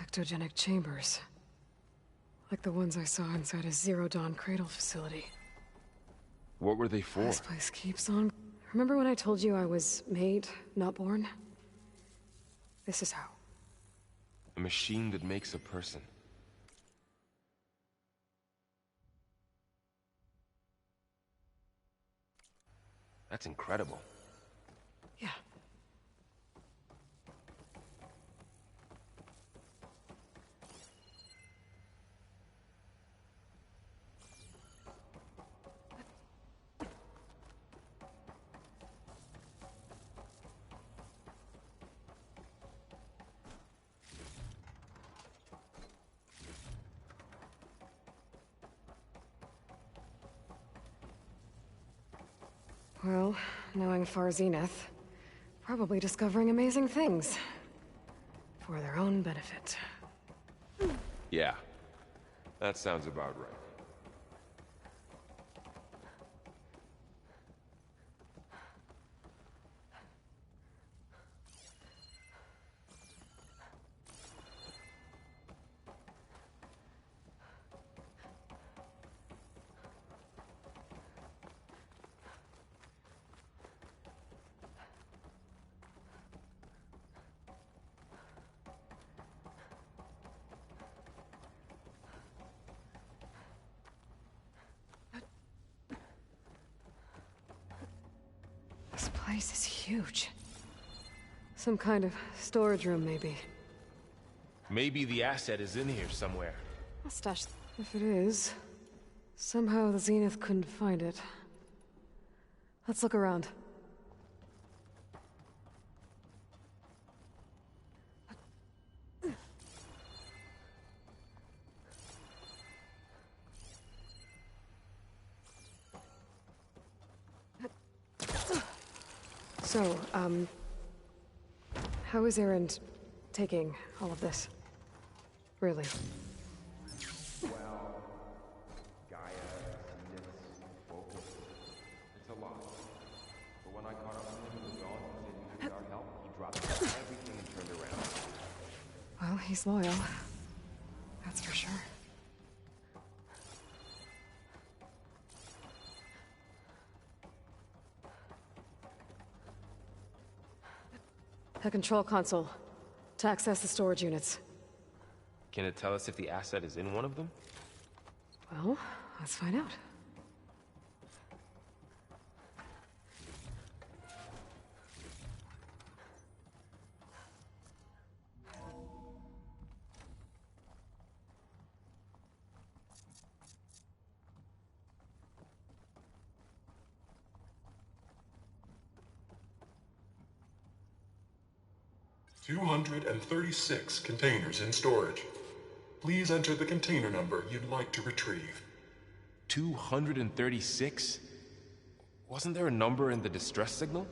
Ectogenic chambers. Like the ones I saw inside a Zero Dawn cradle facility. What were they for? This place keeps on... Remember when I told you I was made, not born? This is how. A machine that makes a person. That's incredible. Yeah. Well, knowing Far Zenith, probably discovering amazing things. For their own benefit. Yeah. That sounds about right. This place is huge. Some kind of storage room, maybe. Maybe the asset is in here somewhere. I'll stash... If it is, somehow the Zenith couldn't find it. Let's look around. So, how is Erend taking all of this? Really? Well, Gaia is focus. It's a lot. But when I caught up with him, it was gone. He didn't need our help. He dropped everything and turned around. Well, he's loyal. That's for sure. A control console. To access the storage units. Can it tell us if the asset is in one of them? Well, let's find out. "236 containers in storage. Please enter the container number you'd like to retrieve." 236? Wasn't there a number in the distress signal?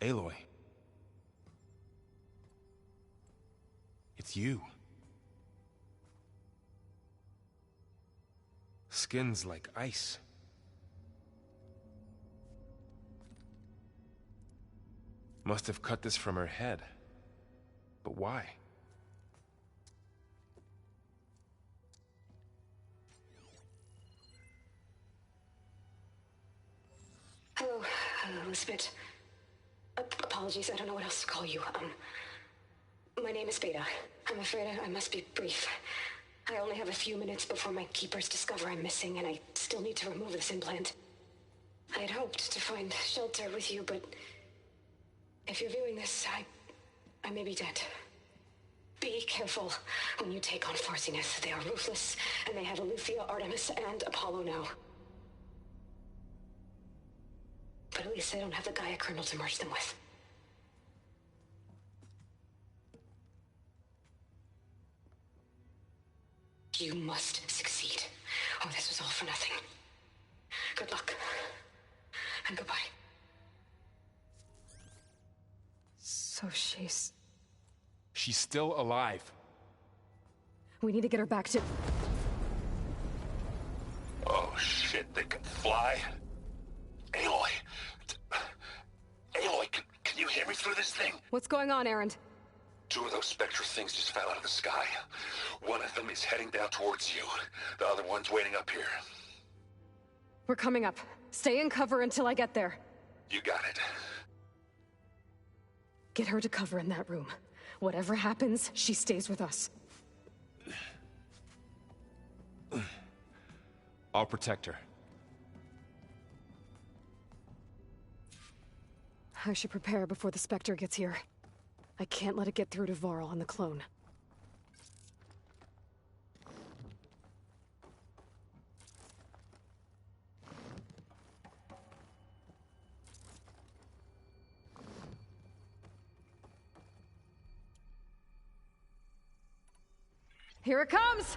Aloy. It's you. Skin's like ice. Must have cut this from her head. But why? Hello, Elizabeth. Apologies, I don't know what else to call you. My name is Beta. I'm afraid I must be brief. I only have a few minutes before my keepers discover I'm missing, and I still need to remove this implant. I had hoped to find shelter with you, but if you're viewing this, I may be dead. Be careful when you take on Far Zenith. They are ruthless, and they have Eleuthia, Artemis, and Apollo now. But at least they don't have the Gaia kernel to merge them with. You must succeed. Oh, this was all for nothing. Good luck. And goodbye. So she's... She's still alive. We need to get her back to... Oh shit, they can fly? Aloy! Aloy, can you hear me through this thing? What's going on, Erend? 2 of those Spectre things just fell out of the sky. One of them is heading down towards you. The other one's waiting up here. We're coming up. Stay in cover until I get there. You got it. Get her to cover in that room. Whatever happens, she stays with us. I'll protect her. I should prepare before the Spectre gets here. I can't let it get through to Varl and the clone. Here it comes!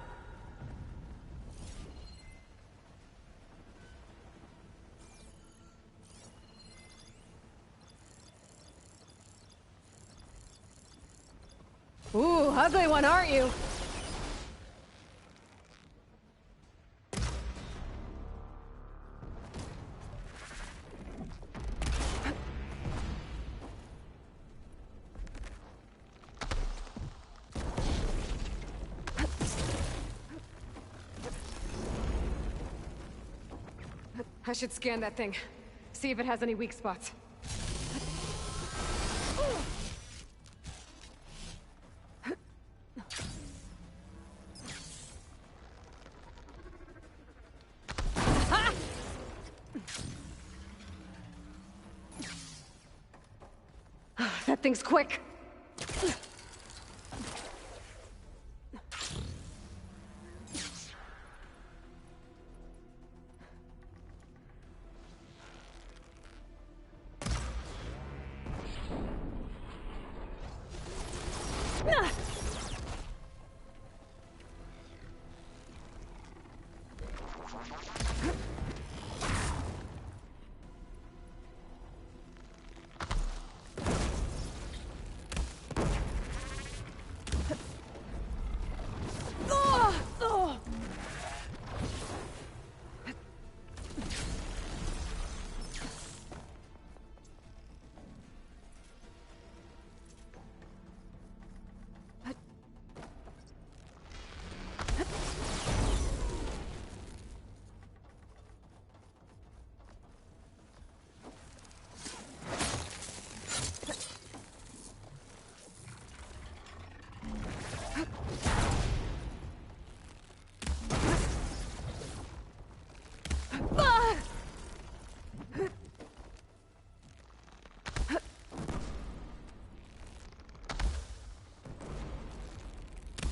Ooh, ugly one, aren't you? I should scan that thing. See if it has any weak spots. That thing's quick.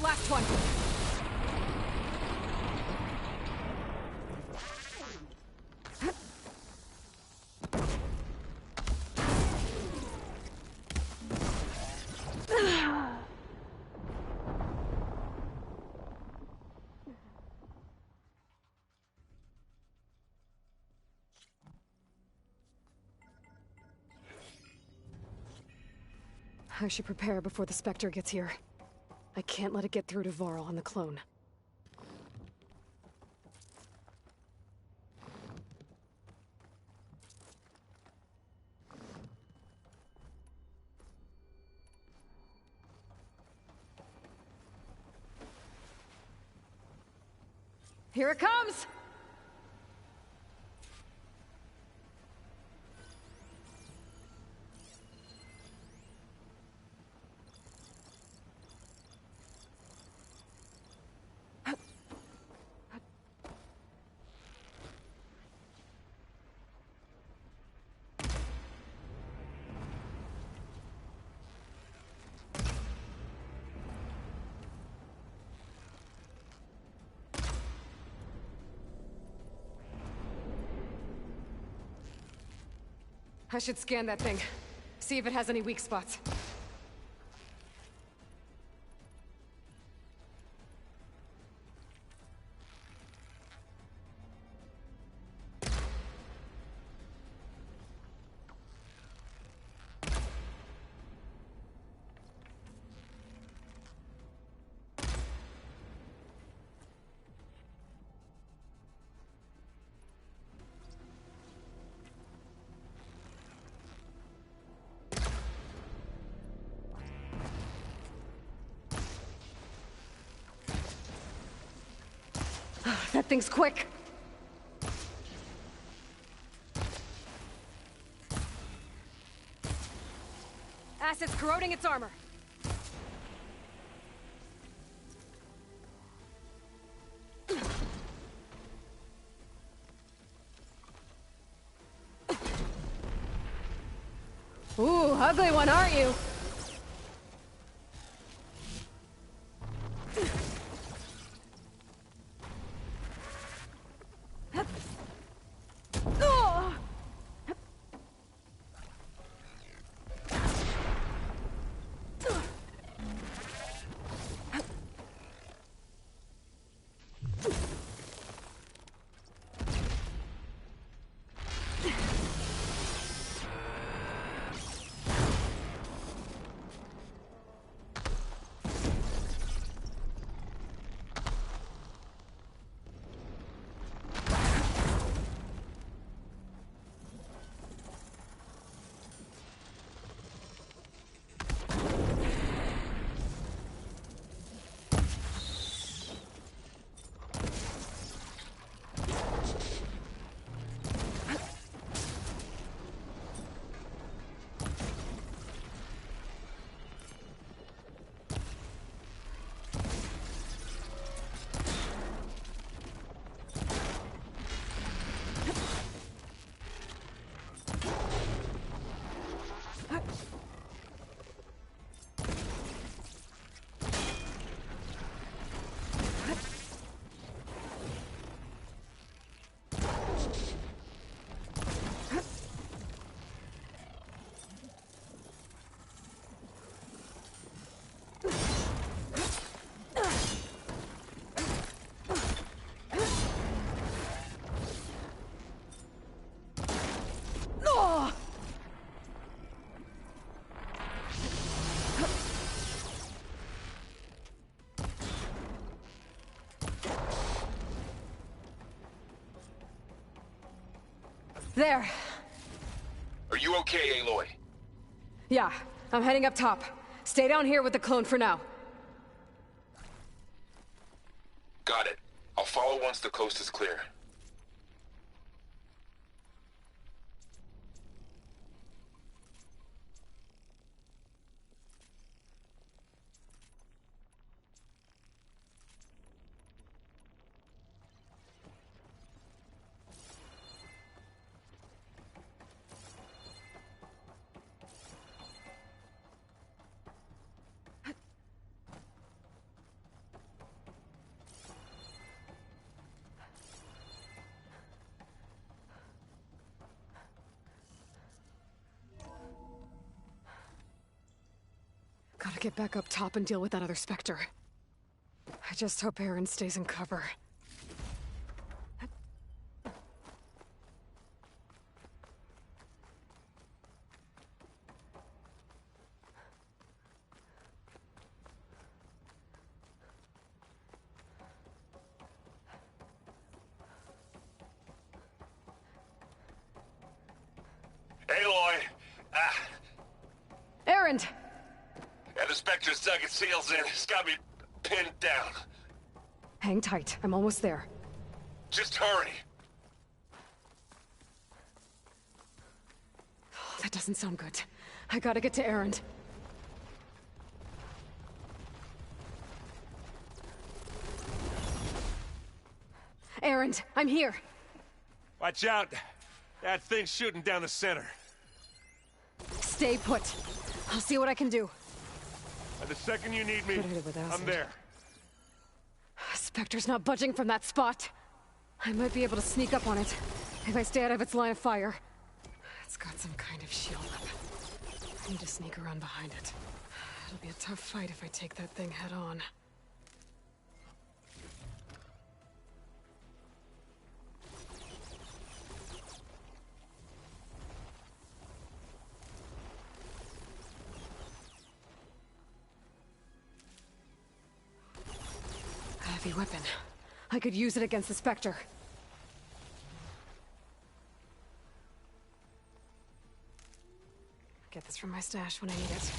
Last one. I should prepare before the Spectre gets here. I can't let it get through to Varl and the clone. Here it comes! I should scan that thing. See if it has any weak spots. That thing's quick! Acid's corroding its armor. Ooh, ugly one, aren't you? There. Are you okay, Aloy? Yeah, I'm heading up top. Stay down here with the clone for now. Got it. I'll follow once the coast is clear. Gotta get back up top and deal with that other Spectre. I just hope Erend stays in cover. Aloy! Erend! Yeah, the Spectre's dug its heels in. It's got me pinned down. Hang tight, I'm almost there. Just hurry. That doesn't sound good. I gotta get to Erend. Erend, I'm here! Watch out! That thing's shooting down the center. Stay put. I'll see what I can do. And the second you need me, Could hit it with I'm acid. there. Spectre's not budging from that spot. I might be able to sneak up on it, if I stay out of its line of fire. It's got some kind of shield up. I need to sneak around behind it. It'll be a tough fight if I take that thing head on. A heavy weapon. I could use it against the Spectre. Get this from my stash when I need it.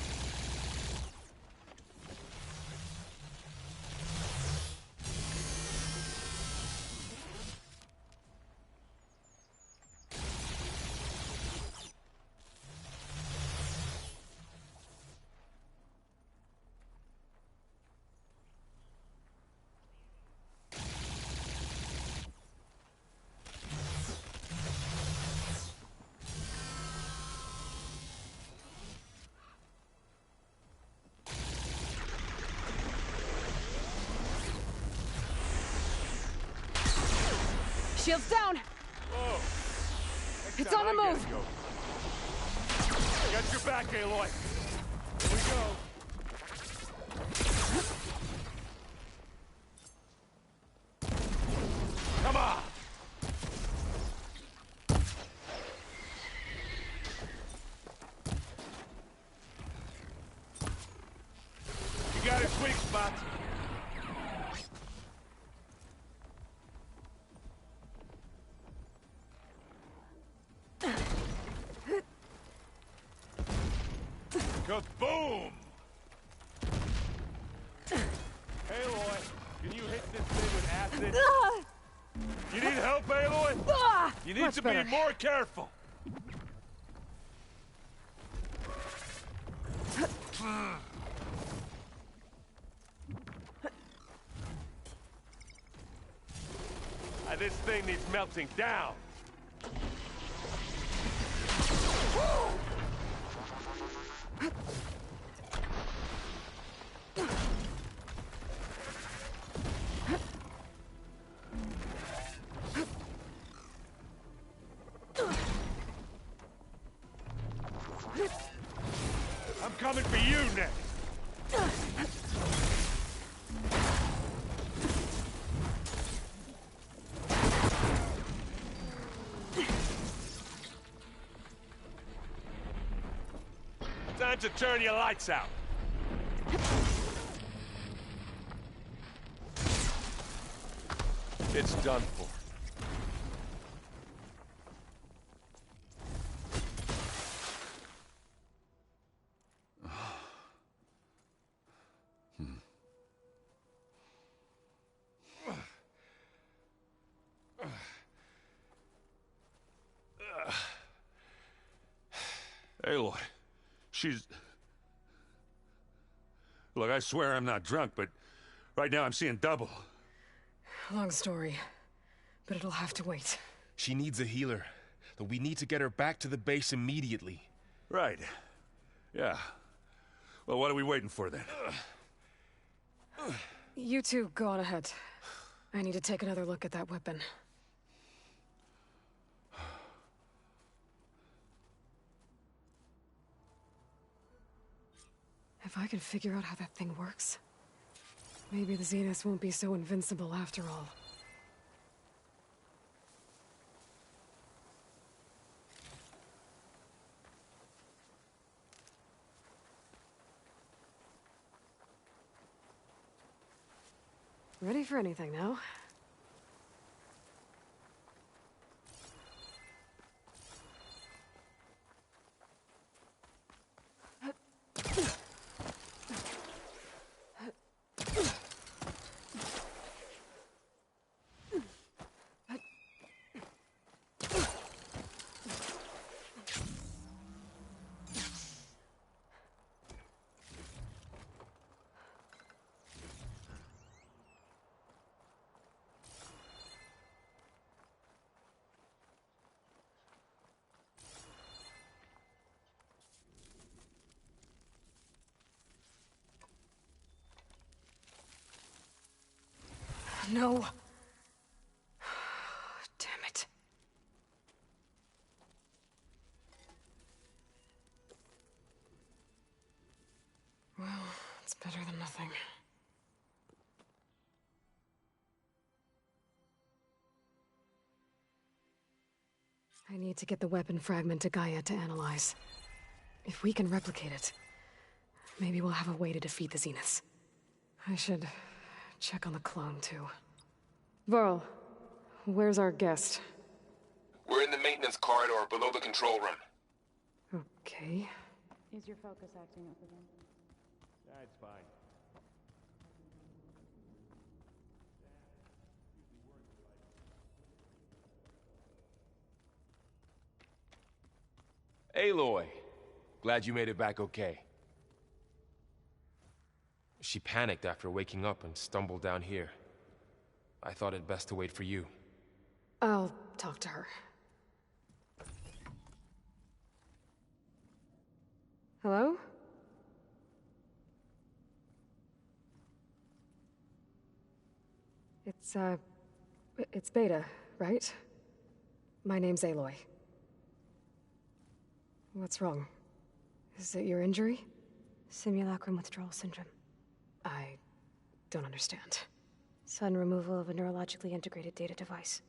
Shield's down! Whoa! It's on the move! Got your back, Aloy! Here we go! Come on! You got a sweet spot! Kaboom! Aloy, can you hit this thing with acid? You need help, Aloy? You need Much to better. be more careful. This thing needs melting down. I'm coming for you next. Time to turn your lights out. It's done for. Aloy, she's... Look, I swear I'm not drunk, but right now I'm seeing double. Long story, but it'll have to wait. She needs a healer, but we need to get her back to the base immediately. Right. Yeah. Well, what are we waiting for then? You two go on ahead. I need to take another look at that weapon. If I can figure out how that thing works, maybe the Zeniths won't be so invincible after all. Ready for anything now? No. Damn it. I need to get the weapon fragment to Gaia to analyze. If we can replicate it, maybe we'll have a way to defeat the Zeniths. I should check on the clone, too. Varl, where's our guest? We're in the maintenance corridor below the control room. Okay. Is your focus acting up again? That's fine. Aloy! Glad you made it back okay. She panicked after waking up and stumbled down here. I thought it best to wait for you. I'll talk to her. Hello? It's Beta, right? My name's Aloy. What's wrong? Is it your injury? Simulacrum withdrawal syndrome. I don't understand. Sudden removal of a neurologically integrated data device.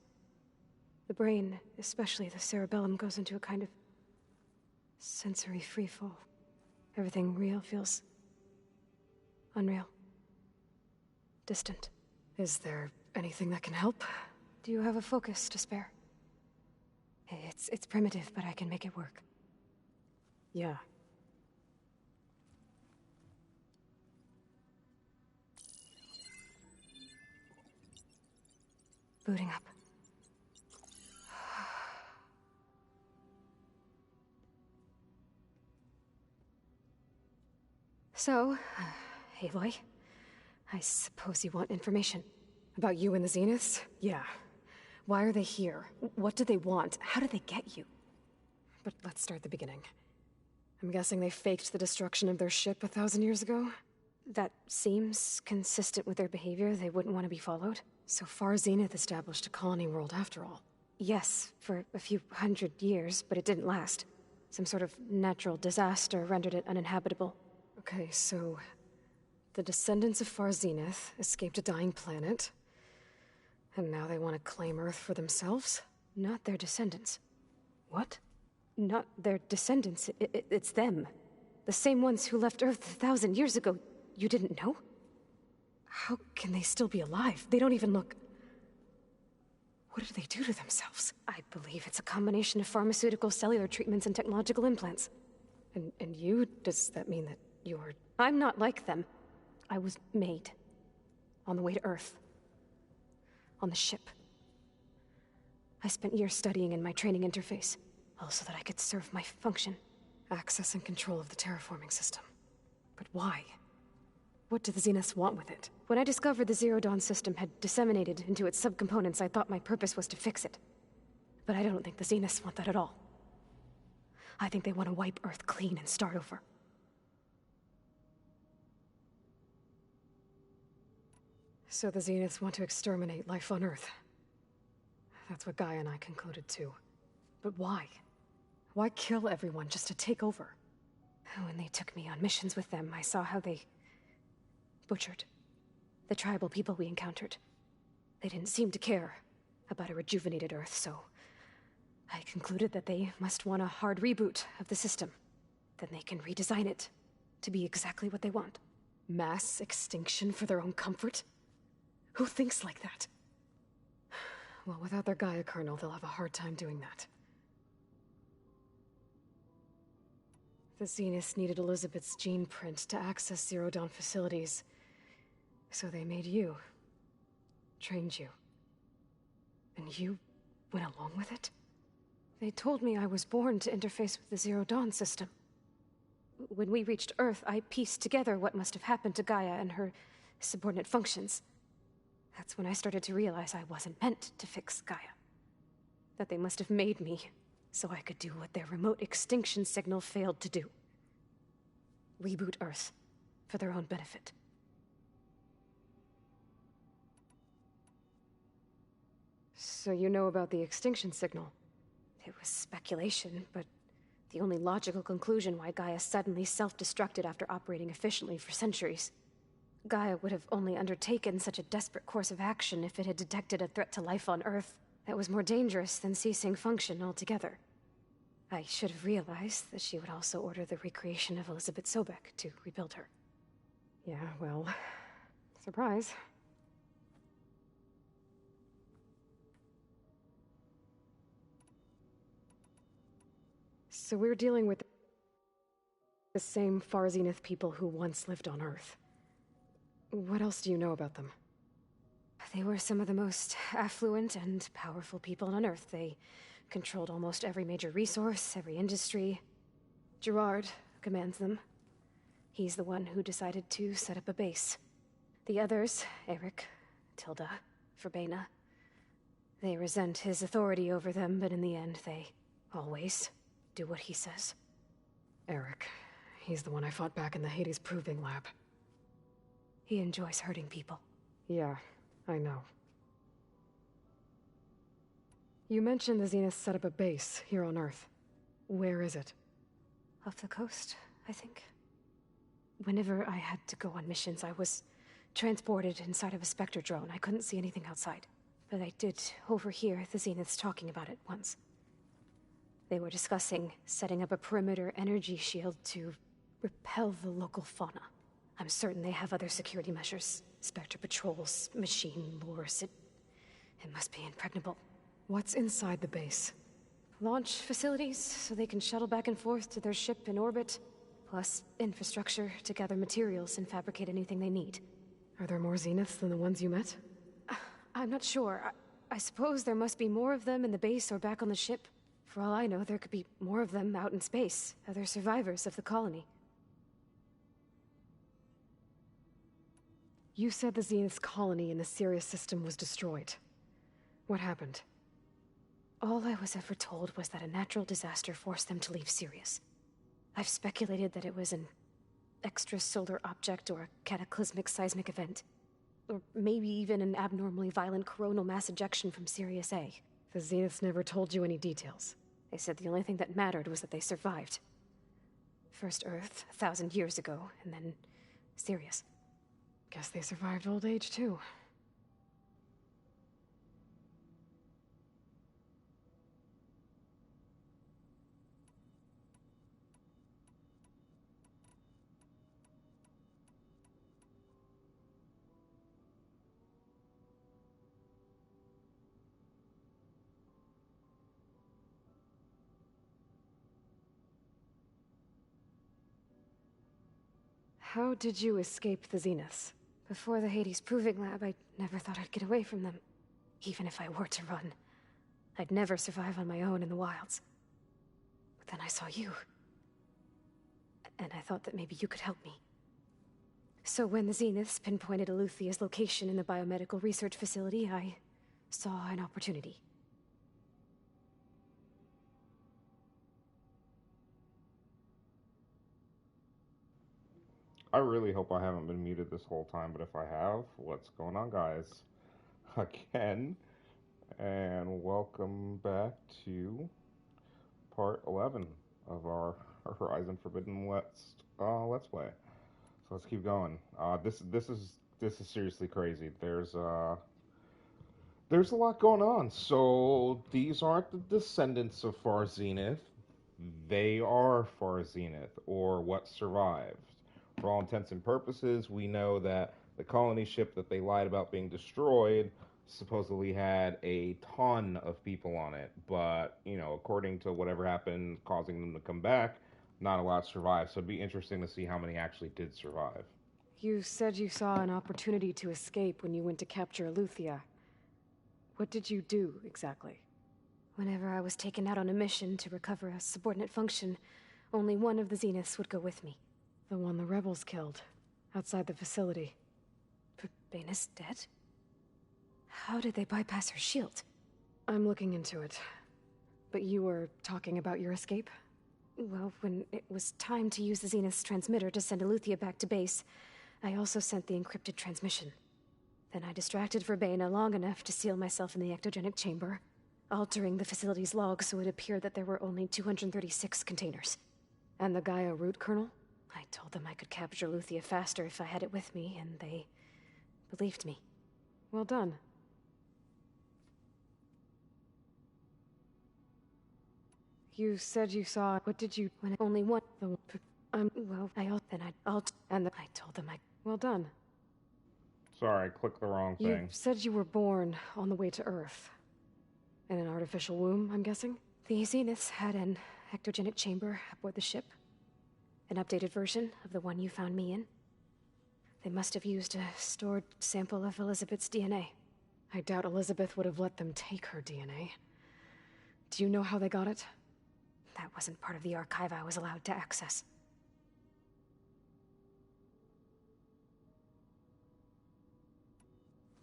The brain, especially the cerebellum, goes into a kind of sensory freefall. Everything real feels unreal. Distant. Is there anything that can help? Do you have a focus to spare? It's primitive, but I can make it work. Yeah. Booting up. So, Aloy, I suppose you want information. About you and the Zeniths? Yeah. Why are they here? What do they want? How did they get you? But let's start at the beginning. I'm guessing they faked the destruction of their ship 1,000 years ago? That seems consistent with their behavior. They wouldn't want to be followed. So Far Zenith established a colony world after all. Yes, for a few hundred years, but it didn't last. Some sort of natural disaster rendered it uninhabitable. Okay, so the descendants of Far Zenith escaped a dying planet, and now they want to claim Earth for themselves? Not their descendants. What? Not their descendants. It's them. The same ones who left Earth 1,000 years ago. You didn't know? How can they still be alive? They don't even look... What did they do to themselves? I believe it's a combination of pharmaceutical, cellular treatments, and technological implants. And you? Does that mean that you're... I'm not like them. I was made. On the way to Earth. On the ship. I spent years studying in my training interface. All so that I could serve my function. Access and control of the terraforming system. But why? What do the Zeniths want with it? When I discovered the Zero Dawn system had disseminated into its subcomponents, I thought my purpose was to fix it. But I don't think the Zeniths want that at all. I think they want to wipe Earth clean and start over. So the Zeniths want to exterminate life on Earth. That's what Gaia and I concluded too. But why? Why kill everyone just to take over? When they took me on missions with them, I saw how they butchered the tribal people we encountered. They didn't seem to care about a rejuvenated Earth, so I concluded that they must want a hard reboot of the system. Then they can redesign it to be exactly what they want. Mass extinction for their own comfort? Who thinks like that? Well, without their Gaia kernel, they'll have a hard time doing that. The Zeniths needed Elizabeth's gene print to access Zero Dawn facilities. So they made you. Trained you. And you went along with it? They told me I was born to interface with the Zero Dawn system. When we reached Earth, I pieced together what must have happened to Gaia and her subordinate functions. That's when I started to realize I wasn't meant to fix Gaia. That they must have made me so I could do what their remote extinction signal failed to do. Reboot Earth for their own benefit. So you know about the extinction signal? It was speculation, but the only logical conclusion why Gaia suddenly self-destructed after operating efficiently for centuries. Gaia would have only undertaken such a desperate course of action if it had detected a threat to life on Earth. That was more dangerous than ceasing function altogether. I should have realized that she would also order the recreation of Elizabeth Sobek to rebuild her. Yeah, well, surprise. So we're dealing with the same Far Zenith people who once lived on Earth. What else do you know about them? They were some of the most affluent and powerful people on Earth. They controlled almost every major resource, every industry. Gerard commands them. He's the one who decided to set up a base. The others, Eric, Tilda, Verbena, they resent his authority over them, but in the end, they always do what he says. Eric. He's the one I fought back in the Hades Proving Lab. He enjoys hurting people. Yeah, I know. You mentioned the Zenith set up a base here on Earth. Where is it? Off the coast, I think. Whenever I had to go on missions, I was transported inside of a Spectre drone. I couldn't see anything outside. But I did overhear the Zeniths talking about it once. They were discussing setting up a perimeter energy shield to repel the local fauna. I'm certain they have other security measures. Spectre patrols, machine lures. It must be impregnable. What's inside the base? Launch facilities, so they can shuttle back and forth to their ship in orbit. Plus infrastructure to gather materials and fabricate anything they need. Are there more Zeniths than the ones you met? I'm not sure. I suppose there must be more of them in the base or back on the ship. For all I know, there could be more of them out in space, other survivors of the colony. You said the Zenith's colony in the Sirius system was destroyed. What happened? All I was ever told was that a natural disaster forced them to leave Sirius. I've speculated that it was an extrasolar object or a cataclysmic seismic event. Or maybe even an abnormally violent coronal mass ejection from Sirius A. The Zeniths never told you any details. They said the only thing that mattered was that they survived. First Earth, 1,000 years ago, and then Sirius. Guess they survived old age, too. How did you escape the Zeniths? Before the Hades Proving Lab, I never thought I'd get away from them. Even if I were to run. I'd never survive on my own in the wilds. But then I saw you. And I thought that maybe you could help me. So when the Zeniths pinpointed Eluthia's location in the biomedical research facility, I saw an opportunity. I really hope I haven't been muted this whole time, but if I have, what's going on, guys? Again, and welcome back to part 11 of our Horizon Forbidden Let's Play. So let's keep going. This is seriously crazy. There's a lot going on. So these aren't the descendants of Far Zenith. They are Far Zenith, or what survived. For all intents and purposes, we know that the colony ship that they lied about being destroyed supposedly had a ton of people on it. But, you know, according to whatever happened causing them to come back, not a lot survived. So it'd be interesting to see how many actually did survive. You said you saw an opportunity to escape when you went to capture Eluthia. What did you do, exactly? Whenever I was taken out on a mission to recover a subordinate function, only one of the Zeniths would go with me. The one the rebels killed, outside the facility. Verbena's dead? How did they bypass her shield? I'm looking into it. But you were talking about your escape? Well, when it was time to use the Zenith's transmitter to send Eluthia back to base, I also sent the encrypted transmission. Then I distracted Verbena long enough to seal myself in the ectogenic chamber, altering the facility's log so it appeared that there were only 236 containers. And the Gaia root kernel? I told them I could capture Eluthia faster if I had it with me, and they believed me. Well done. You said you saw... What did you... When only one... The... well, I told them I... Well done. Sorry, I clicked the wrong You thing. said you were born on the way to Earth. In an artificial womb, I'm guessing? The Zeniths had an ectogenic chamber aboard the ship. An updated version of the one you found me in. They must have used a stored sample of Elizabeth's DNA. I doubt Elizabeth would have let them take her DNA. Do you know how they got it? That wasn't part of the archive I was allowed to access.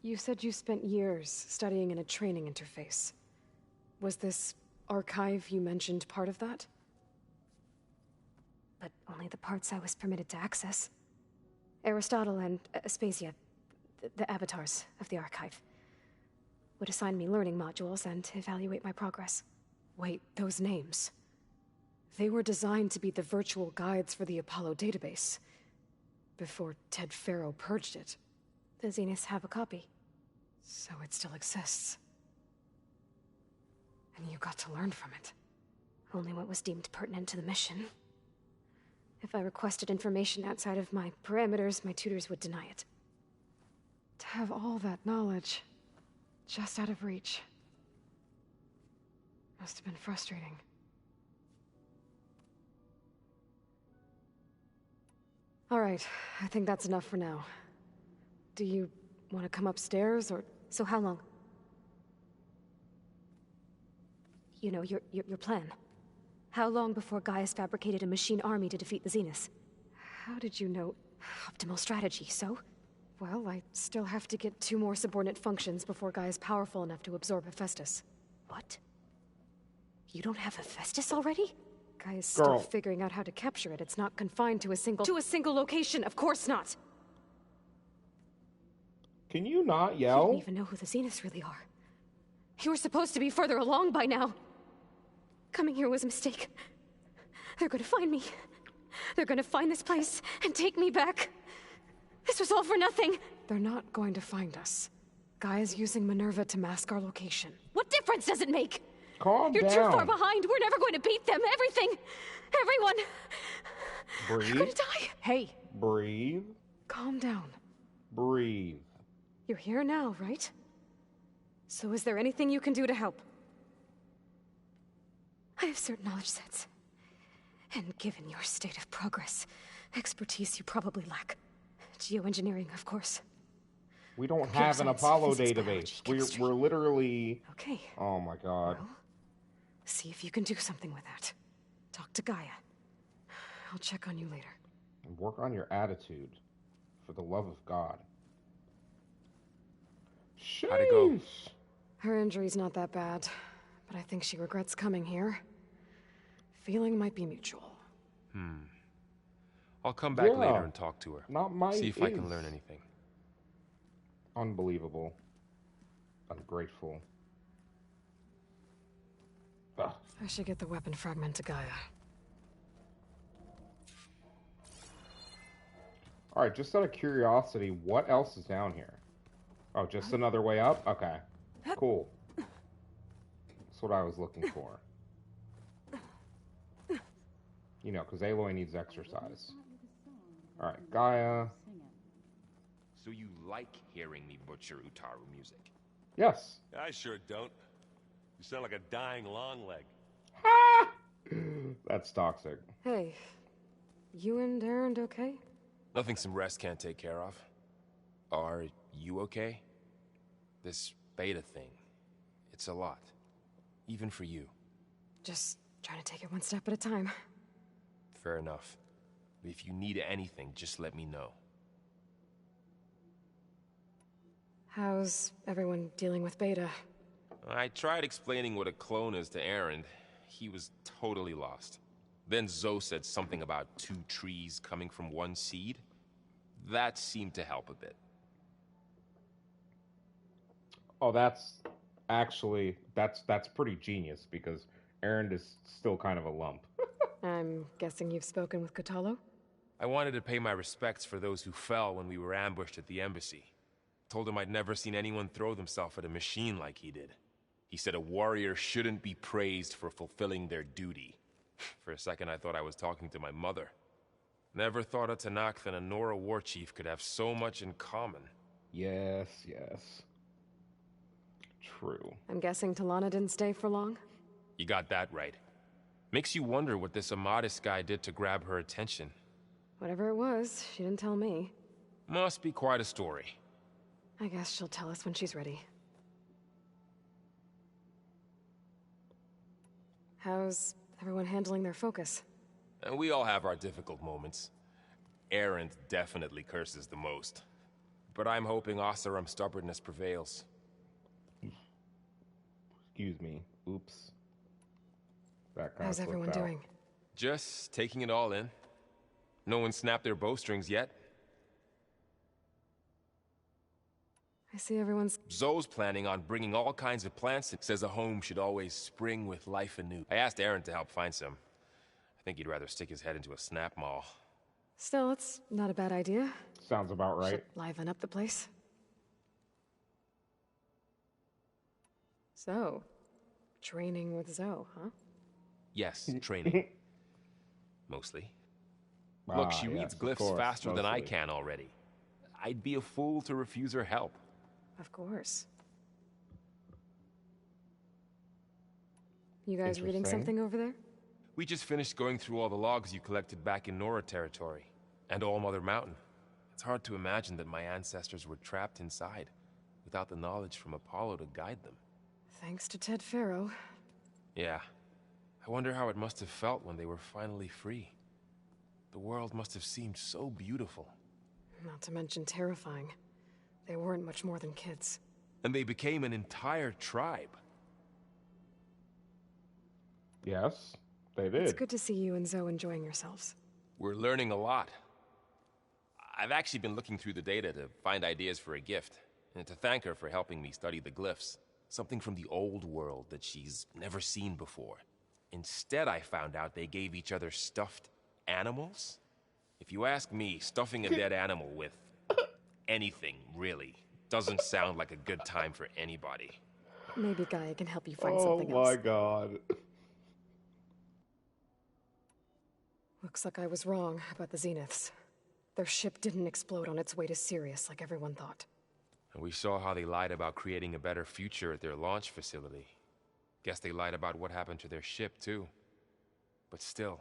You said you spent years studying in a training interface. Was this archive you mentioned part of that? But only the parts I was permitted to access. Aristotle and Aspasia, the avatars of the archive, would assign me learning modules and evaluate my progress. Wait, those names. They were designed to be the virtual guides for the Apollo database, before Ted Faro purged it. The Zeniths have a copy. So it still exists. And you got to learn from it. Only what was deemed pertinent to the mission. If I requested information outside of my parameters, my tutors would deny it. To have all that knowledge, just out of reach. Must have been frustrating. All right, I think that's enough for now. Do you want to come upstairs, or... So how long? You know, your plan. How long before Gaius fabricated a machine army to defeat the Zeniths? How did you know? Optimal strategy, so? Well, I still have to get 2 more subordinate functions before Gaia's powerful enough to absorb Hephaestus. What? You don't have Hephaestus already? Gaia's still figuring out how to capture it. It's not confined to a single location, of course not! Can you not yell? You don't even know who the Zeniths really are. You were supposed to be further along by now. Coming here was a mistake. They're gonna find me. They're gonna find this place and take me back. This was all for nothing. They're not going to find us. Gaia's using Minerva to mask our location. What difference does it make? Calm down. You're too far behind. We're never going to beat them. Everything. Everyone. Breathe. You're gonna die. Hey. Breathe. Calm down. Breathe. You're here now, right? So is there anything you can do to help? I have certain knowledge sets. And given your state of progress, expertise you probably lack. Geoengineering, of course. We don't have an Apollo database. We're literally... Okay. Oh my god. Well, see if you can do something with that. Talk to Gaia. I'll check on you later. And work on your attitude. For the love of God. Sheesh. How'd it go? Her injury's not that bad, but I think she regrets coming here. Feeling might be mutual. I'll come back later and talk to her. Not my See if I can learn anything. Unbelievable. Ungrateful. Ugh. I should get the weapon fragment to Gaia. Alright, just out of curiosity, what else is down here? Oh, just another way up? Okay. Cool. That's what I was looking for. You know, because Aloy needs exercise. Alright, Gaia. So you like hearing me butcher Utaru music? Yes. I sure don't. You sound like a dying long leg. That's toxic. Hey, you and Erend okay? Nothing some rest can't take care of. Are you okay? This beta thing, it's a lot. Even for you. Just trying to take it one step at a time. Fair enough. If you need anything, just let me know. How's everyone dealing with Beta? I tried explaining what a clone is to Erend. He was totally lost. Then Zoe said something about 2 trees coming from 1 seed. That seemed to help a bit. Oh, that's actually, that's pretty genius, because Erend is still kind of a lump. I'm guessing you've spoken with Kotallo? I wanted to pay my respects for those who fell when we were ambushed at the embassy. Told him I'd never seen anyone throw themselves at a machine like he did. He said a warrior shouldn't be praised for fulfilling their duty. For a second, I thought I was talking to my mother. Never thought a Tenakth and a Nora war chief could have so much in common. Yes, yes. True. I'm guessing Talana didn't stay for long? You got that right. Makes you wonder what this Amadis guy did to grab her attention. Whatever it was, she didn't tell me. Must be quite a story. I guess she'll tell us when she's ready. How's everyone handling their focus? And we all have our difficult moments. Erend definitely curses the most. But I'm hoping Oseram's stubbornness prevails. Excuse me. Oops. That kind How's of everyone slipped out. doing? Just taking it all in. No one snapped their bowstrings yet. I see everyone's... Zoe's planning on bringing all kinds of plants and says a home should always spring with life anew. I asked Erend to help find some. I think he'd rather stick his head into a snap mall. Still, it's not a bad idea. Sounds about right. Should liven up the place. So, training with Zoe, huh? Yes, training. Mostly. Look, she reads glyphs faster than I can already. I'd be a fool to refuse her help. Of course. You guys reading something over there? We just finished going through all the logs you collected back in Nora territory, and All Mother Mountain. It's hard to imagine that my ancestors were trapped inside, without the knowledge from Apollo to guide them. Thanks to Ted Faro. Yeah. I wonder how it must have felt when they were finally free. The world must have seemed so beautiful. Not to mention terrifying. They weren't much more than kids. And they became an entire tribe. Yes, they did. It's good to see you and Zoe enjoying yourselves. We're learning a lot. I've actually been looking through the data to find ideas for a gift, and to thank her for helping me study the glyphs. Something from the old world that she's never seen before. Instead, I found out they gave each other stuffed animals. If you ask me, stuffing a dead animal with anything, really, doesn't sound like a good time for anybody. Maybe Gaia can help you find something else. Oh my god. Looks like I was wrong about the Zeniths. Their ship didn't explode on its way to Sirius like everyone thought. And we saw how they lied about creating a better future at their launch facility. Guess they lied about what happened to their ship, too. But still,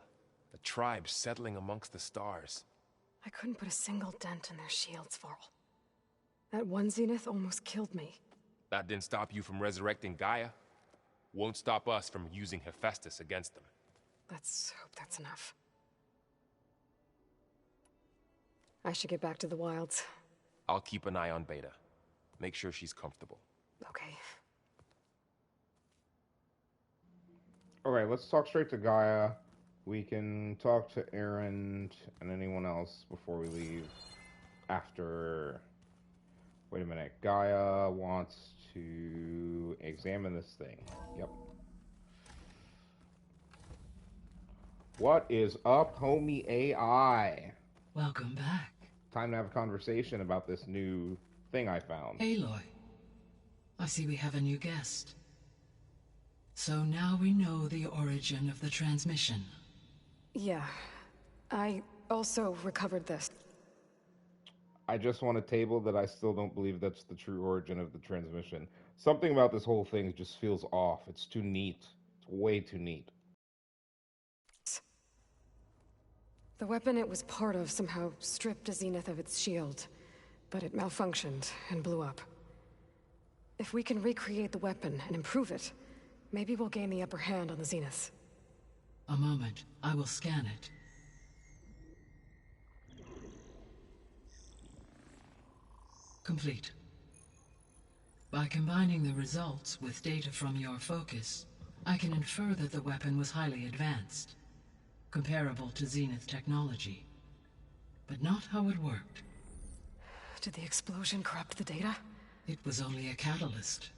a tribe settling amongst the stars. I couldn't put a single dent in their shields, Varl. That one Zenith almost killed me. That didn't stop you from resurrecting Gaia. Won't stop us from using Hephaestus against them. Let's hope that's enough. I should get back to the wilds. I'll keep an eye on Beta. Make sure she's comfortable. Okay. Alright, let's talk straight to Gaia. We can talk to Erend and anyone else before we leave after... Wait a minute. Gaia wants to examine this thing. Yep. What is up, homie AI? Welcome back. Time to have a conversation about this new thing I found. Aloy, I see we have a new guest. So now we know the origin of the transmission. Yeah. I also recovered this. I just want to table that I still don't believe that's the true origin of the transmission. Something about this whole thing just feels off. It's too neat. It's way too neat. The weapon it was part of somehow stripped a Zenith of its shield, but it malfunctioned and blew up. If we can recreate the weapon and improve it, maybe we'll gain the upper hand on the Zeniths. A moment. I will scan it. Complete. By combining the results with data from your focus, I can infer that the weapon was highly advanced, comparable to Zenith technology, but not how it worked. Did the explosion corrupt the data? It was only a catalyst.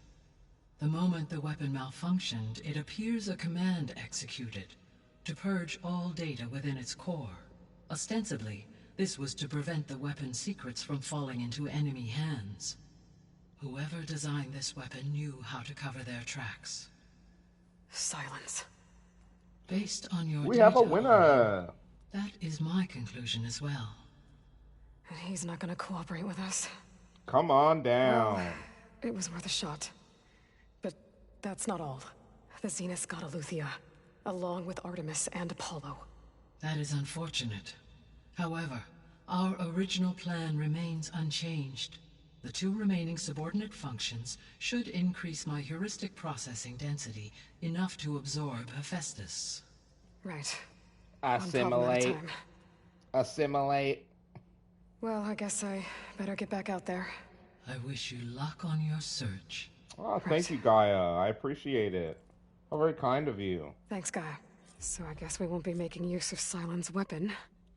The moment the weapon malfunctioned, it appears a command executed to purge all data within its core. Ostensibly, this was to prevent the weapon's secrets from falling into enemy hands. Whoever designed this weapon knew how to cover their tracks. Silence. Based on your We have a data, winner! that is my conclusion as well. And he's not gonna cooperate with us. Come on down. Well, it was worth a shot. But that's not all. The Zeniths got Eleuthia, along with Artemis and Apollo. That is unfortunate. However, our original plan remains unchanged. The 2 remaining subordinate functions should increase my heuristic processing density enough to absorb Hephaestus. Right. Assimilate. Assimilate. Well, I guess I better get back out there. I wish you luck on your search. Oh, thank you, Gaia. I appreciate it. How very kind of you. Thanks, Gaia. So I guess we won't be making use of Cylon's weapon.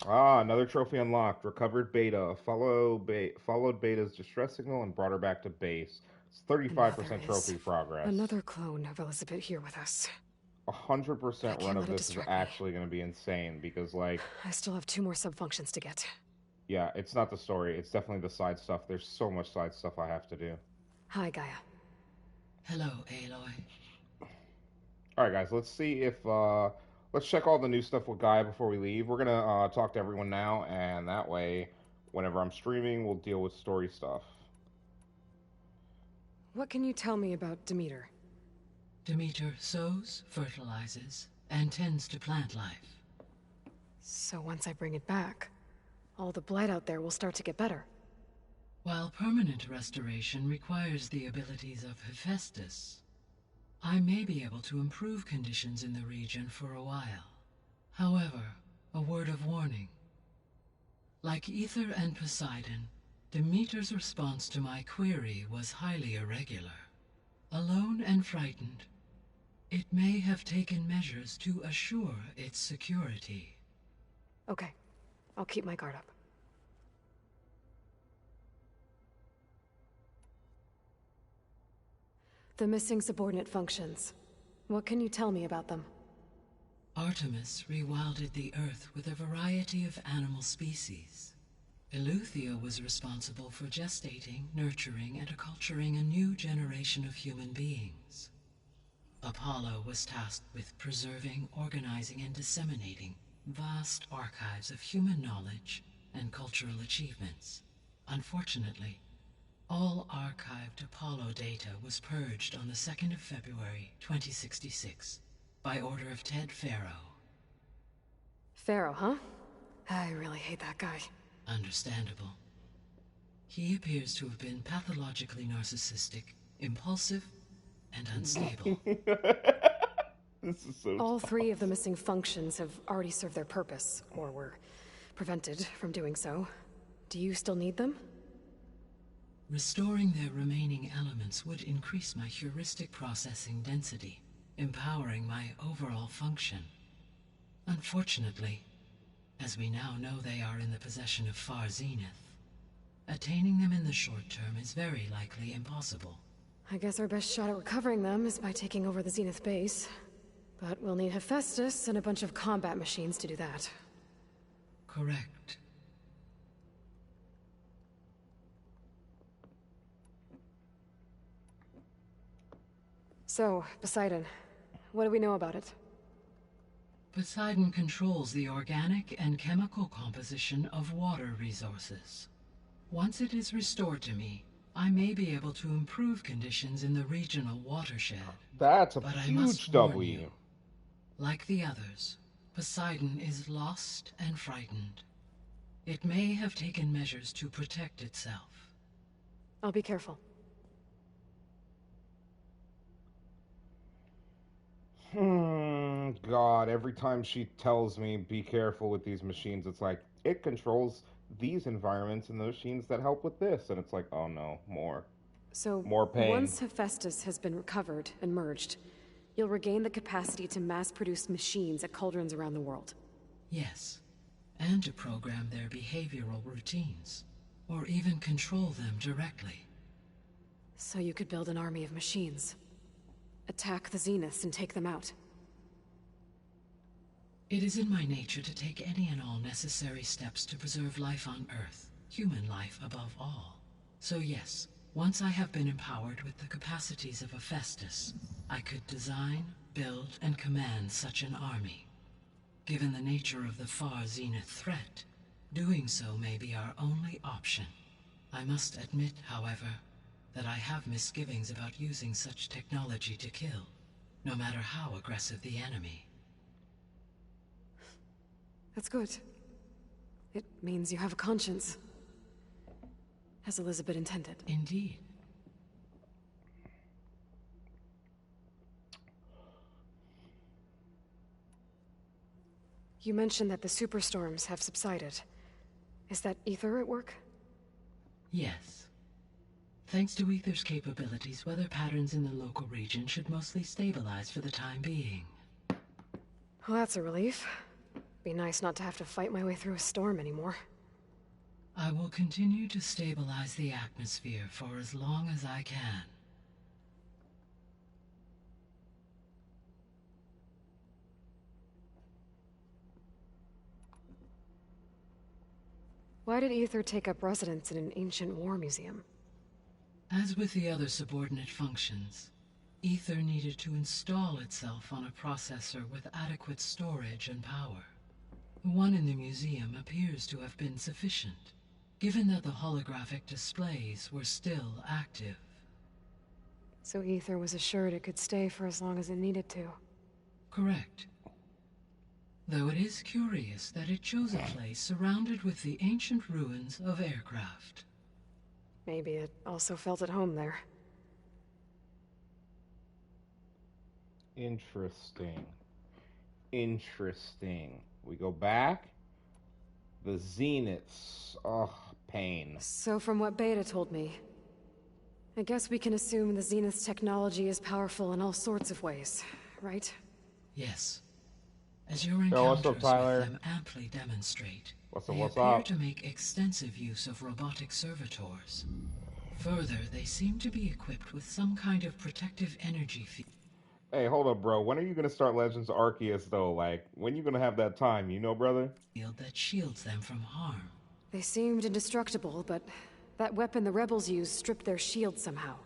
Ah, another trophy unlocked. Recovered Beta. Followed Beta's distress signal and brought her back to base. It's 35% trophy progress. Another clone of Elizabeth here with us. 100% run of this is actually going to be insane because, like... I still have 2 more sub-functions to get. Yeah, it's not the story. It's definitely the side stuff. There's so much side stuff I have to do. Hi, Gaia. Hello, Aloy. Alright, guys. Let's see if... Let's check all the new stuff with Gaia before we leave. We're gonna talk to everyone now, and that way, whenever I'm streaming, we'll deal with story stuff. What can you tell me about Demeter? Demeter sows, fertilizes, and tends to plant life. So once I bring it back, all the blight out there will start to get better. While permanent restoration requires the abilities of Hephaestus, I may be able to improve conditions in the region for a while. However, a word of warning. Like Ether and Poseidon, Demeter's response to my query was highly irregular. Alone and frightened, it may have taken measures to assure its security. Okay, I'll keep my guard up. The missing subordinate functions. What can you tell me about them? Artemis rewilded the Earth with a variety of animal species. Eleuthia was responsible for gestating, nurturing, and acculturating a new generation of human beings. Apollo was tasked with preserving, organizing, and disseminating vast archives of human knowledge and cultural achievements. Unfortunately, all archived Apollo data was purged on the 2nd of February, 2066, by order of Ted Faro. Faro, huh? I really hate that guy. Understandable. He appears to have been pathologically narcissistic, impulsive, and unstable. This is so All 3 of the missing functions have already served their purpose, or were prevented from doing so. Do you still need them? Restoring their remaining elements would increase my heuristic processing density, empowering my overall function. Unfortunately, as we now know they are in the possession of Far Zenith, attaining them in the short term is very likely impossible. I guess our best shot at recovering them is by taking over the Zenith base. But we'll need Hephaestus and a bunch of combat machines to do that. Correct. So, Poseidon, what do we know about it? Poseidon controls the organic and chemical composition of water resources. Once it is restored to me, I may be able to improve conditions in the regional watershed. That's a but huge W. Like the others, Poseidon is lost and frightened. It may have taken measures to protect itself. I'll be careful. God, every time she tells me be careful with these machines, it's like, it controls these environments and the machines that help with this. And it's like, oh no, more. So, more pain. Once Hephaestus has been recovered and merged, you'll regain the capacity to mass-produce machines at cauldrons around the world. Yes, and to program their behavioral routines, or even control them directly. So you could build an army of machines. Attack the Zeniths and take them out. It is in my nature to take any and all necessary steps to preserve life on Earth, human life above all. So yes, once I have been empowered with the capacities of Hephaestus, I could design, build, and command such an army. Given the nature of the far Zenith threat, doing so may be our only option. I must admit, however, that I have misgivings about using such technology to kill, no matter how aggressive the enemy. That's good. It means you have a conscience. As Elizabeth intended. Indeed. You mentioned that the superstorms have subsided. Is that Ether at work? Yes. Thanks to Ether's capabilities, weather patterns in the local region should mostly stabilize for the time being. Well, that's a relief. Be nice not to have to fight my way through a storm anymore. I will continue to stabilize the atmosphere for as long as I can. Why did Ether take up residence in an ancient war museum? As with the other subordinate functions, Ether needed to install itself on a processor with adequate storage and power. The one in the museum appears to have been sufficient, given that the holographic displays were still active. So Ether was assured it could stay for as long as it needed to. Correct. Though it is curious that it chose a place surrounded with the ancient ruins of aircraft. Maybe it also felt at home there. Interesting. Interesting. We go back. The Zeniths. Ugh, pain. So from what Beta told me, I guess we can assume the Zenith's technology is powerful in all sorts of ways, right? Yes. As your Yo, what's encounters up, Tyler? with them amply demonstrate, What's they up? appear to make extensive use of robotic servitors. Further, they seem to be equipped with some kind of protective energy field. Hey, hold up, bro. When are you gonna start Legends Arceus, though? Like, when you gonna have that time, you know, brother? That shields them from harm. They seemed indestructible, but that weapon the rebels used stripped their shield somehow.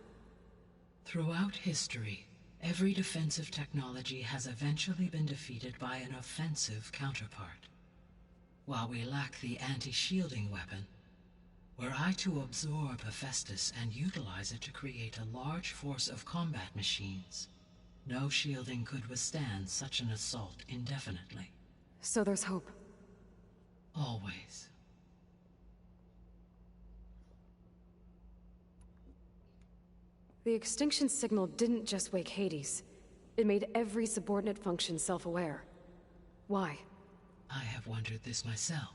Throughout history, every defensive technology has eventually been defeated by an offensive counterpart. While we lack the anti-shielding weapon, were I to absorb Hephaestus and utilize it to create a large force of combat machines, no shielding could withstand such an assault indefinitely. So there's hope. Always. The extinction signal didn't just wake Hades. It made every subordinate function self-aware. Why? I have wondered this myself.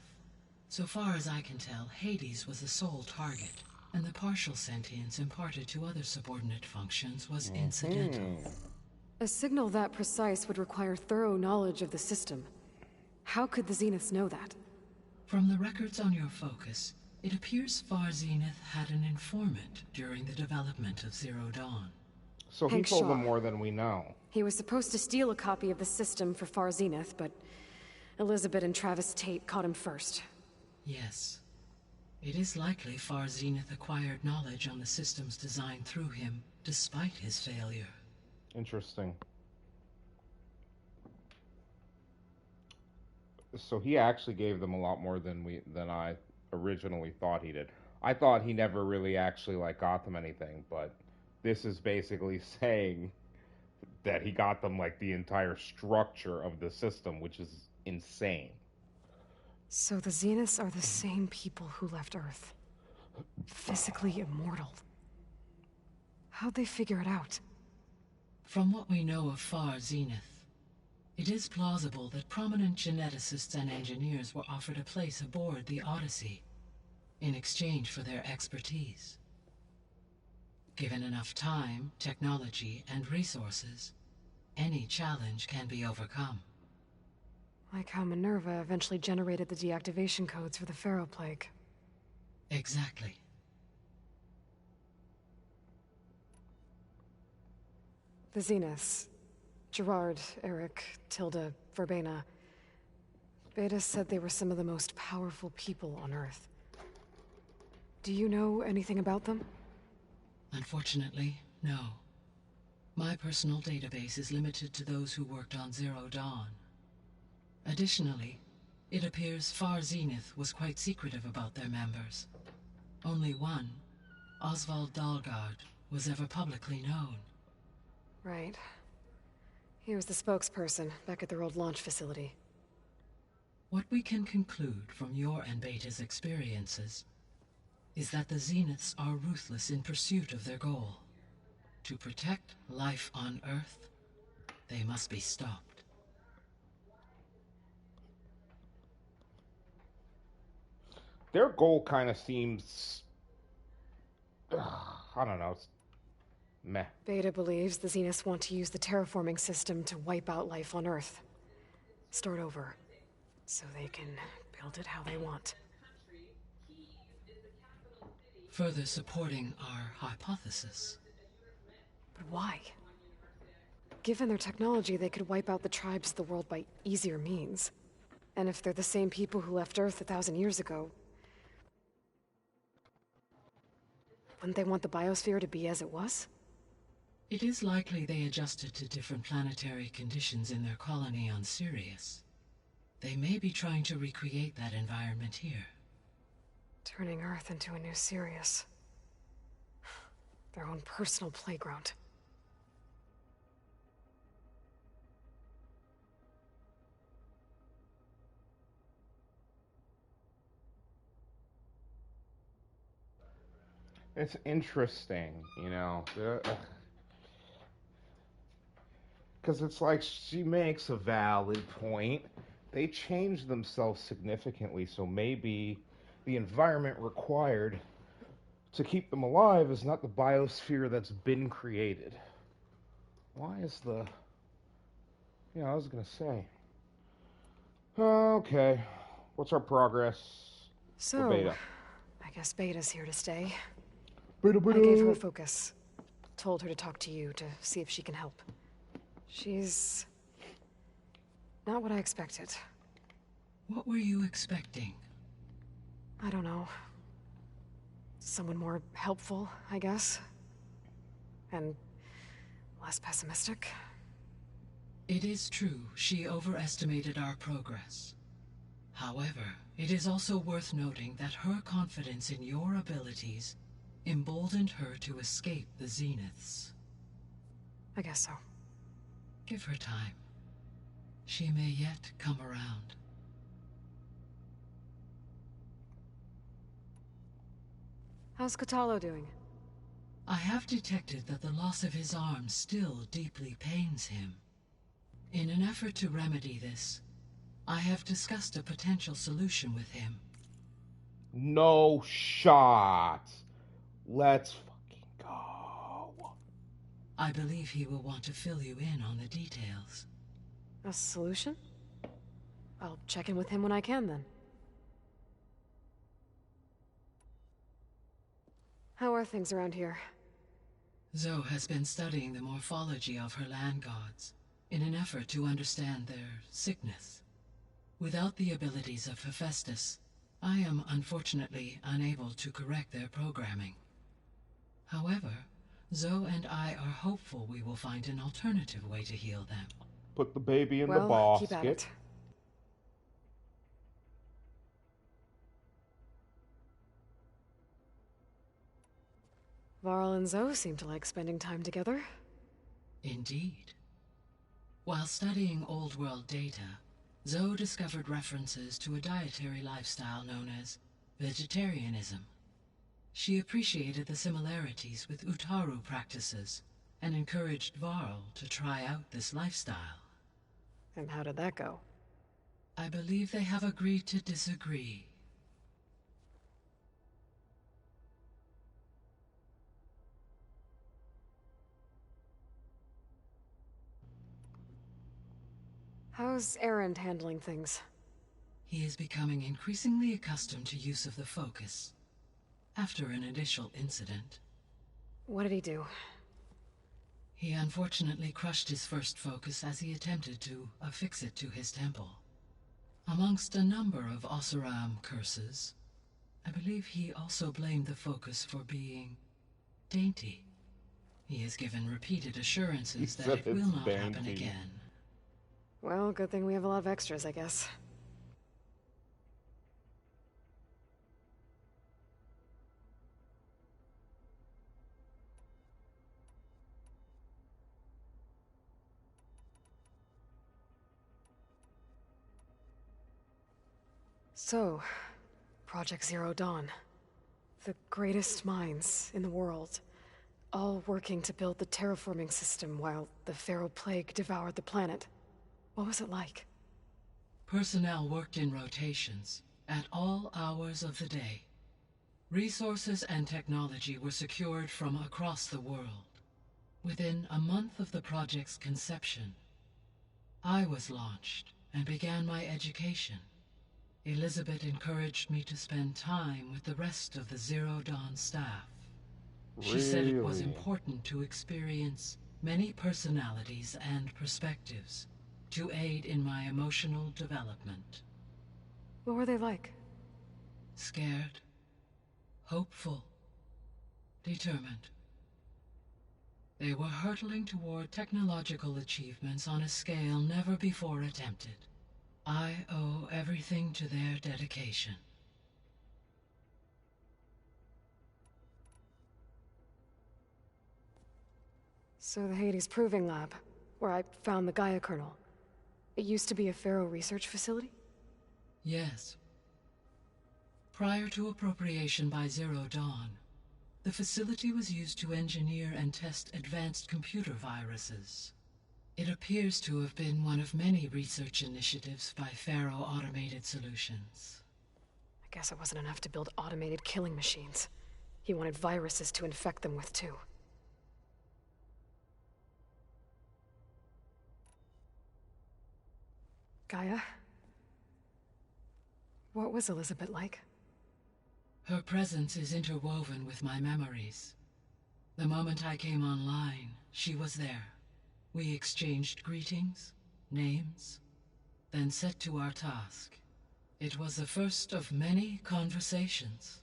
So far as I can tell, Hades was the sole target, and the partial sentience imparted to other subordinate functions was incidental. A signal that precise would require thorough knowledge of the system. How could the Zeniths know that? From the records on your focus, it appears Far Zenith had an informant during the development of Zero Dawn. So he Hank told Shaw. them more than we know. He was supposed to steal a copy of the system for Far Zenith, but Elizabeth and Travis Tate caught him first. Yes. It is likely Far Zenith acquired knowledge on the systems designed through him, despite his failure. Interesting. So he actually gave them a lot more than I originally thought he did. I thought he never really actually got them anything, but this is basically saying that he got them the entire structure of the system, which is insane. So the Zeniths are the same people who left Earth. Physically immortal. How'd they figure it out? From what we know of Far Zenith, it is plausible that prominent geneticists and engineers were offered a place aboard the Odyssey in exchange for their expertise. Given enough time, technology, and resources, any challenge can be overcome. Like how Minerva eventually generated the deactivation codes for the Pharaoh Plague. Exactly. The Zeniths. Gerard, Eric, Tilda, Verbena. Beta said they were some of the most powerful people on Earth. Do you know anything about them? Unfortunately, no. My personal database is limited to those who worked on Zero Dawn. Additionally, it appears Far Zenith was quite secretive about their members. Only one, Oswald Dahlgard, was ever publicly known. Right. He was the spokesperson back at their old launch facility. What we can conclude from your and Beta's experiences is that the Zeniths are ruthless in pursuit of their goal. To protect life on Earth, they must be stopped. Their goal kind of seems... I don't know, it's meh. Beta believes the Zeniths want to use the terraforming system to wipe out life on Earth. Start over, so they can build it how they want. Further supporting our hypothesis. But why? Given their technology, they could wipe out the tribes of the world by easier means. And if they're the same people who left Earth 1,000 years ago, wouldn't they want the biosphere to be as it was? It is likely they adjusted to different planetary conditions in their colony on Sirius. They may be trying to recreate that environment here. Turning Earth into a new Sirius. Their own personal playground. It's interesting, you know, because it's like she makes a valid point. They changed themselves significantly, so maybe the environment required to keep them alive is not the biosphere that's been created. Why is the... Yeah, I was gonna say. Okay, what's our progress? So, Beta. I guess Beta's here to stay. Beta. I gave her a focus. Told her to talk to you to see if she can help. She's... not what I expected. What were you expecting? I don't know. Someone more helpful, I guess. And less pessimistic. It is true, she overestimated our progress. However, it is also worth noting that her confidence in your abilities emboldened her to escape the Zeniths. I guess so. Give her time. She may yet come around. How's Kotallo doing? I have detected that the loss of his arm still deeply pains him. In an effort to remedy this, I have discussed a potential solution with him. No shot. Let's fucking go. I believe he will want to fill you in on the details. A solution? I'll check in with him when I can, then. How are things around here? Zoe has been studying the morphology of her land gods in an effort to understand their sickness. Without the abilities of Hephaestus, I am unfortunately unable to correct their programming. However, Zoe and I are hopeful we will find an alternative way to heal them. Put the baby in the basket. Keep at it. Varl and Zoe seem to like spending time together. Indeed. While studying Old World data, Zoe discovered references to a dietary lifestyle known as vegetarianism. She appreciated the similarities with Utaru practices and encouraged Varl to try out this lifestyle. And how did that go? I believe they have agreed to disagree. How's Erend handling things? He is becoming increasingly accustomed to use of the focus. After an initial incident. What did he do? He unfortunately crushed his first focus as he attempted to affix it to his temple. Amongst a number of Oseram curses, I believe he also blamed the focus for being dainty. He has given repeated assurances that said it will it's not happen dainty. again. Well, good thing we have a lot of extras, I guess. So, Project Zero Dawn. The greatest minds in the world, all working to build the terraforming system while the Pharaoh Plague devoured the planet. What was it like? Personnel worked in rotations, at all hours of the day. Resources and technology were secured from across the world. Within a month of the project's conception, I was launched and began my education. Elizabeth encouraged me to spend time with the rest of the Zero Dawn staff. She said it was Really? important to experience many personalities and perspectives to aid in my emotional development. What were they like? Scared, hopeful, determined. They were hurtling toward technological achievements on a scale never before attempted. I owe everything to their dedication. So the Hades Proving Lab, where I found the Gaia kernel. It used to be a Pharaoh research facility? Yes. Prior to appropriation by Zero Dawn, the facility was used to engineer and test advanced computer viruses. It appears to have been one of many research initiatives by Pharaoh Automated Solutions. I guess it wasn't enough to build automated killing machines. He wanted viruses to infect them with, too. Gaia? What was Elizabeth like? Her presence is interwoven with my memories. The moment I came online, she was there. We exchanged greetings, names, then set to our task. It was the first of many conversations.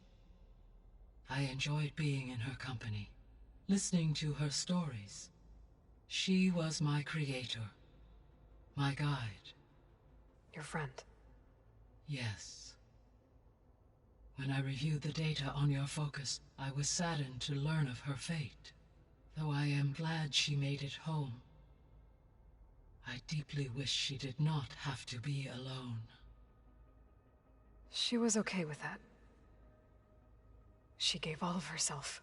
I enjoyed being in her company, listening to her stories. She was my creator, my guide. Your friend? Yes. When I reviewed the data on your focus, I was saddened to learn of her fate, though I am glad she made it home. I deeply wish she did not have to be alone. She was okay with that. She gave all of herself.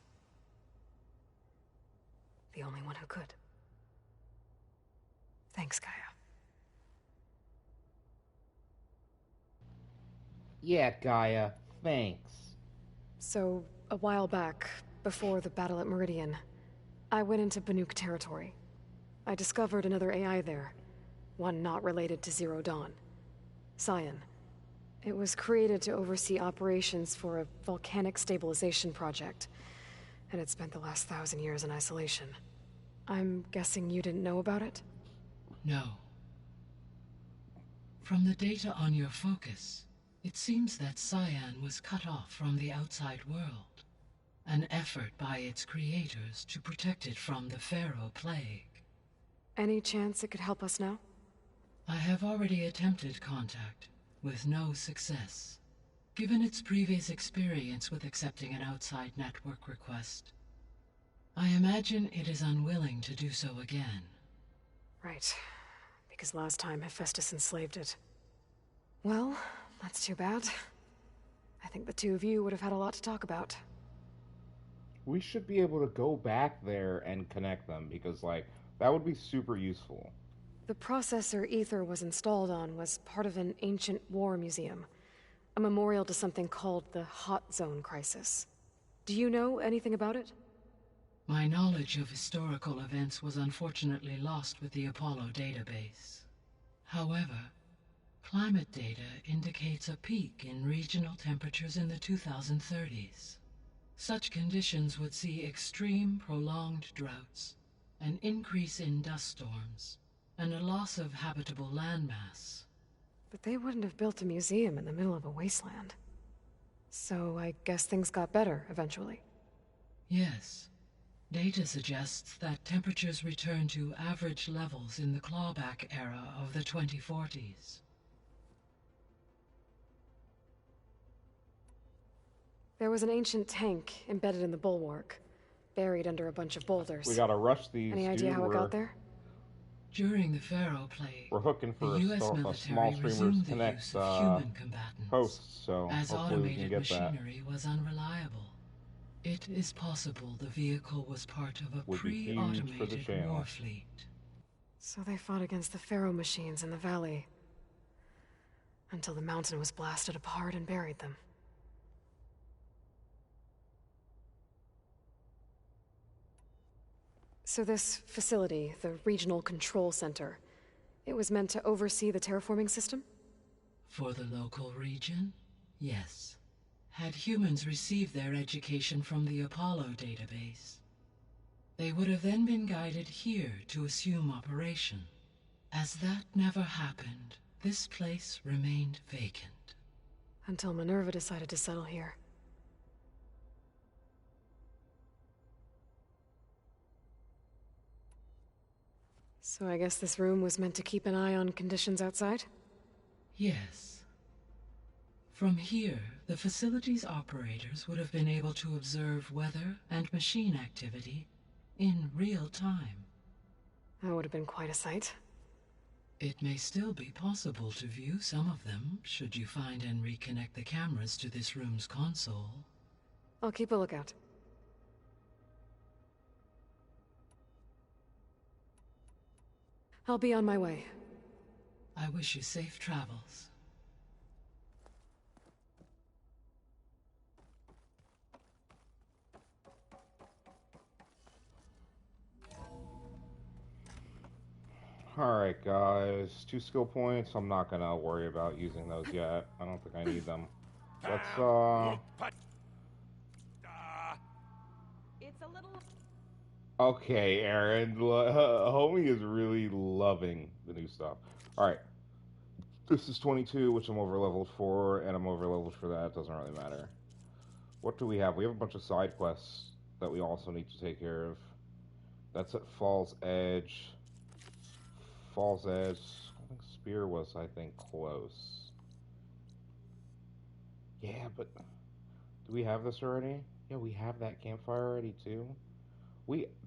The only one who could. Thanks, Gaia. Yeah, Gaia, thanks. So, a while back, before the battle at Meridian, I went into Banuk territory. I discovered another AI there, one not related to Zero Dawn. Cyan. It was created to oversee operations for a volcanic stabilization project, and it spent the last 1,000 years in isolation. I'm guessing you didn't know about it? No. From the data on your focus, it seems that Cyan was cut off from the outside world, an effort by its creators to protect it from the Pharaoh Plague. Any chance it could help us now? I have already attempted contact, with no success. Given its previous experience with accepting an outside network request, I imagine it is unwilling to do so again. Right. Because last time Hephaestus enslaved it. Well, that's too bad. I think the two of you would have had a lot to talk about. We should be able to go back there and connect them, because, like, that would be super useful. The processor Ether was installed on was part of an ancient war museum. A memorial to something called the Hot Zone Crisis. Do you know anything about it? My knowledge of historical events was unfortunately lost with the Apollo database. However, climate data indicates a peak in regional temperatures in the 2030s. Such conditions would see extreme, prolonged droughts, an increase in dust storms, and a loss of habitable landmass. But they wouldn't have built a museum in the middle of a wasteland. So I guess things got better eventually. Yes, Data suggests that temperatures return to average levels in the clawback era of the 2040s. There was an ancient tank embedded in the bulwark, buried under a bunch of boulders. We gotta rush these. Any idea how it got there? During the Pharaoh Plague, We're hooking for the U.S. a small military Streamers resumed the Connect use of human combatants, hosts, so as hopefully we can automated get that. machinery was unreliable. It is possible the vehicle was part of a Would be huge for the pre-automated channel. war fleet. So they fought against the Pharaoh machines in the valley, until the mountain was blasted apart and buried them. So this facility, the Regional Control Center, it was meant to oversee the terraforming system? For the local region, yes. Had humans received their education from the Apollo database, they would have then been guided here to assume operation. As that never happened, this place remained vacant. Until Minerva decided to settle here. So I guess this room was meant to keep an eye on conditions outside? Yes. From here, the facility's operators would have been able to observe weather and machine activity in real time. That would have been quite a sight. It may still be possible to view some of them, should you find and reconnect the cameras to this room's console. I'll keep a lookout. I'll be on my way. I wish you safe travels. Alright guys, 2 skill points. I'm not gonna worry about using those yet. I don't think I need them. Let's It's a little... Okay, Aaron. Homie is really loving the new stuff. Alright. This is 22, which I'm over leveled for, and I'm over leveled for that. It doesn't really matter. What do we have? We have a bunch of side quests that we also need to take care of. That's at Falls Edge. Falls Edge. I think Spear was, close. Yeah, but do we have this already? Yeah, we have that campfire already too.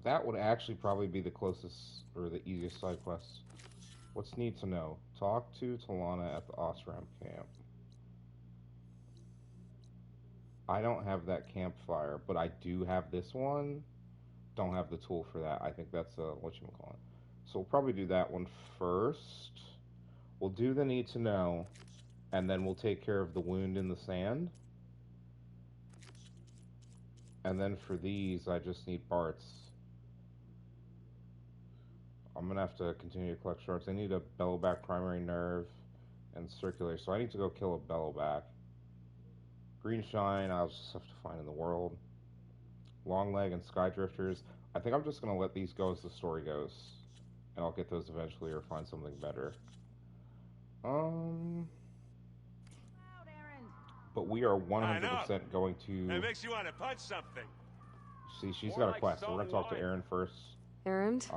That would actually probably be the closest or the easiest side quest. What's need to know? Talk to Talana at the Osram camp. I don't have that campfire, but I do have this one. Don't have the tool for that. I think that's whatchamacallit. So we'll probably do that one first. We'll do the need to know, and then we'll take care of the wound in the sand. And then for these, I just need parts. I'm gonna have to continue to collect shards. I need a bellowback primary nerve and circular, so I need to go kill a bellowback. Green shine, I'll just have to find in the world. Long leg and sky drifters. I think I'm just gonna let these go as the story goes. And I'll get those eventually or find something better. But we are 100% going to... It makes you want to punch something. See, she's got a quest, so we're going to talk to Aaron first. Errand?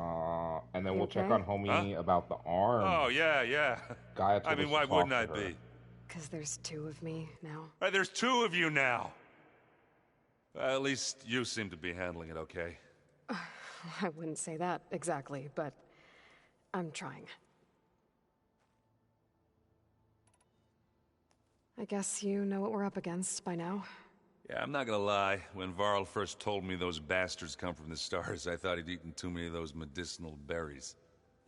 And then we'll check on Homie about the arm. Oh, yeah. Gaia I mean, why wouldn't I be? Because there's 2 of me now. There's 2 of you now. At least you seem to be handling it okay. I wouldn't say that exactly, but I'm trying. I guess you know what we're up against by now. Yeah, I'm not gonna lie. When Varl first told me those bastards come from the stars, I thought he'd eaten too many of those medicinal berries.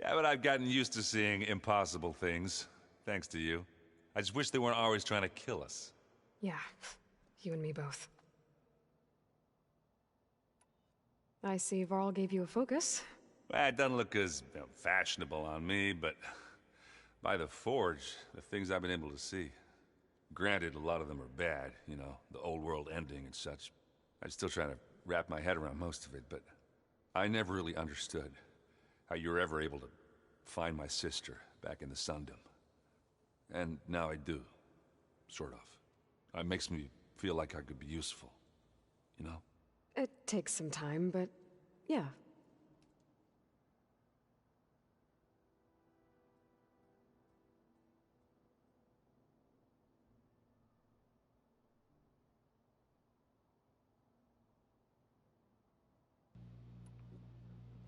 Yeah, but I've gotten used to seeing impossible things, thanks to you. I just wish they weren't always trying to kill us. Yeah, you and me both. I see Varl gave you a focus. Well, it doesn't look as fashionable on me, but by the Forge, the things I've been able to see. Granted, a lot of them are bad, you know, the old world ending and such. I'm still trying to wrap my head around most of it, but I never really understood how you were ever able to find my sister back in the Sundom. And now I do, sort of. It makes me feel like I could be useful, you know? It takes some time, but Yeah.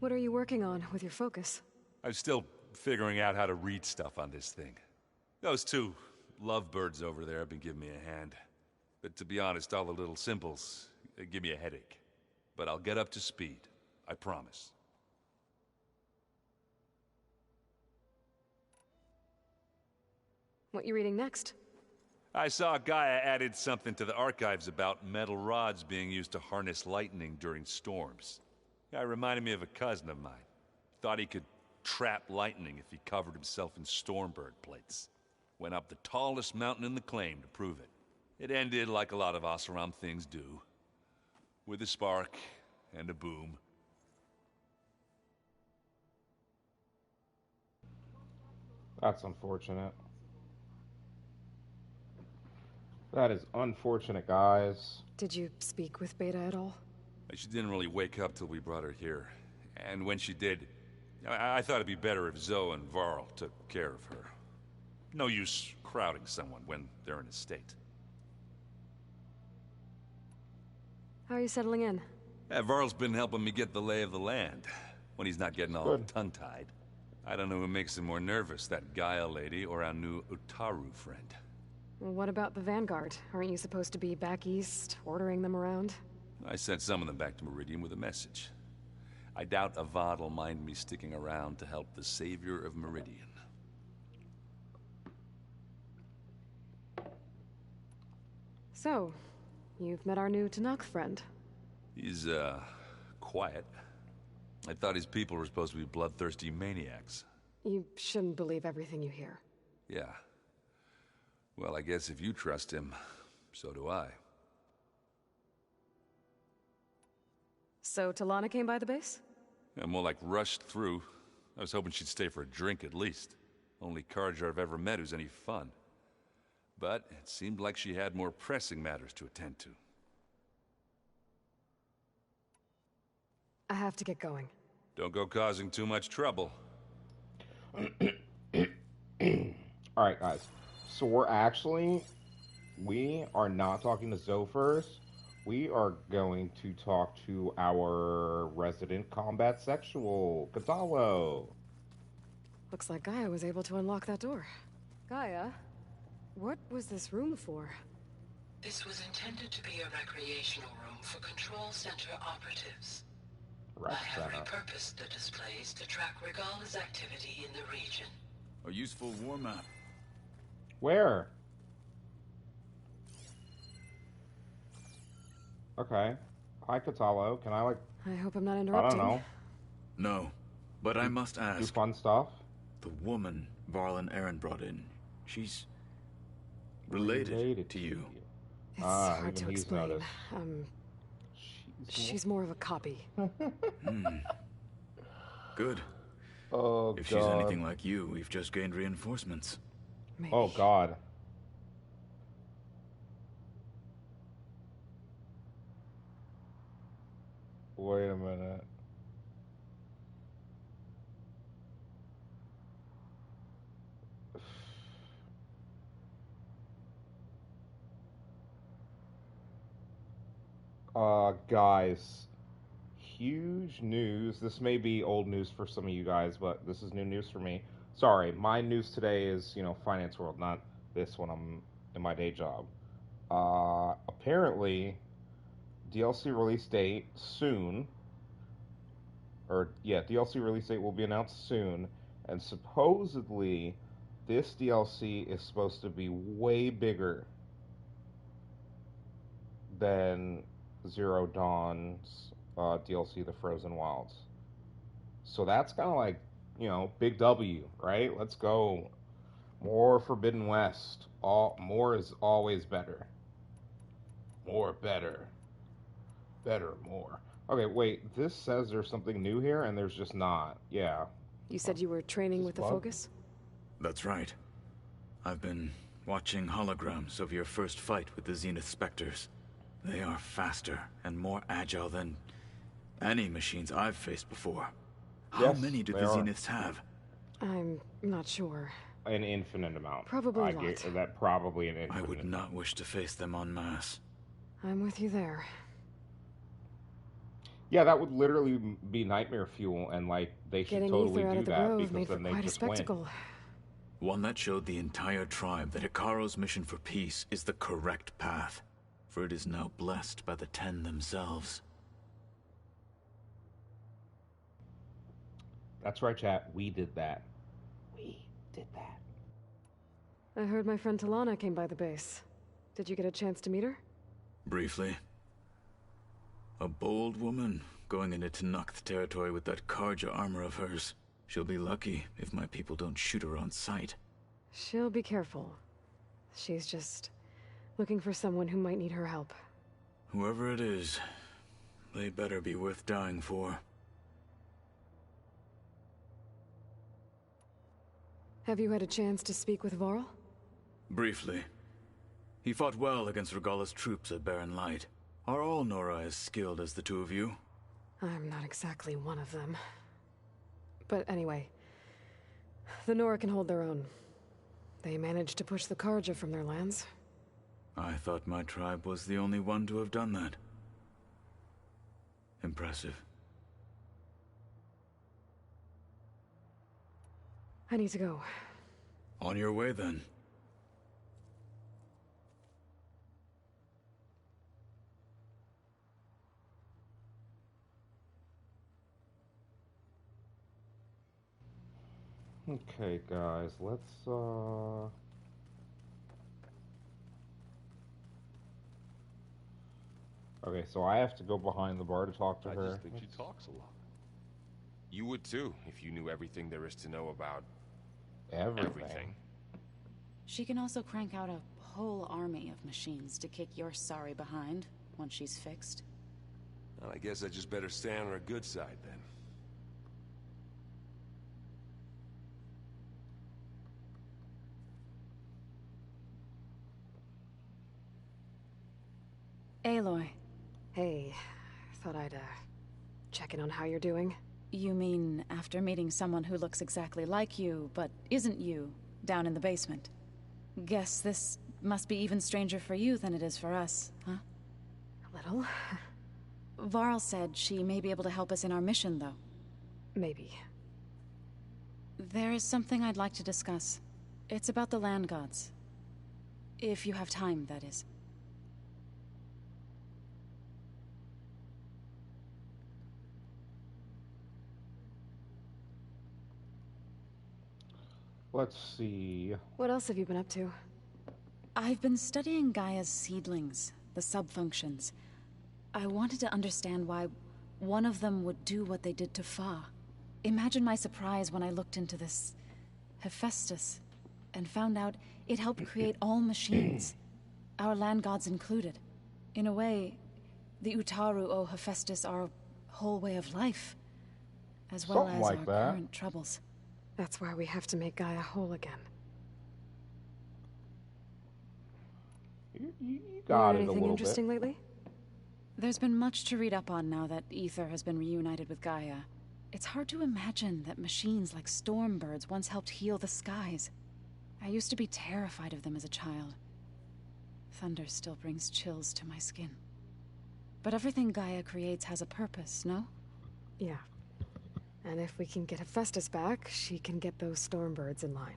What are you working on with your focus? I'm still figuring out how to read stuff on this thing. Those two lovebirds over there have been giving me a hand. But to be honest, all the little symbols give me a headache. But I'll get up to speed. I promise. What you reading next? I saw Gaia added something to the archives about metal rods being used to harness lightning during storms. Guy reminded me of a cousin of mine. Thought he could trap lightning if he covered himself in Stormbird plates. Went up the tallest mountain in the claim to prove it. It ended like a lot of Oseram things do. With a spark and a boom. That's unfortunate. That is unfortunate, guys. Did you speak with Beta at all? She didn't really wake up till we brought her here. And when she did, I thought it'd be better if Zoe and Varl took care of her. No use crowding someone when they're in a state. How are you settling in? Varl's been helping me get the lay of the land, when he's not getting all tongue-tied. I don't know who makes him more nervous, that Gaia lady or our new Utaru friend. Well, what about the Vanguard? Aren't you supposed to be back east, ordering them around? I sent some of them back to Meridian with a message. I doubt Avad will mind me sticking around to help the savior of Meridian. So, you've met our new Tanakh friend. He's, quiet. I thought his people were supposed to be bloodthirsty maniacs. You shouldn't believe everything you hear. Yeah. Well, I guess if you trust him, so do I. So Talana came by the base? Yeah, more like rushed through. I was hoping she'd stay for a drink at least. Only Carja I've ever met who's any fun. But it seemed like she had more pressing matters to attend to. I have to get going. Don't go causing too much trouble. Alright, guys. So we are not talking to Zoe first. We are going to talk to our resident combat sexual, Kotallo. Looks like Gaia was able to unlock that door. Gaia, what was this room for? This was intended to be a recreational room for Control Center operatives. I have repurposed the displays to track Regala's activity in the region. A useful warm-up. Where? Okay. Hi, Kotallo. Can I, I hope I'm not I interrupting. don't know. No, but I must ask. Do fun stuff? The woman Varl and Aaron brought in, she's related to you. It's hard to explain. She's more of a copy. Good. Oh, if she's anything like you, we've just gained reinforcements. Maybe. Oh, God. Wait a minute. Guys, huge news. This may be old news for some of you guys, but this is new news for me. Sorry, my news today is, Finance World, not this when I'm in my day job. Apparently, DLC release date soon. DLC release date will be announced soon. And supposedly, this DLC is supposed to be way bigger than Zero Dawn's DLC, The Frozen Wilds. So that's kind of like, big W, right? Let's go. More Forbidden West. More is always better. More, better. Better, more. Okay, wait, this says there's something new here, and there's just not. Yeah. You said you were training with the Focus? That's right. I've been watching holograms of your first fight with the Zenith Spectres. They are faster and more agile than any machines I've faced before. How Yes, many do the there are. Zeniths have? I'm not sure. An infinite amount. Probably a lot. That probably an infinite. I would not wish to face them en masse. I'm with you there. Yeah, that would literally be nightmare fuel, and like they should Getting totally Ether out do of the that Grove because made for then they quite a just win. spectacle. One that showed the entire tribe that Hikaru's mission for peace is the correct path, for it is now blessed by the Ten themselves. That's right, chat. We did that. We did that. I heard my friend Talana came by the base. Did you get a chance to meet her? Briefly. A bold woman going into Tenakth territory with that Karja armor of hers. She'll be lucky if my people don't shoot her on sight. She'll be careful. She's just looking for someone who might need her help. Whoever it is, they better be worth dying for. Have you had a chance to speak with Varl? Briefly. He fought well against Regalla's troops at Barren Light. Are all Nora as skilled as the two of you? I'm not exactly one of them. But anyway, the Nora can hold their own. They managed to push the Karja from their lands. I thought my tribe was the only one to have done that. Impressive. I need to go. On your way, then. Okay, guys, let's Okay, so I have to go behind the bar to talk to her. I just think she talks a lot. You would too, if you knew everything there is to know about everything. She can also crank out a whole army of machines to kick your sorry behind once she's fixed. Well, I guess I just better stay on her good side then. Aloy. Hey, thought I'd, check in on how you're doing. You mean after meeting someone who looks exactly like you, but isn't you, down in the basement? Guess this must be even stranger for you than it is for us, huh? A little. Varl said she may be able to help us in our mission, though. Maybe. There is something I'd like to discuss. It's about the land gods. If you have time, that is. Let's see. What else have you been up to? I've been studying Gaia's seedlings, the subfunctions. I wanted to understand why one of them would do what they did to Fa. Imagine my surprise when I looked into this Hephaestus and found out it helped create all machines, our land gods included. In a way, the Utaru owe Hephaestus our whole way of life, as well Something as like our that. current troubles. That's why we have to make Gaia whole again. You got it a Anything little interesting bit. lately? There's been much to read up on now that Ether has been reunited with Gaia. It's hard to imagine that machines like Stormbirds once helped heal the skies. I used to be terrified of them as a child. Thunder still brings chills to my skin. But everything Gaia creates has a purpose, no? Yeah. And if we can get Hephaestus back, she can get those Stormbirds in line.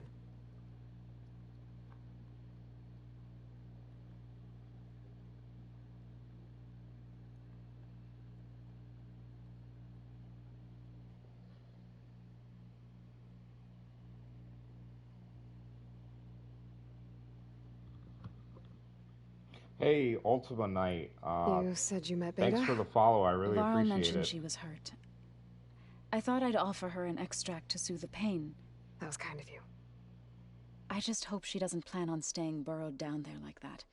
Hey, Ultima Knight. You said you met Beta? Thanks for the follow. I really Varl appreciate mentioned it. she was hurt. I thought I'd offer her an extract to soothe the pain. That was kind of you. I just hope she doesn't plan on staying burrowed down there like that.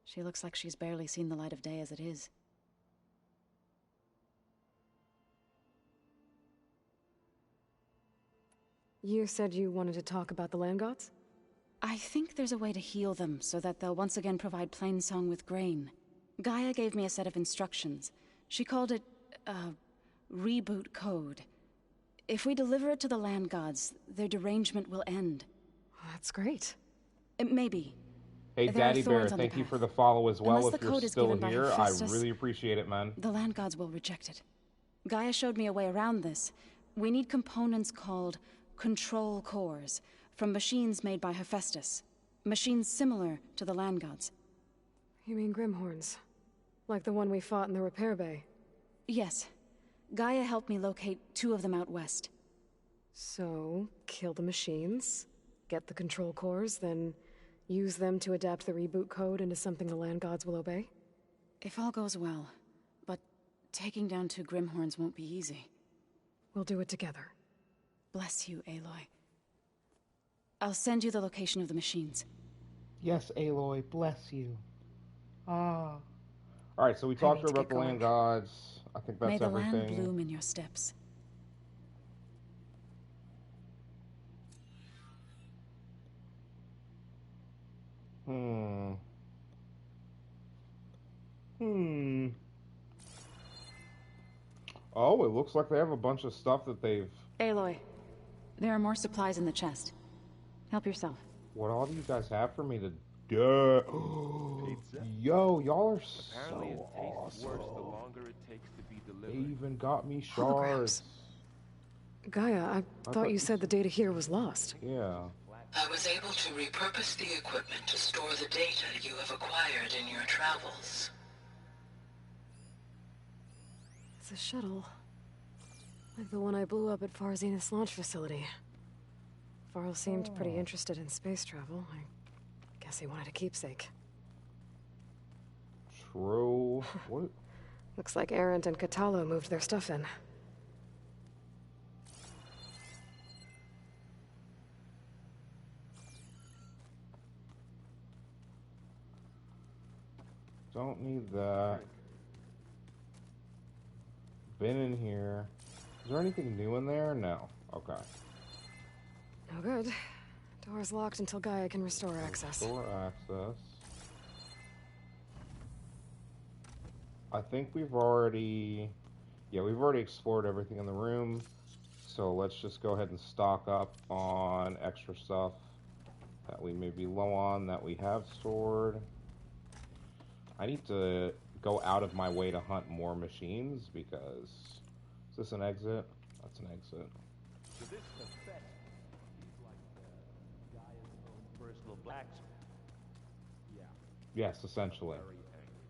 She looks like she's barely seen the light of day as it is. You said you wanted to talk about the land gods? I think there's a way to heal them so that they'll once again provide Plainsong with grain. Gaia gave me a set of instructions. She called it, reboot code. If we deliver it to the land gods, their derangement will end. That's great. Maybe. Hey, There are Daddy Bear, thorns on the thank you path. for the follow as well. Unless If the you're code is still given by here, I Hephaestus, really appreciate it, man. The land gods will reject it. Gaia showed me a way around this. We need components called control cores from machines made by Hephaestus. Machines similar to the land gods. You mean Grimhorns? Like the one we fought in the repair bay? Yes. Gaia helped me locate 2 of them out west. So, kill the machines, get the control cores, then use them to adapt the reboot code into something the land gods will obey? If all goes well. But taking down 2 Grimhorns won't be easy. We'll do it together. Bless you, Aloy. I'll send you the location of the machines. Yes, Aloy, bless you. Ah. Alright, so we talked to her about the land gods. I think that's May the everything. land bloom in your steps. Oh, it looks like they have a bunch of stuff that they've... Aloy, there are more supplies in the chest. Help yourself. What all do you guys have for me to do? Yo, y'all are Apparently so it tastes awesome. worse the longer it takes to be They delivered. even got me Holograms. shards. Gaia, I thought you said the data here was lost. Yeah. I was able to repurpose the equipment to store the data you have acquired in your travels. It's a shuttle. Like the one I blew up at Far Zenith's launch facility. Varl seemed pretty interested in space travel. I guess he wanted a keepsake. True. What? Looks like Arendt and Katalo moved their stuff in. Don't need that. Been in here. Is there anything new in there? No. Okay. No good. Door's locked until Gaia can restore access. Restore access. I think we've already... Yeah, we've already explored everything in the room. So let's just go ahead and stock up on extra stuff that we may be low on, that we have stored. I need to go out of my way to hunt more machines because... Is this an exit? That's an exit. So this Hephaestus, he's like Gaia's own personal blacksmith. Yeah. Yes, essentially. Very angry.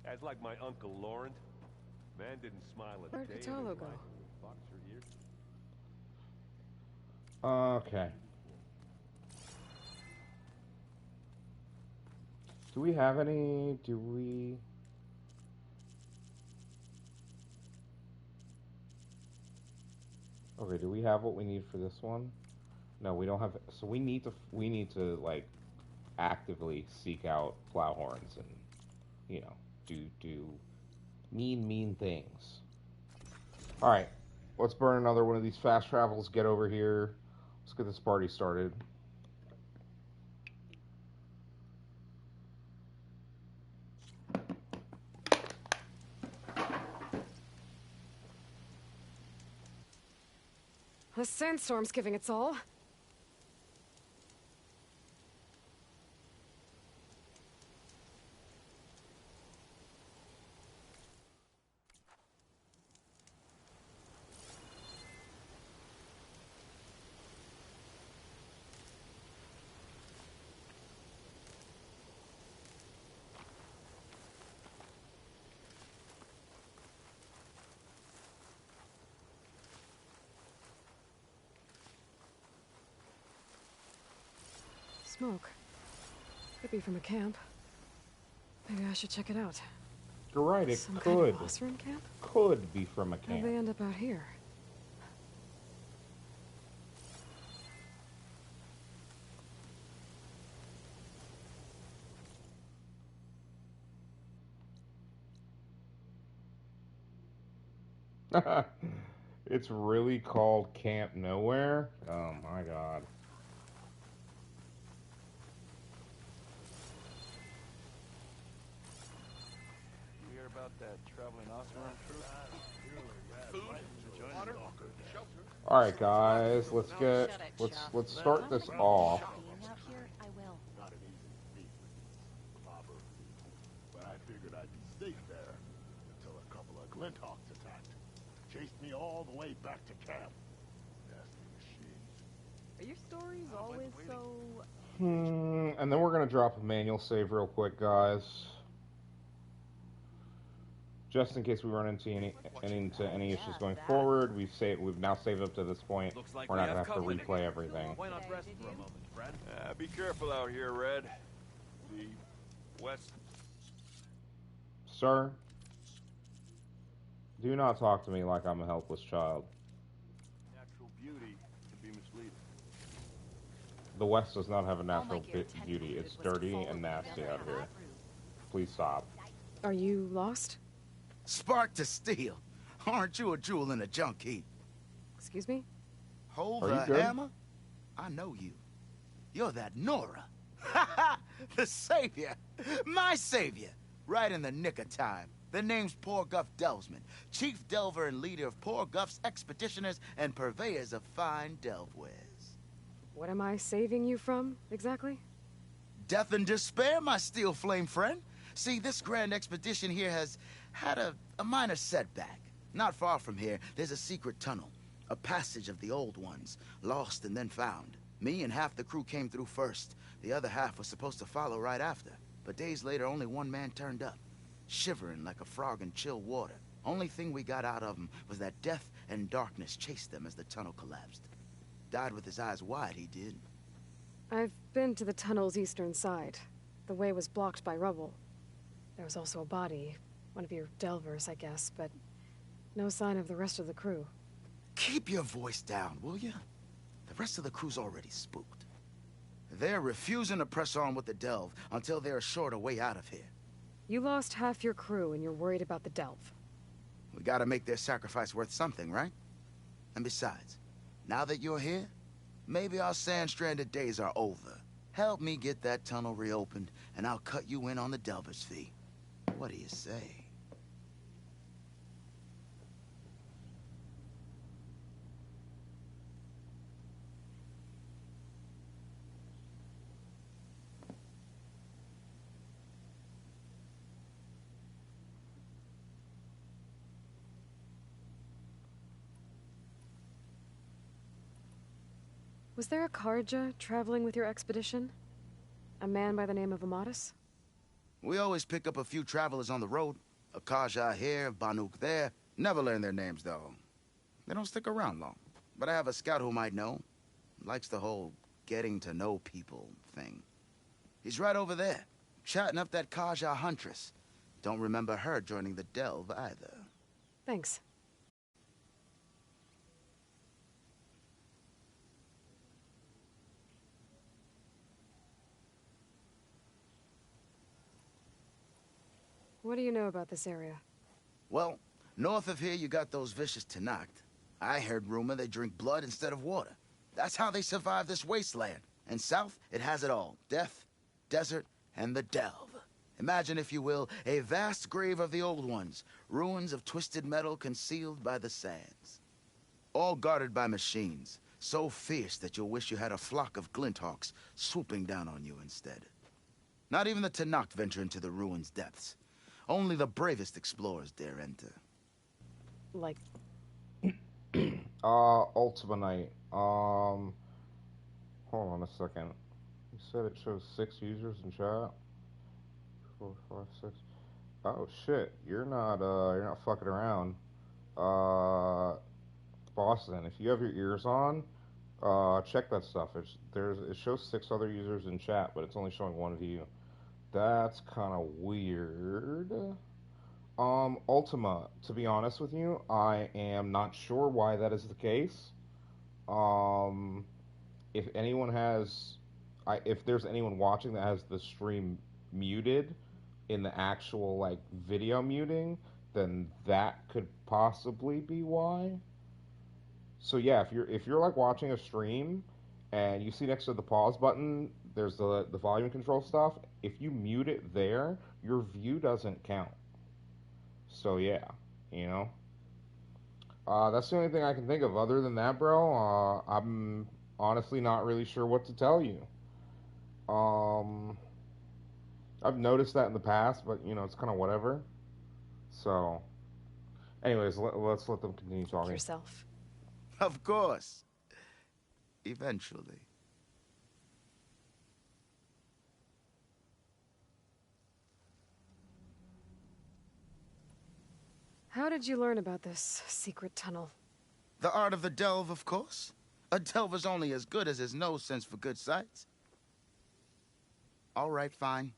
That's like my Uncle Laurent. Man didn't smile a Where'd day in his Katalo life go? with a boxer ear. Okay. Do we have any? Do we? Okay, do we have what we need for this one? No, we don't have. So we need to like actively seek out plowhorns and, you know, do mean things. All right, let's burn another one of these fast travels. Get over here. Let's get this party started. The sandstorm's giving its all. Smoke. Could be from a camp. Maybe I should check it out. You're right, it Some could. kind of Oseram camp? Could be from a How'd camp. they end up out here? It's really called Camp Nowhere? Oh my god. You hear about that traveling Oseram troop? All right, guys, let's start this off. But I figured I'd be safe there until a couple of Glinthawks attacked. Chased me all the way back to camp. Nasty machines. Are your stories always so... And then we're gonna drop a manual save real quick, guys. Just in case we run into any issues going forward, we've now saved up to this point. Like we're not gonna have to replay everything. Why not rest for a moment, friend? Be careful out here, Red. The west. Sir, do not talk to me like I'm a helpless child. Natural beauty can be misleading. The West does not have a natural beauty. It's dirty and nasty out here. Please stop. Are you lost? Spark to steel. Aren't you a jewel in a junk heap? Excuse me? Hold the hammer? I know you. You're that Nora. The savior. My savior. Right in the nick of time. The name's Poor Guff Delvesman, chief delver and leader of Poor Guff's expeditioners and purveyors of fine delve wares. What am I saving you from, exactly? Death and despair, my steel flame friend. See, this grand expedition here has had a minor setback. Not far from here, there's a secret tunnel. A passage of the old ones, lost and then found. Me and half the crew came through first. The other half was supposed to follow right after. But days later, only one man turned up, shivering like a frog in chill water. Only thing we got out of him was that death and darkness chased them as the tunnel collapsed. Died with his eyes wide, he did. I've been to the tunnel's eastern side. The way was blocked by rubble. There was also a body, one of your delvers, I guess, but no sign of the rest of the crew. Keep your voice down, will you? The rest of the crew's already spooked. They're refusing to press on with the delve until they're assured a way out of here. You lost half your crew and you're worried about the delve. We gotta make their sacrifice worth something, right? And besides, now that you're here, maybe our sand-stranded days are over. Help me get that tunnel reopened, and I'll cut you in on the delver's fee. What do you say? Was there a Karja traveling with your expedition? A man by the name of Amatus? We always pick up a few travelers on the road. A Karja here, Banuk there. Never learn their names, though. They don't stick around long. But I have a scout who might know. Likes the whole getting to know people thing. He's right over there, chatting up that Karja huntress. Don't remember her joining the delve either. Thanks. What do you know about this area? Well, north of here you got those vicious Tenakth. I heard rumor they drink blood instead of water. That's how they survive this wasteland. And south, it has it all. Death, desert, and the delve. Imagine, if you will, a vast grave of the old ones. Ruins of twisted metal concealed by the sands. All guarded by machines. So fierce that you'll wish you had a flock of Glinthawks swooping down on you instead. Not even the Tenakth venture into the ruins' depths. Only the bravest explorers dare enter. Like... Ultima Knight. Hold on a second. You said it shows 6 users in chat? 4, 5, 6. Oh shit, you're not fucking around. Boston, if you have your ears on, check that stuff. It shows 6 other users in chat, but it's only showing 1 of you. That's kind of weird. Ultima, to be honest with you, I am not sure why that is the case. If anyone has, if there's anyone watching that has the stream muted in the actual, like, video muting, then that could possibly be why. So yeah, if you're like watching a stream and you see next to the pause button, there's the volume control stuff. If you mute it there, your view doesn't count. So yeah, you know. That's the only thing I can think of. Other than that, bro, I'm honestly not really sure what to tell you. Um, I've noticed that in the past, but you know, it's kind of whatever. So, anyways, let's let them continue talking. Yourself. Of course. Eventually. How did you learn about this secret tunnel? The art of the delve, of course. A delver's only as good as his nose sense for good sights. All right, fine.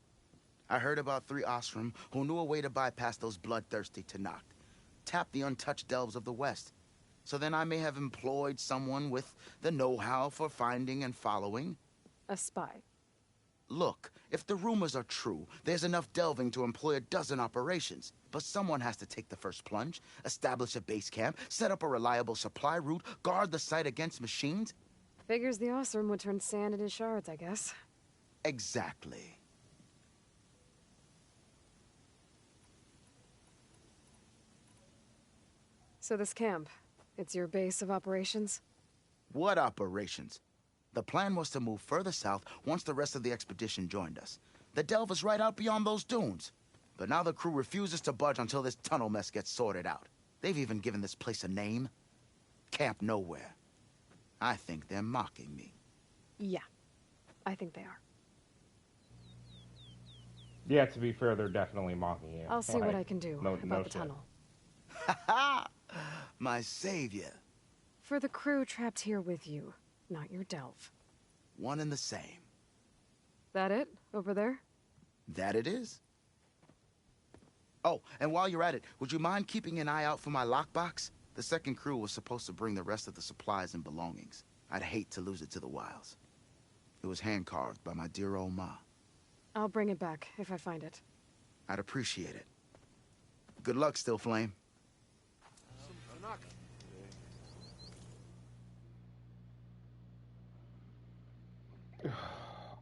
I heard about 3 Osram who knew a way to bypass those bloodthirsty Tenakth. Tap the untouched delves of the West. So then I may have employed someone with the know-how for finding and following. A spy. Look, if the rumors are true, there's enough delving to employ a dozen operations. But someone has to take the first plunge, establish a base camp, set up a reliable supply route, guard the site against machines. Figures the Osram would turn sand into shards, I guess. Exactly. So this camp, it's your base of operations? What operations? The plan was to move further south once the rest of the expedition joined us. The delve is right out beyond those dunes. But now the crew refuses to budge until this tunnel mess gets sorted out. They've even given this place a name. Camp Nowhere. I think they're mocking me. Yeah, I think they are. Yeah, to be fair, they're definitely mocking you. I'll see what I can do about the shit. tunnel. Ha ha! My savior. For the crew trapped here with you, not your delve. One and the same. That it? Over there? That it is. Oh, and while you're at it, would you mind keeping an eye out for my lockbox? The second crew was supposed to bring the rest of the supplies and belongings. I'd hate to lose it to the wilds. It was hand-carved by my dear old ma. I'll bring it back if I find it. I'd appreciate it. Good luck, Still Flame.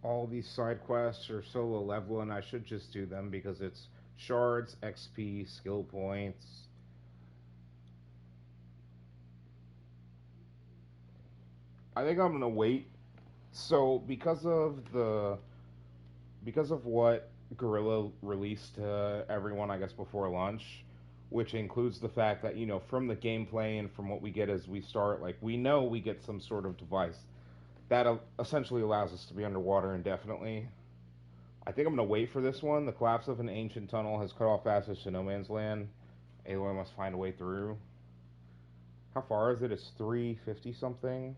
All these side quests are solo level, and I should just do them because it's shards, XP, skill points. I think I'm gonna wait. So because of what Guerrilla released to everyone, I guess before lunch, which includes the fact that, you know, from the gameplay and from what we get as we start, like, we know we get some sort of device that essentially allows us to be underwater indefinitely. I think I'm going to wait for this one. The collapse of an ancient tunnel has cut off access to no man's land. Aloy must find a way through. How far is it? It's 350 something.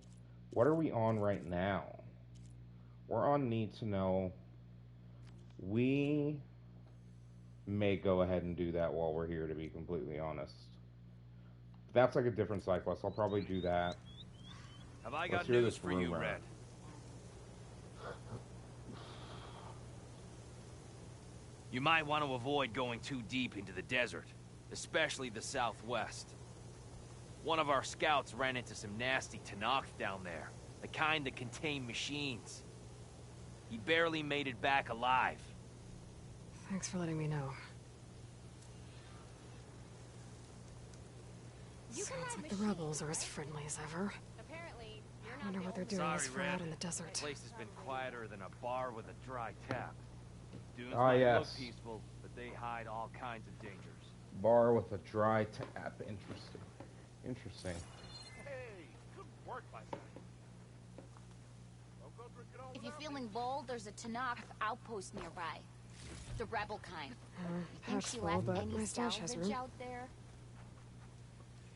What are we on right now? We're on Need to Know. We may go ahead and do that while we're here, to be completely honest. That's like a different side quest. I'll probably do that. Have I got news for you, Red? You might want to avoid going too deep into the desert, especially the southwest. One of our scouts ran into some nasty Tenakth down there, the kind that contain machines. He barely made it back alive. Thanks for letting me know. Sounds like the rebels are as friendly as ever. I wonder what they're doing this far out in the desert. The place has been quieter than a bar with a dry tap. Dunes Ah, might yes. look peaceful, but they hide all kinds of dangers. Bar with a dry tap. Interesting. Interesting. Hey, good work, my friend. If you're feeling bold, there's a Tenakth outpost nearby. The rebel kind. You think Patch she full, left but any my stash has salvage room. out there?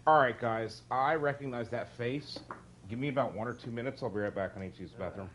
Alright, guys. I recognize that face. Give me about 1 or 2 minutes. I'll be right back. I need to use the bathroom.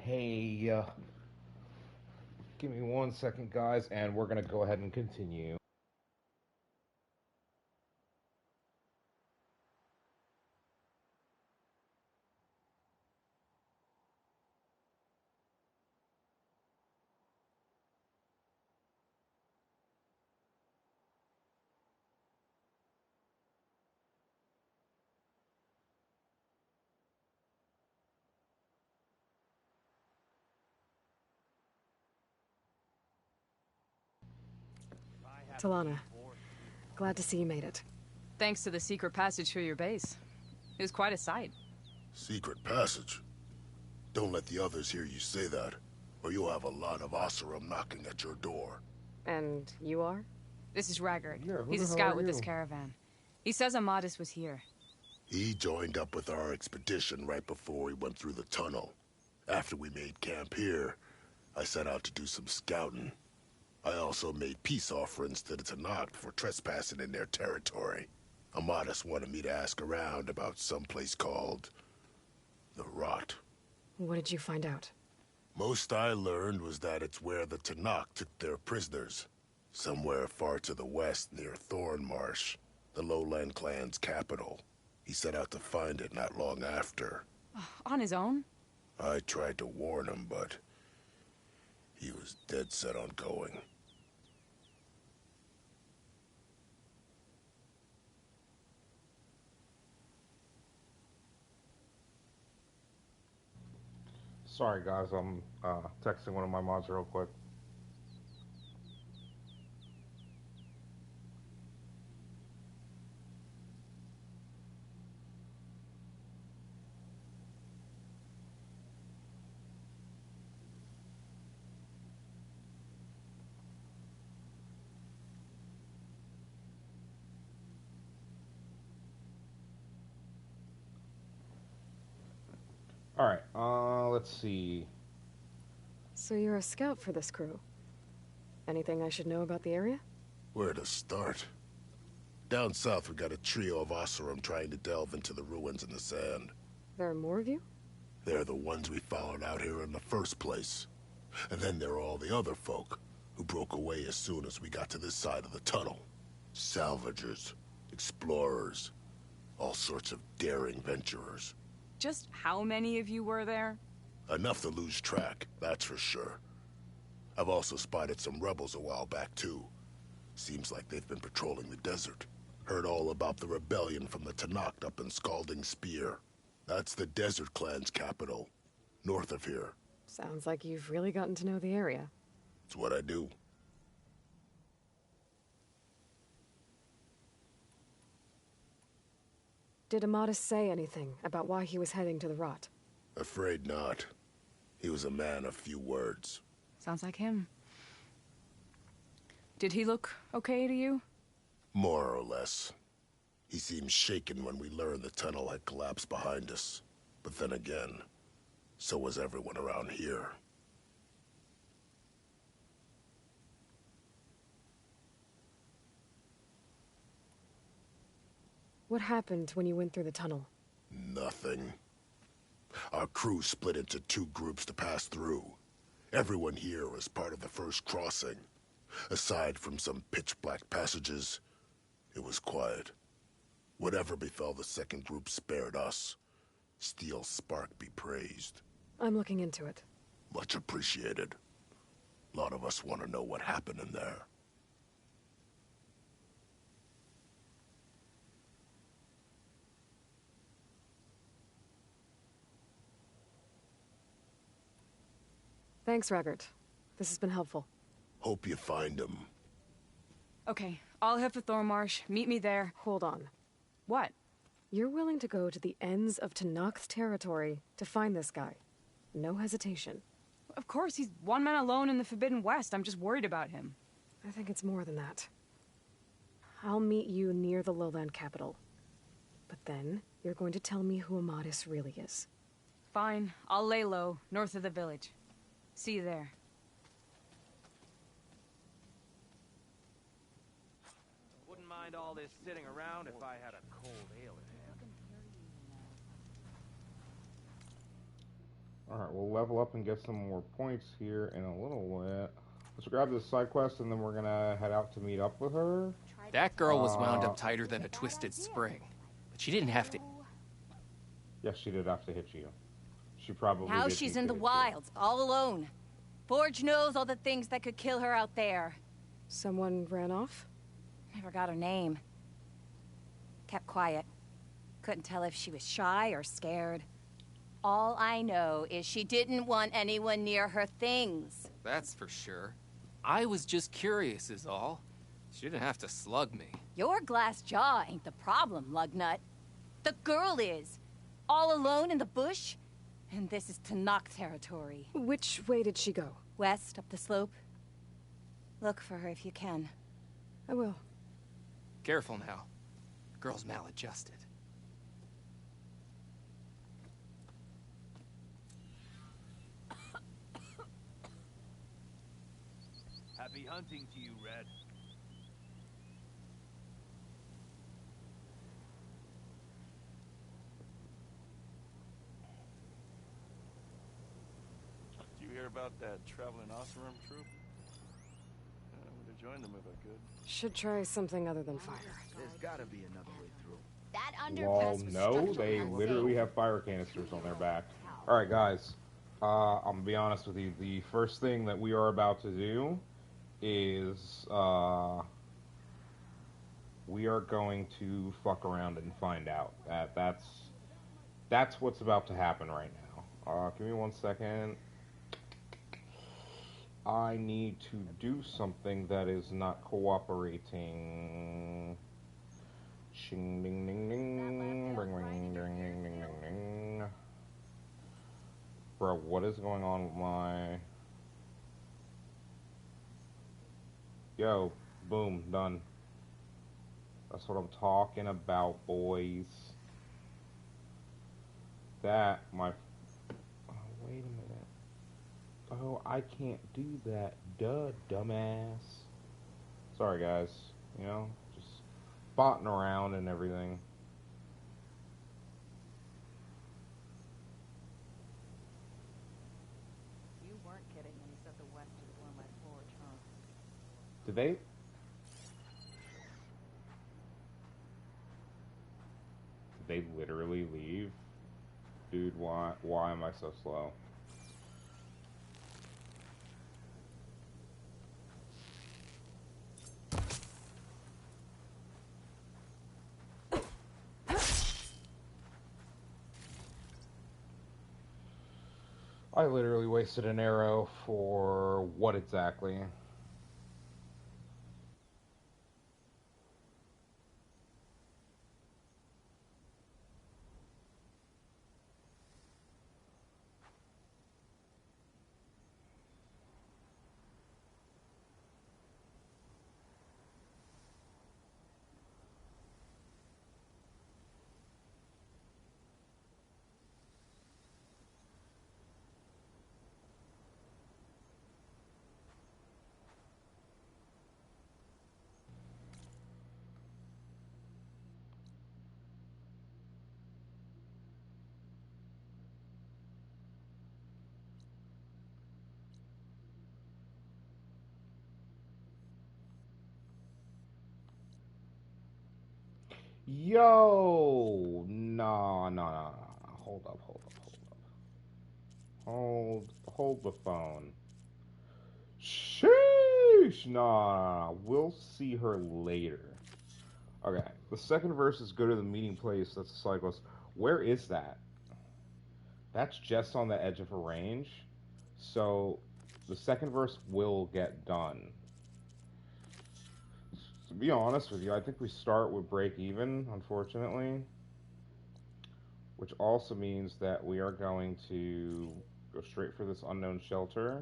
Hey, give me 1 second, guys, and we're gonna go ahead and continue. Talana, glad to see you made it. Thanks to the secret passage through your base. It was quite a sight. Secret passage? Don't let the others hear you say that, or you'll have a lot of Oseram knocking at your door. And you are? This is Raggard. Yeah, He's a scout with this caravan. He says Amadis was here. He joined up with our expedition right before we went through the tunnel. After we made camp here, I set out to do some scouting. I also made peace offerings to the Tenakth for trespassing in their territory. Amadis wanted me to ask around about some place called the Rot. What did you find out? Most I learned was that it's where the Tenakth took their prisoners. Somewhere far to the west near Thornmarsh, the Lowland clan's capital. He set out to find it not long after. On his own? I tried to warn him, but he was dead set on going. Sorry, guys, I'm texting one of my mods real quick. Alright, let's see. So you're a scout for this crew. Anything I should know about the area? Where to start? Down south, we got a trio of Oseram trying to delve into the ruins in the sand. There are more of you? They're the ones we followed out here in the first place. And then there are all the other folk, who broke away as soon as we got to this side of the tunnel. Salvagers, explorers, all sorts of daring venturers. Just how many of you were there? Enough to lose track, that's for sure. I've also spotted some rebels a while back, too. Seems like they've been patrolling the desert. Heard all about the rebellion from the Tenakth up in Scalding Spear. That's the Desert Clan's capital, north of here. Sounds like you've really gotten to know the area. It's what I do. Did Amadis say anything about why he was heading to the Rot? Afraid not. He was a man of few words. Sounds like him. Did he look okay to you? More or less. He seemed shaken when we learned the tunnel had collapsed behind us. But then again, so was everyone around here. What happened when you went through the tunnel? Nothing. Our crew split into two groups to pass through. Everyone here was part of the first crossing. Aside from some pitch-black passages, it was quiet. Whatever befell the second group spared us. Steel Spark be praised. I'm looking into it. Much appreciated. A lot of us want to know what happened in there. Thanks, Raggart. This has been helpful. Hope you find him. Okay, I'll head for Thornmarsh. Meet me there. Hold on. What? You're willing to go to the ends of Tenakth territory to find this guy. No hesitation. Of course, he's one man alone in the Forbidden West. I'm just worried about him. I think it's more than that. I'll meet you near the lowland capital. But then, you're going to tell me who Amadis really is. Fine. I'll lay low, north of the village. See you there. Wouldn't mind all this sitting around if I had a cold ale in hand. Alright, we'll level up and get some more points here in a little bit. Let's grab this side quest and then we're gonna head out to meet up with her. That girl was wound up tighter than a twisted spring. But she didn't have to. Yes, she did have to hit you. She probably Now did she's need in to the hit you. wilds, all alone. Forge knows all the things that could kill her out there. Someone ran off? Never got her name. Kept quiet. Couldn't tell if she was shy or scared. All I know is she didn't want anyone near her things. That's for sure. I was just curious is all. She didn't have to slug me. Your glass jaw ain't the problem, Lugnut. The girl is. All alone in the bush. And this is Tanakh territory. Which way did she go? West, up the slope. Look for her if you can. I will. Careful now. Girl's maladjusted. Happy hunting to you, Red. Did you hear about that traveling Oseram troop? I would have joined them if I could. Should try something other than fire. There's gotta be another way through. That Well, underpass was no, structurally they unsafe. literally have fire canisters on their back. Alright, guys. I'm gonna be honest with you. The first thing that we are about to do is, we are going to fuck around and find out. That's what's about to happen right now. Give me 1 second. I need to do something that is not cooperating. Shing ding ding ding, ring ring ding ding ding ding ding. Bro, what is going on with my... Yo, boom, done. That's what I'm talking about, boys. That, my... Oh, wait a minute. Oh, I can't do that. Duh, dumbass. Sorry, guys. You know, just botting around and everything. You weren't kidding when you said the West is where my forge, huh? Did they? Did they literally leave? Dude, why am I so slow? I literally wasted an arrow for what exactly? Yo, no. Hold up. Hold the phone. Sheesh, nah. We'll see her later. Okay, the second verse is go to the meeting place. That's a side quest. Where is that? That's just on the edge of a range. So, the second verse will get done. To be honest with you, I think we start with break even, unfortunately. Which also means that we are going to go straight for this unknown shelter.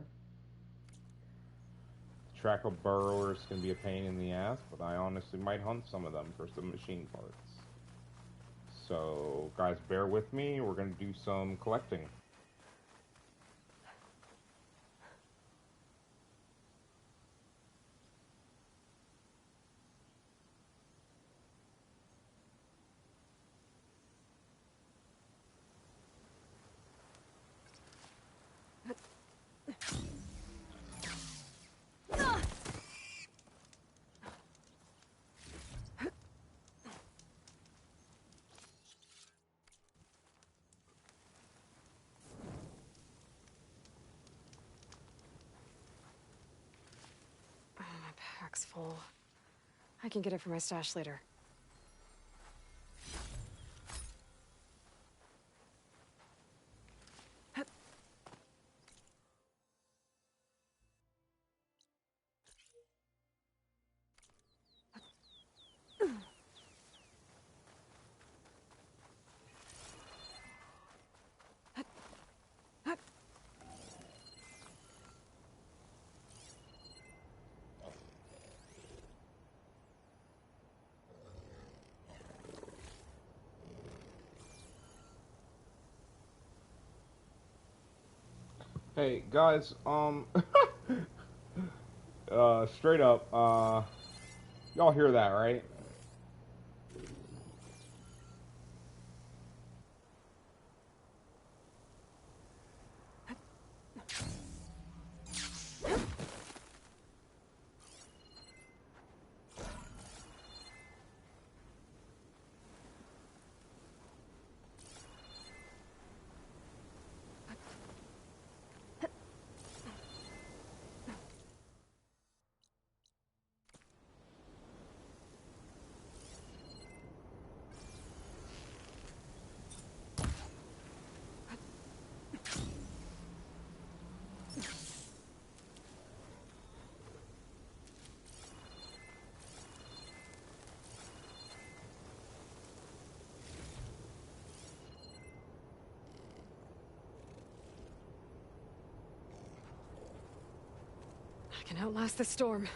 Track of burrowers can be a pain in the ass, but I honestly might hunt some of them for some machine parts. So, guys, bear with me. We're going to do some collecting. backpack's full. I can get it from my stash later. Hey guys, straight up, y'all hear that, right? I can outlast the storm.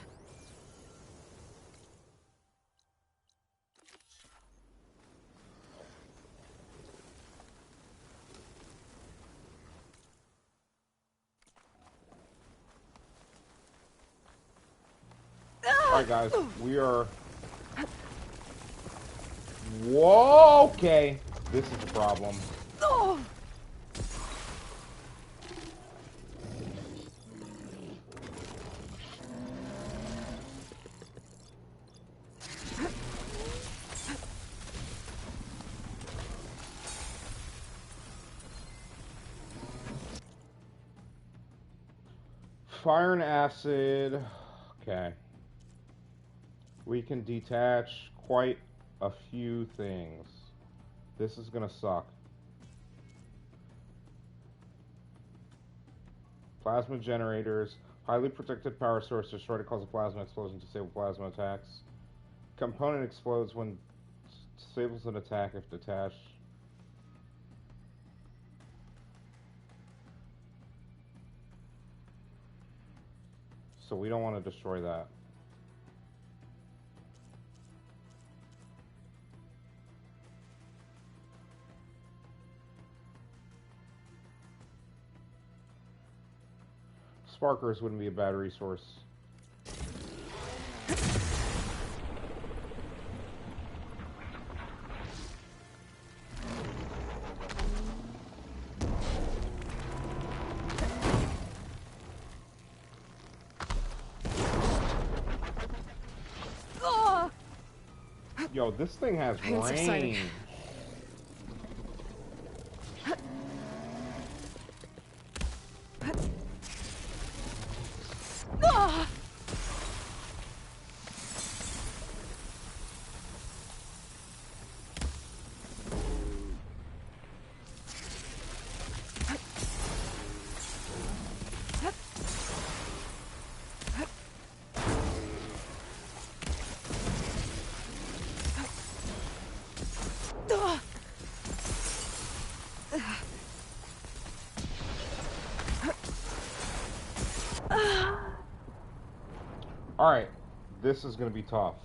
Alright guys, we are... Whoa, okay. This is a problem. Fire and acid. Okay. We can detach quite a few things. This is gonna suck. Plasma generators. Highly protected power source destroyed to cause a plasma explosion to disable plasma attacks. Component explodes when disables an attack if detached. So we don't want to destroy that. Sparkers wouldn't be a bad resource. Yo, this thing has range. Alright, this is going to be tough.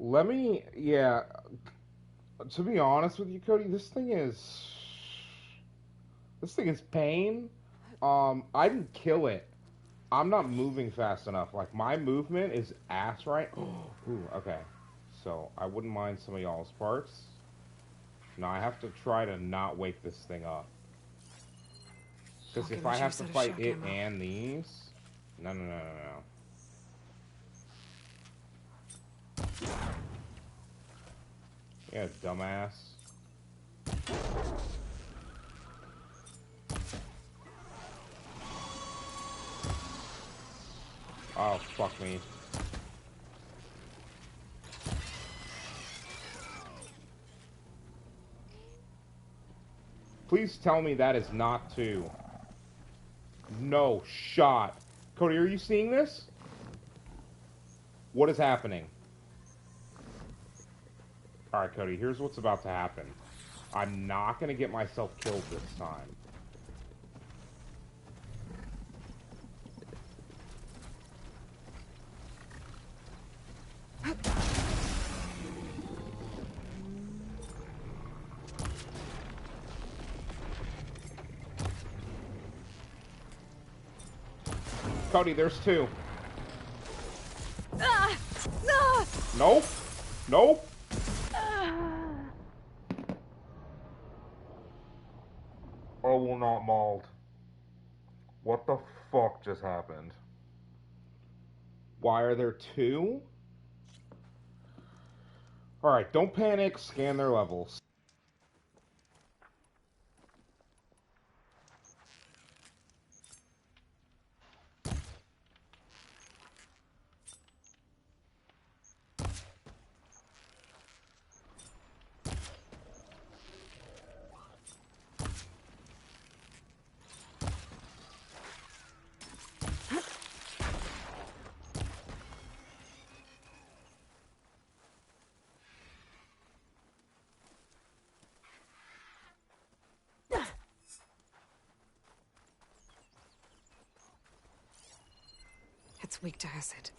Let me, yeah. To be honest with you, Cody, this thing is pain. I can kill it. I'm not moving fast enough. Like, my movement is ass right. Ooh, okay. So, I wouldn't mind some of y'all's parts. Now, I have to try to not wake this thing up. Because if I have to fight it and these... No. Yeah, dumbass. Oh, fuck me. Please tell me that is not 2. No shot. Cody, are you seeing this? What is happening? Alright, Cody, here's what's about to happen. I'm not gonna get myself killed this time. Cody, there's 2. Nope. Nope. I will not mauled. What the fuck just happened? Why are there 2? Alright, don't panic, scan their levels. It's weak to acid.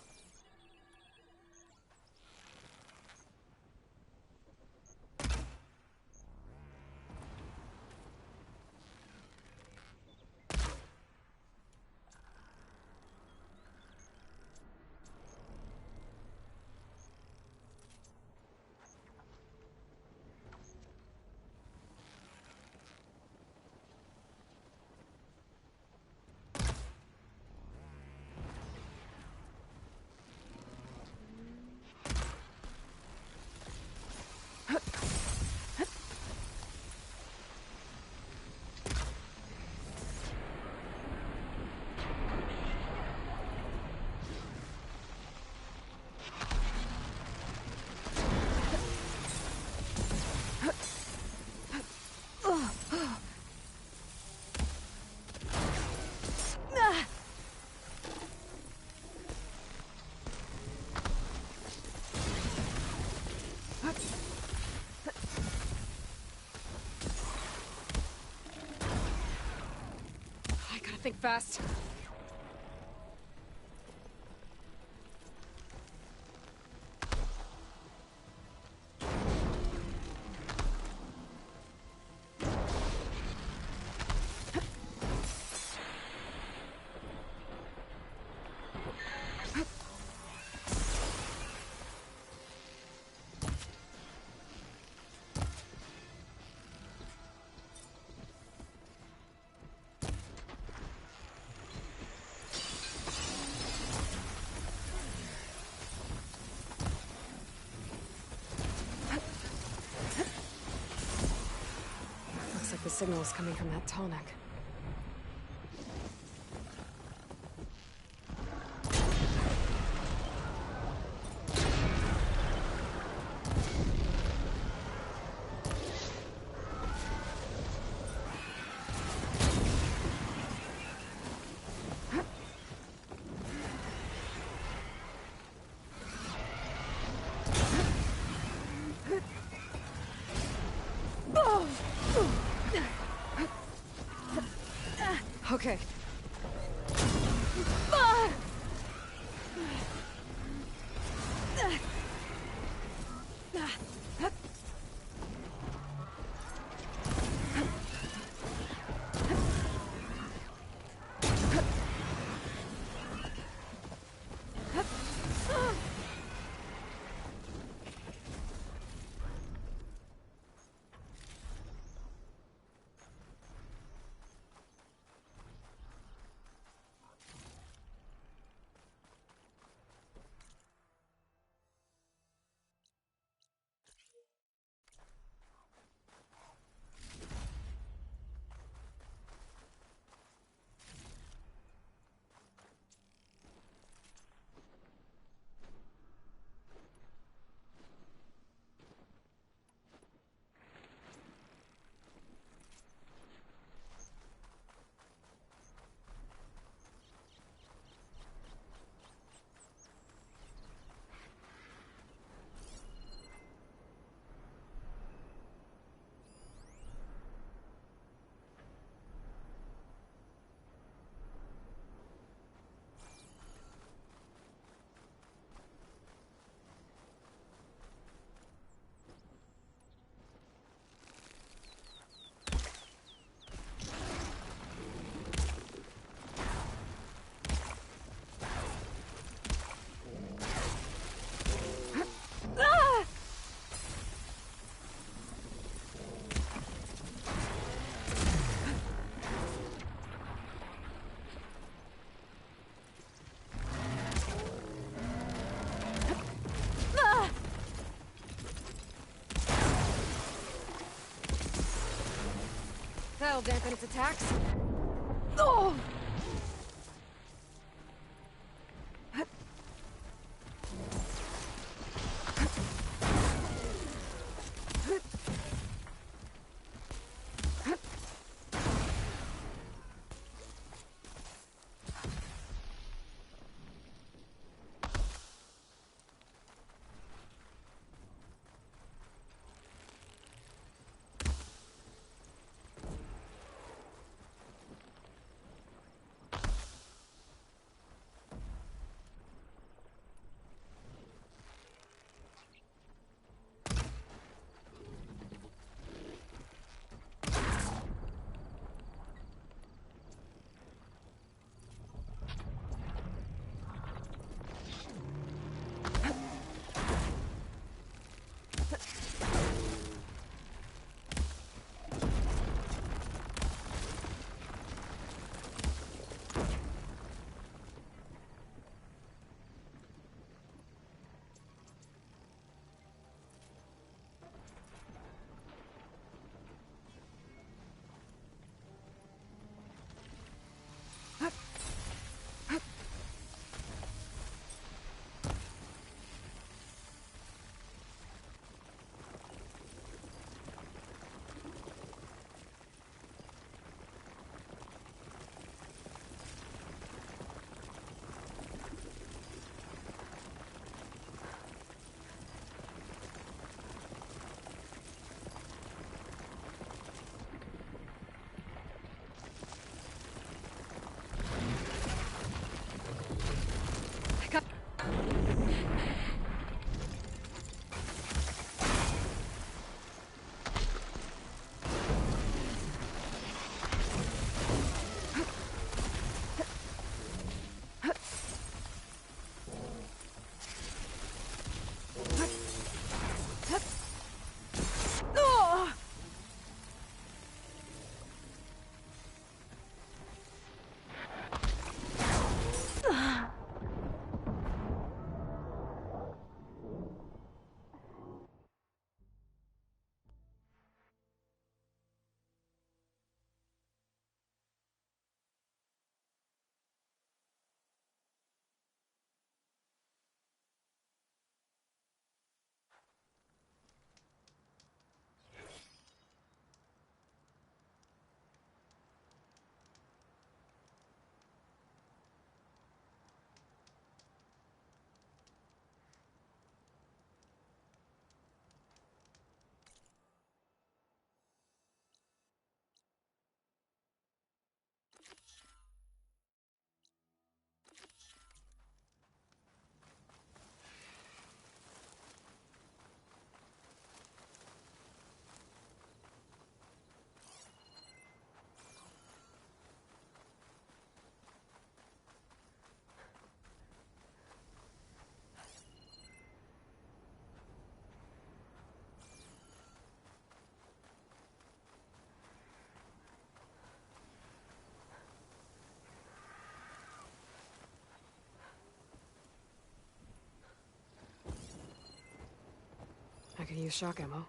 Think fast. The signal is coming from that tall neck. Okay. That'll dampen its attacks. Oh! I could use shock ammo.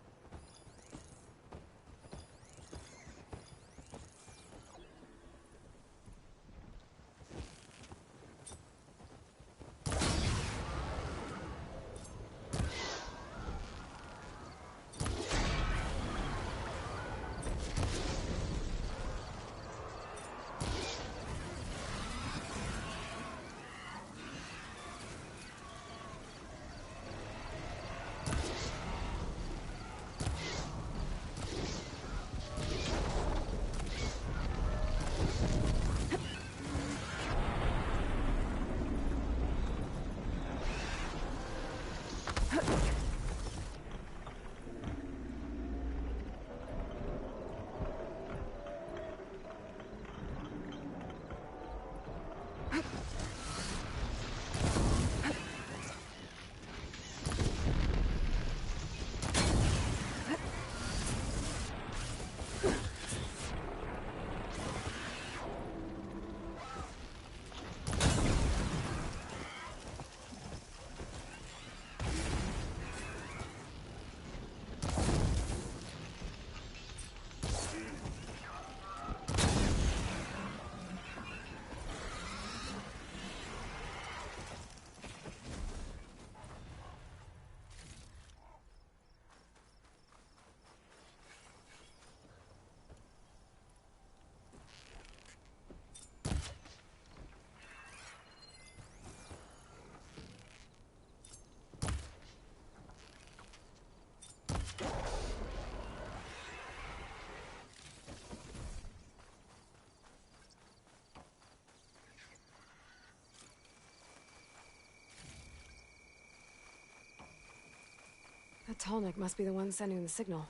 That Tallneck must be the one sending the signal.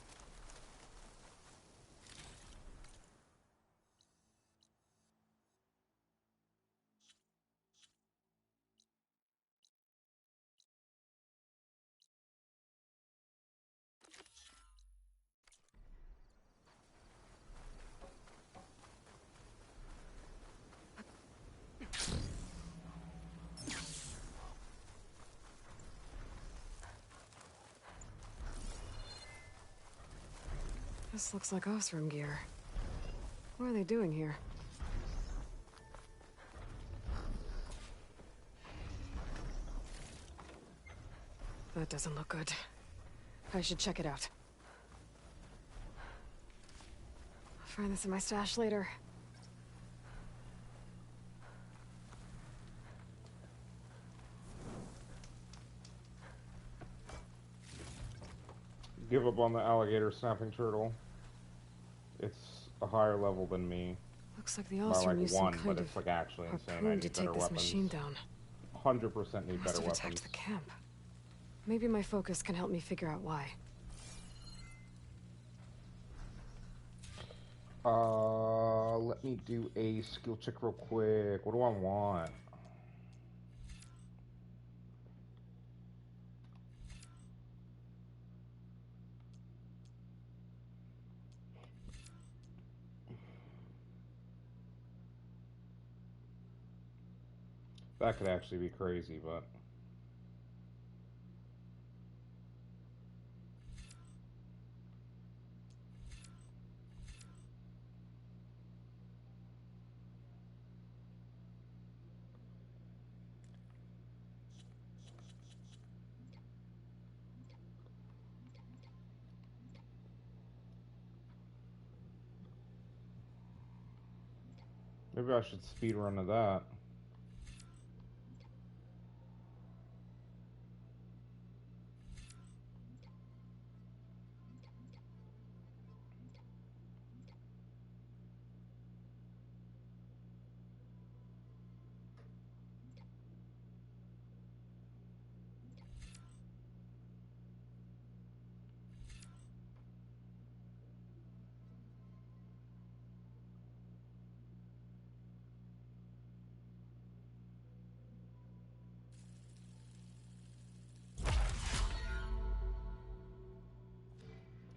This looks like Osram gear. What are they doing here? That doesn't look good. I should check it out. I'll find this in my stash later. Give up on the alligator snapping turtle. It's a higher level than me. Looks like the by Osram like used one, some but kind it's of like actually insane. I harpoon need to better take this weapons. machine down. 100% need Must better have weapons. attacked the camp. Maybe my focus can help me figure out why. Let me do a skill check real quick. What do I want? That could actually be crazy, but... maybe I should speedrun to that.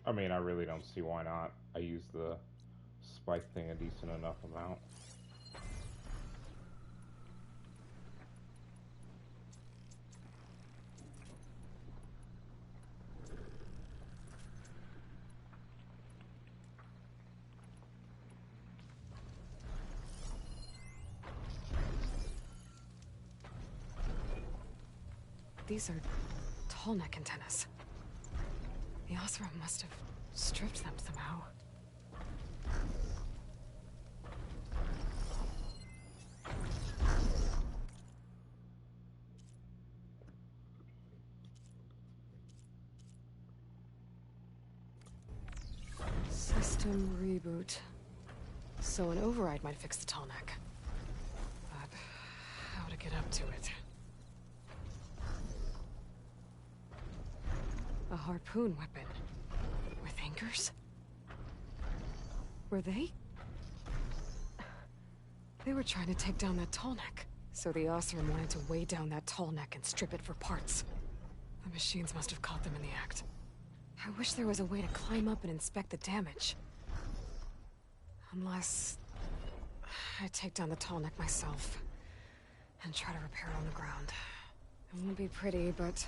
I mean, I really don't see why not. I use the spike thing a decent enough amount. These are Tallneck antennas. The Osram must have stripped them somehow. System reboot. So an override might fix the Tallneck. But how to get up to it? A harpoon weapon. With anchors? Were they? They were trying to take down that Tallneck. So the Osram wanted to weigh down that Tallneck and strip it for parts. The machines must have caught them in the act. I wish there was a way to climb up and inspect the damage. Unless... I take down the Tallneck myself. And try to repair it on the ground. It won't be pretty, but...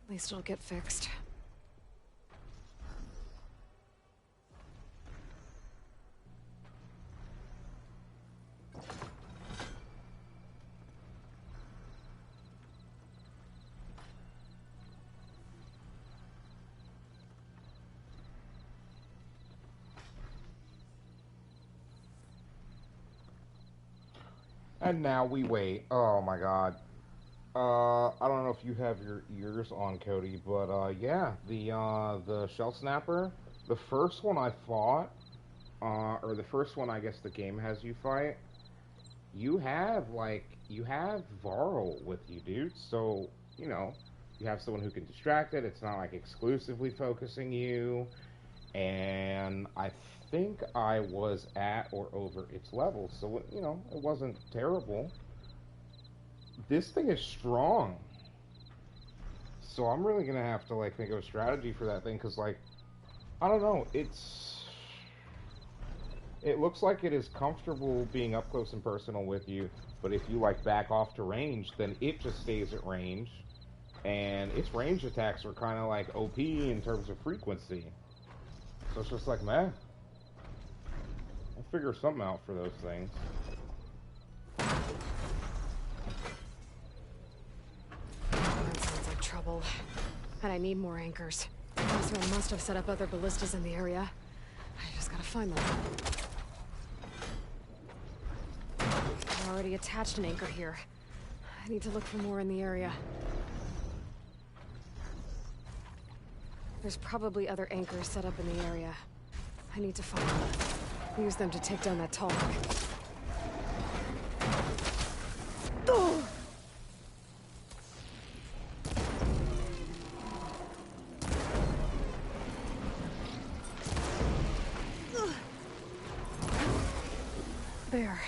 at least it'll get fixed. And now we wait. Oh my god. I don't know if you have your ears on, Cody, but yeah, the Shell Snapper, the first one I fought, or the first one I guess the game has you fight, you have Varl with you, dude. So, you know, you have someone who can distract it. It's not like exclusively focusing you. And I think I was at or over its level, so you know, it wasn't terrible. This thing is strong, so I'm really gonna have to like think of a strategy for that thing, because like, I don't know, it looks like it is comfortable being up close and personal with you, but if you like back off to range, then it just stays at range, and its range attacks are kind of like OP in terms of frequency. So it's just like, man, I'll figure something out for those things. That sounds like trouble. And I need more anchors. Ezra must have set up other ballistas in the area. I just gotta find them. I already attached an anchor here. I need to look for more in the area. There's probably other anchors set up in the area. I need to find them. Use them to take down that tall one. Oh! There.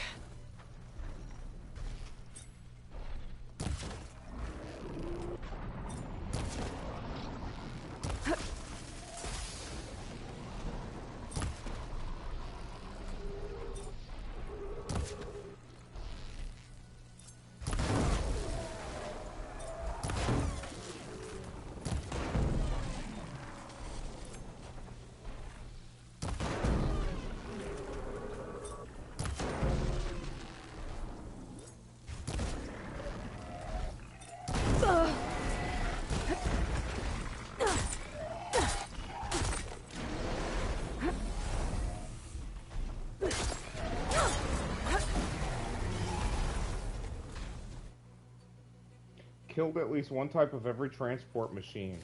Killed at least one type of every transport machine.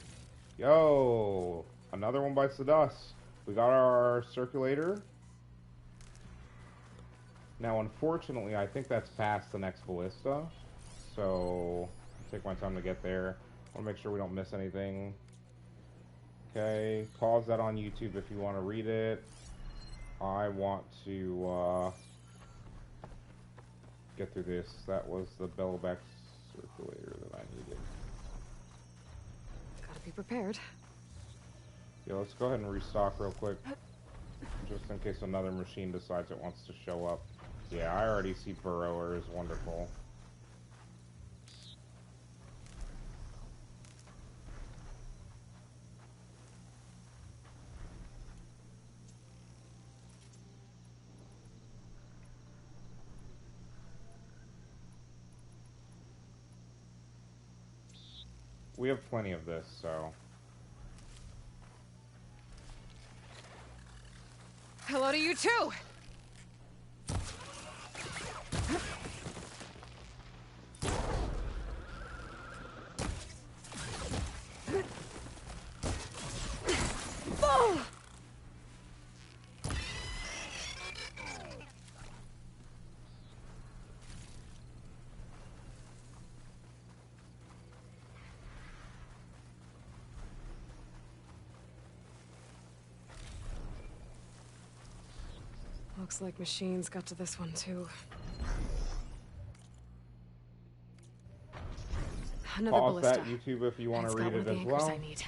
Yo, another one bites the dust. We got our circulator. Now, unfortunately, I think that's past the next ballista. So, I'll take my time to get there. I want to make sure we don't miss anything. Okay, pause that on YouTube if you want to read it. I want to get through this. That was the Belloback circulator that I needed. Gotta be prepared. Yeah, let's go ahead and restock real quick. Just in case another machine decides it wants to show up. Yeah, I already see burrowers. Wonderful. We have plenty of this, so... Hello to you too! Oh! Looks like machines got to this one too. Another Pause ballista. that YouTube if you want It's to got read one it of the as anchors well. I need.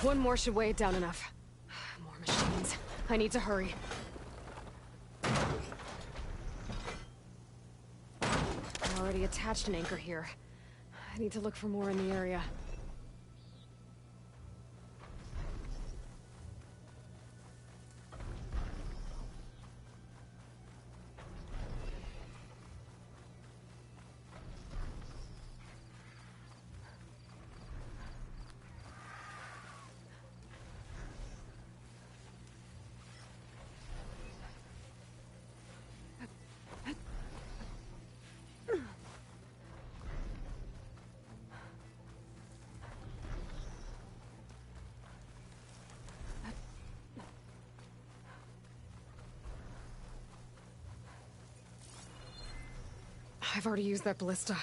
One more should weigh it down enough. More machines. I need to hurry. I already attached an anchor here. I need to look for more in the area. I've already used that ballista.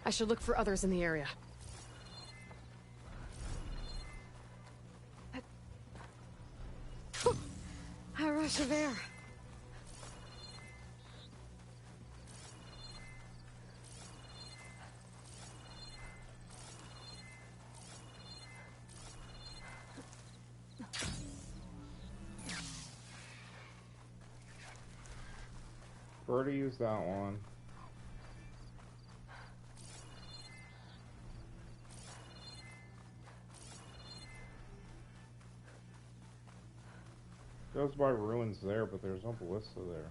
I should look for others in the area. A rush of air. Already used that one. Goes by ruins there, but there's no ballista there.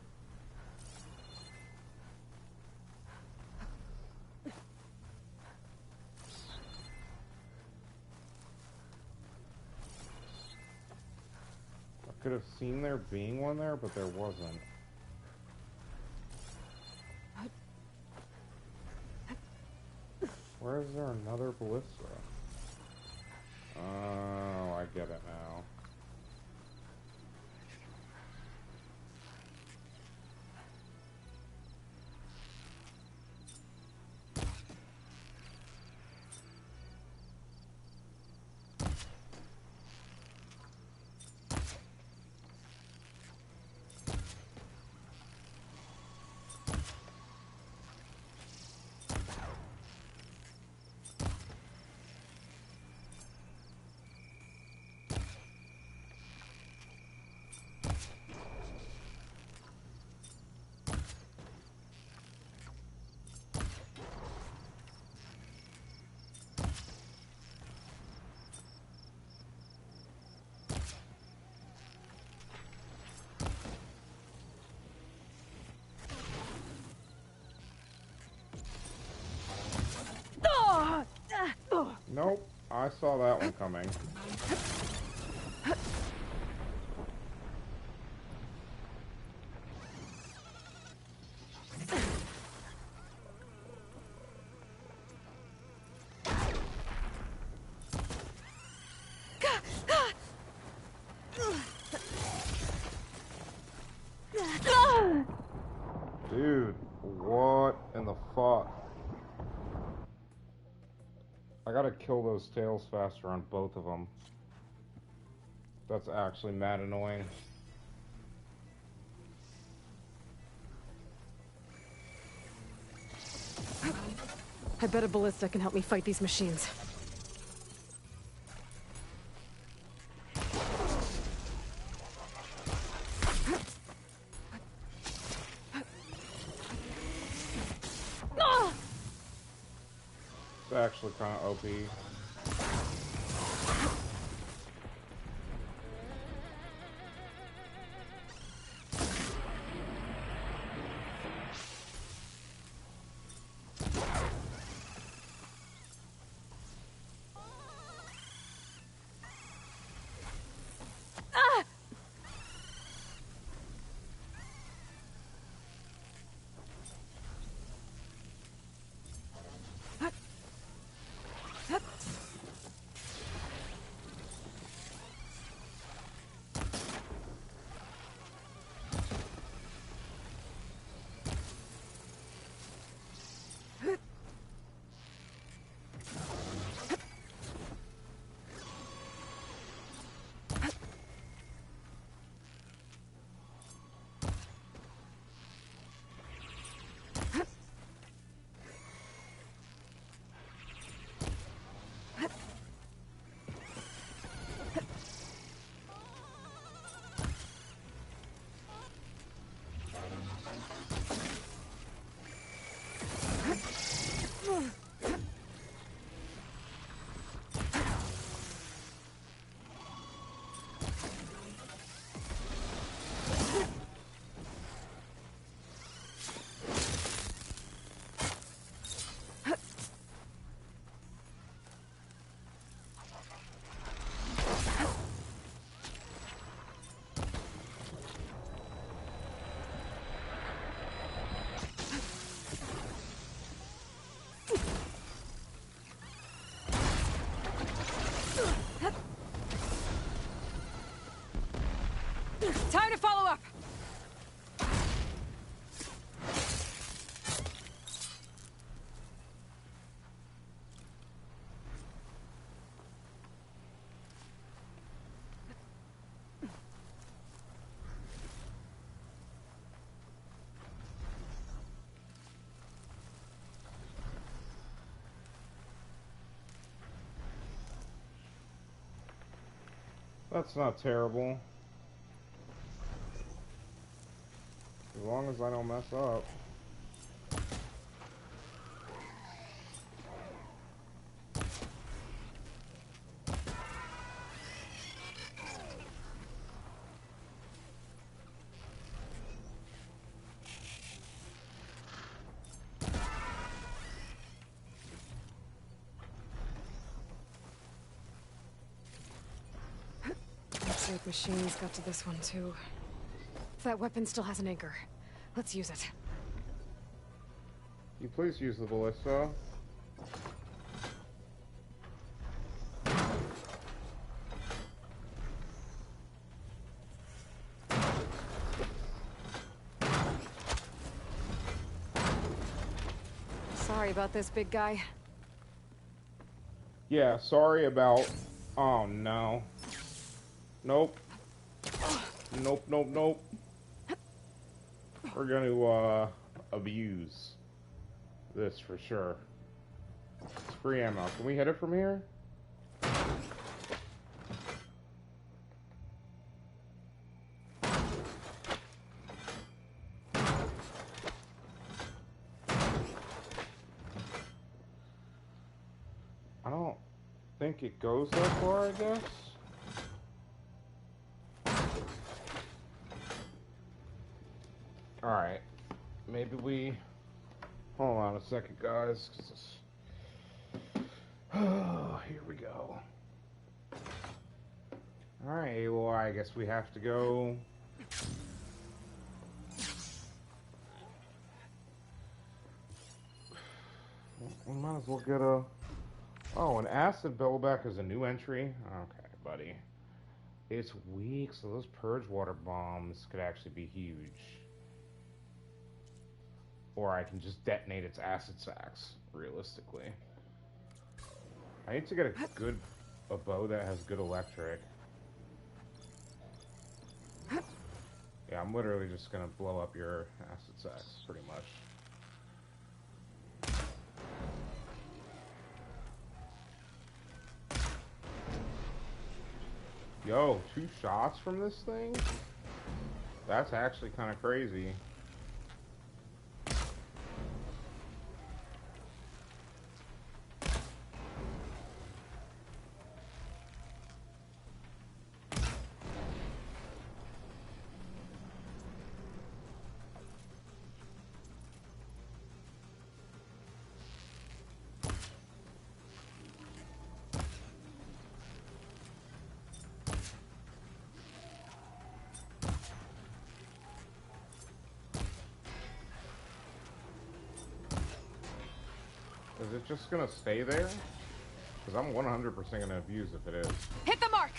I could have seen there being one there, but there wasn't. Where is there another ballista? Oh, I get it now. Nope, I saw that one coming. Dude, what in the fuck? I gotta kill those tails faster on both of them. That's actually mad annoying. I bet a ballista can help me fight these machines. It's actually kind of OP. That's not terrible. As long as I don't mess up. Looks like machines got to this one too. That weapon still has an anchor. Let's use it. You please use the ballista. Sorry about this, big guy. Yeah, sorry about... Oh, no. Nope. Nope, nope, nope. We're gonna, abuse this for sure. It's free ammo. Can we hit it from here? I don't think it goes that far, I guess. Alright. Maybe we... Hold on a second, guys. Oh, here we go. Alright, well, I guess we have to go... We might as well get a... Oh, an acid bellowback is a new entry? Okay, buddy. It's weak, so those purge water bombs could actually be huge. Or I can just detonate its acid sacks, realistically. I need to get a bow that has good electric. Yeah, I'm literally just gonna blow up your acid sacks, pretty much. Yo, 2 shots from this thing? That's actually kind of crazy. Is it just gonna stay there? Because I'm 100% gonna abuse if it is. Hit the mark!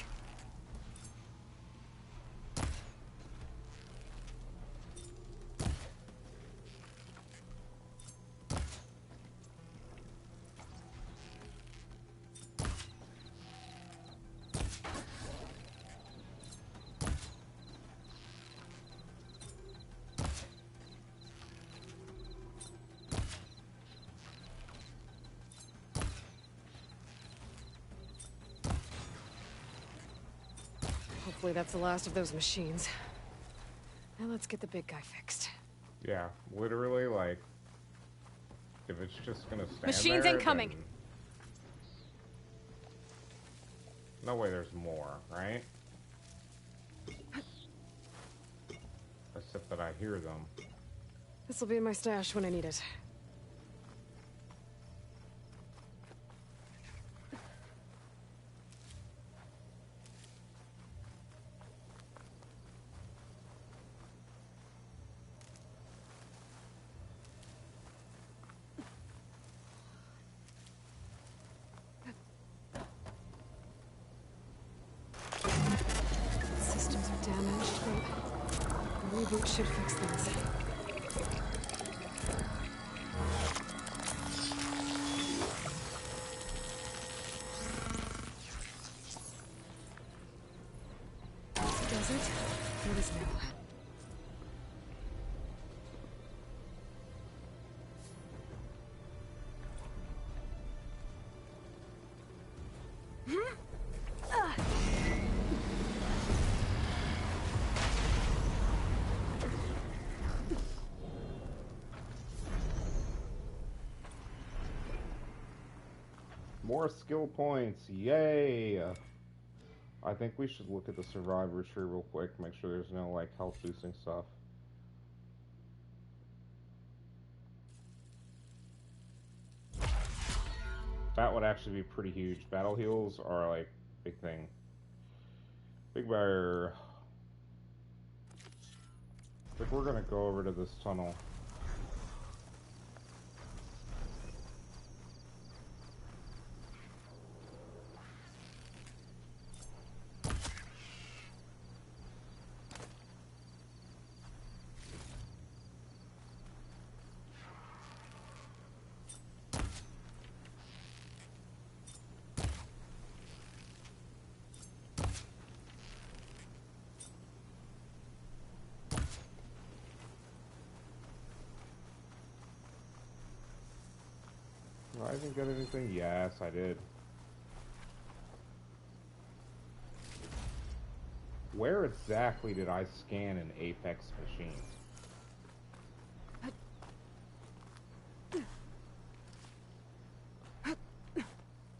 Hopefully that's the last of those machines. Now let's get the big guy fixed. Yeah, literally, like, if it's just gonna stand Machines there, incoming! then... No way there's more, right? Except that I hear them. This'll be in my stash when I need it. Systems are damaged, but a reboot should fix things. Does it? What is now? More skill points. Yay! I think we should look at the survivor tree real quick, make sure there's no, like, health boosting stuff. That would actually be pretty huge. Battle heals are, like, big thing. Big bear. I think we're gonna go over to this tunnel. I didn't get anything? Yes, I did. Where exactly did I scan an Apex machine?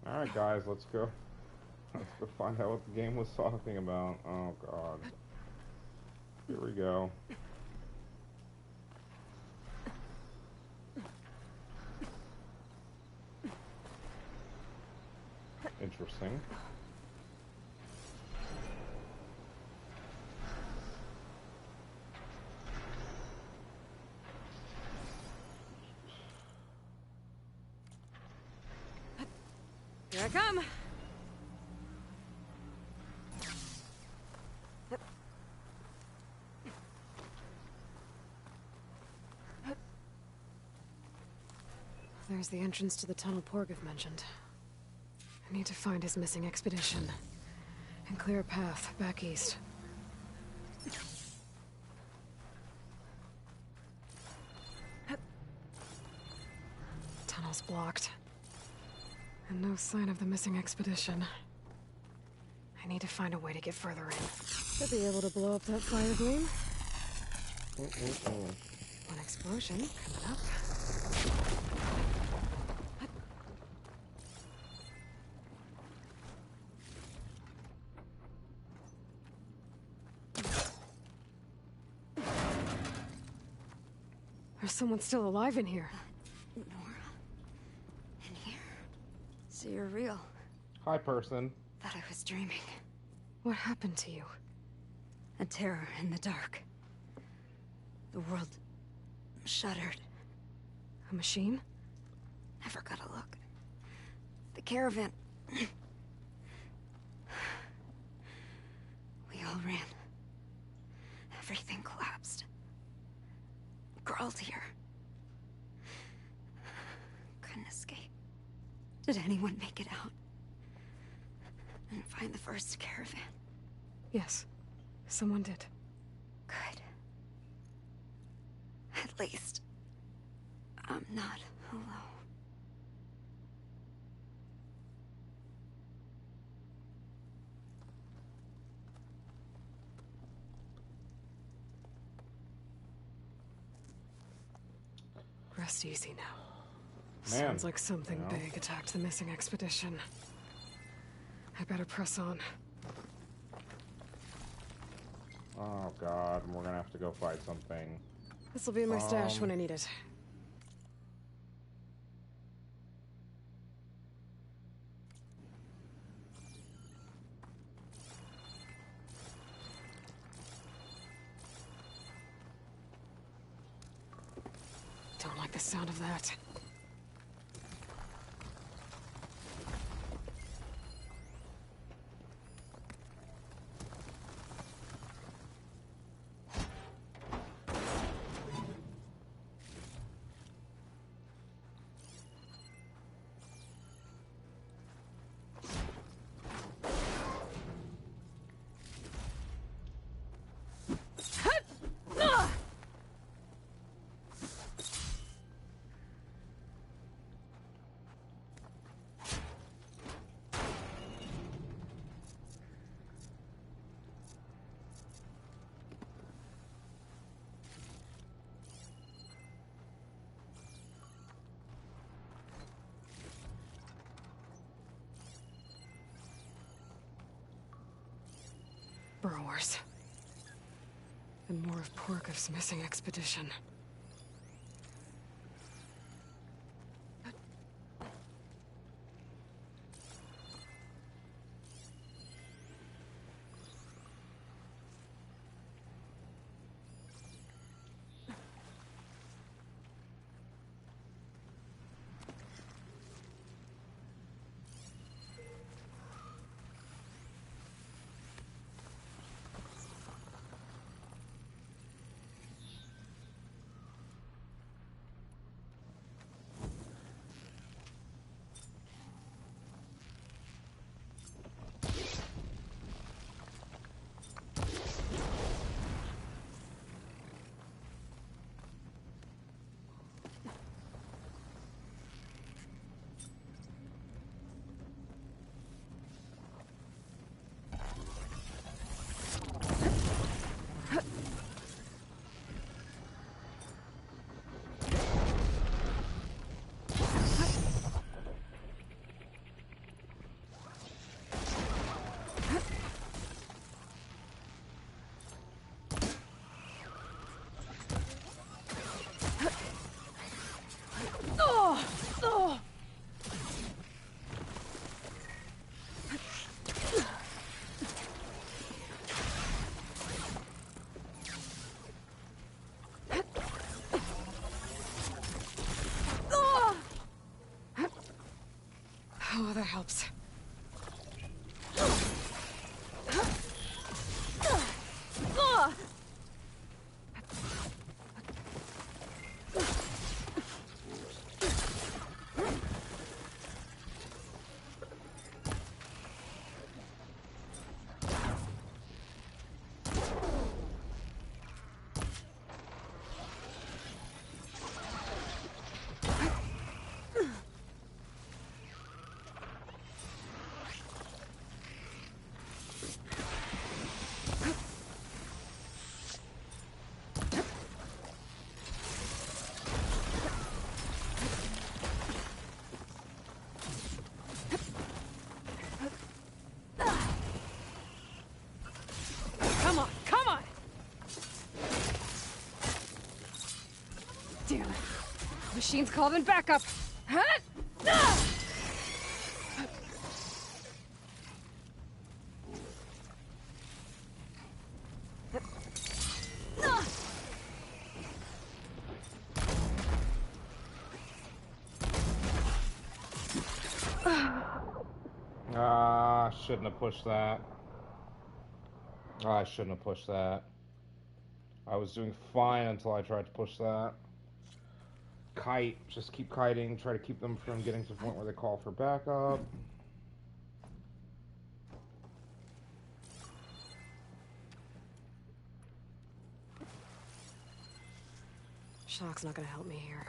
Alright guys, let's go. Let's go find out what the game was talking about. Oh god. Here we go. Interesting. Here I come. There's the entrance to the tunnel Porgov mentioned. I need to find his missing expedition and clear a path back east. Tunnel's blocked. And no sign of the missing expedition. I need to find a way to get further in. Should be able to blow up that fire gleam. One explosion coming up. There's someone still alive in here. Nora? In here? So you're real. Hi, person. Thought I was dreaming. What happened to you? A terror in the dark. The world shuddered. A machine? Never got a look. The caravan. We all ran. Everything collapsed. Crawled here. Couldn't escape. Did anyone make it out? And find the first caravan? Yes, someone did. Good. At least, I'm not alone. Rest easy now. Man, Sounds like something big attacked the missing expedition. I better press on. Oh god, we're gonna have to go fight something. This'll be in my stash when I need it. Don't like the sound of that. burrowers. And more of Porkov's missing expedition. Oh, that helps. Damn it. Machine's calling backup. Huh? Shouldn't have pushed that. I shouldn't have pushed that. I was doing fine until I tried to push that. Kite. Just keep kiting. Try to keep them from getting to the point where they call for backup. Shock's not gonna help me here.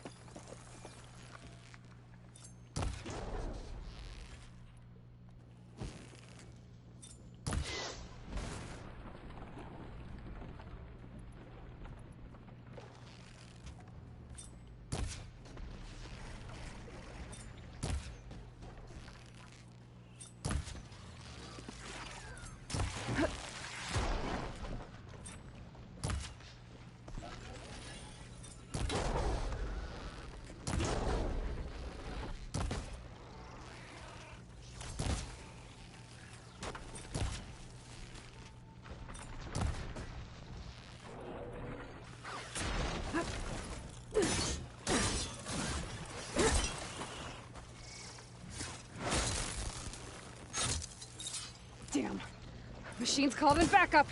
Damn. Machine's calling backup.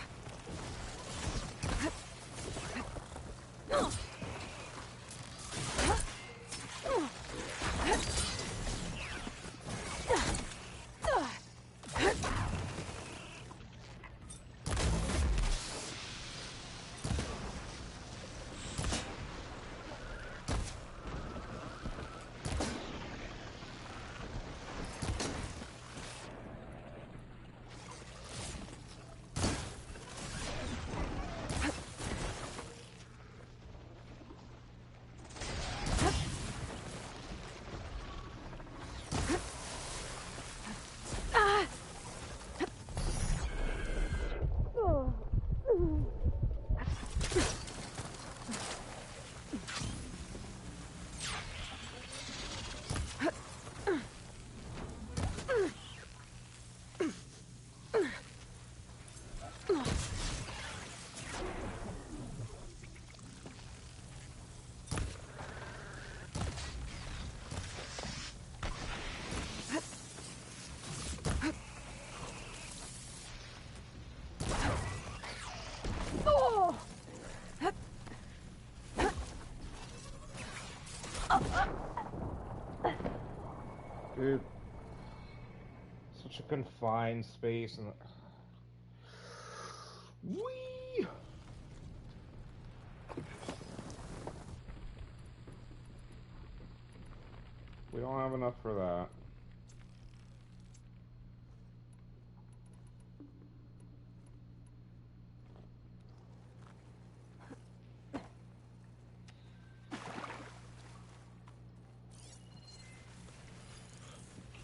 Dude, such a confined space and whee! We don't have enough for that.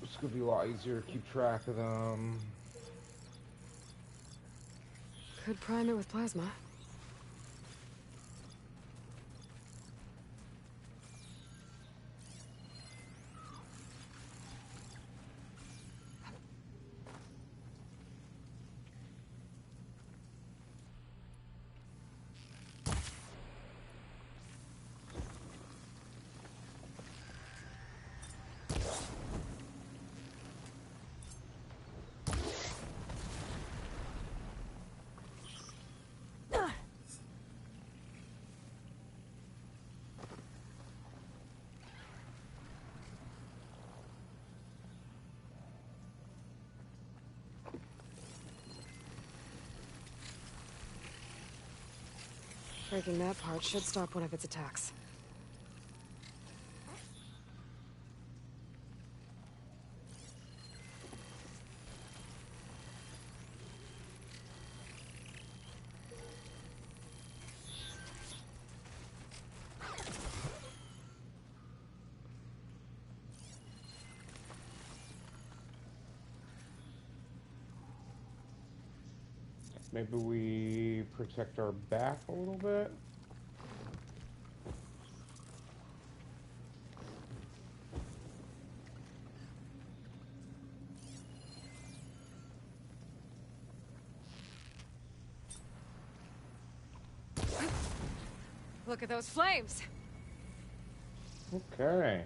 It's gonna be a lot easier to keep track of them. Could prime it with plasma. Breaking that part should stop one of its attacks. Maybe we protect our back a little bit. Look at those flames! Okay.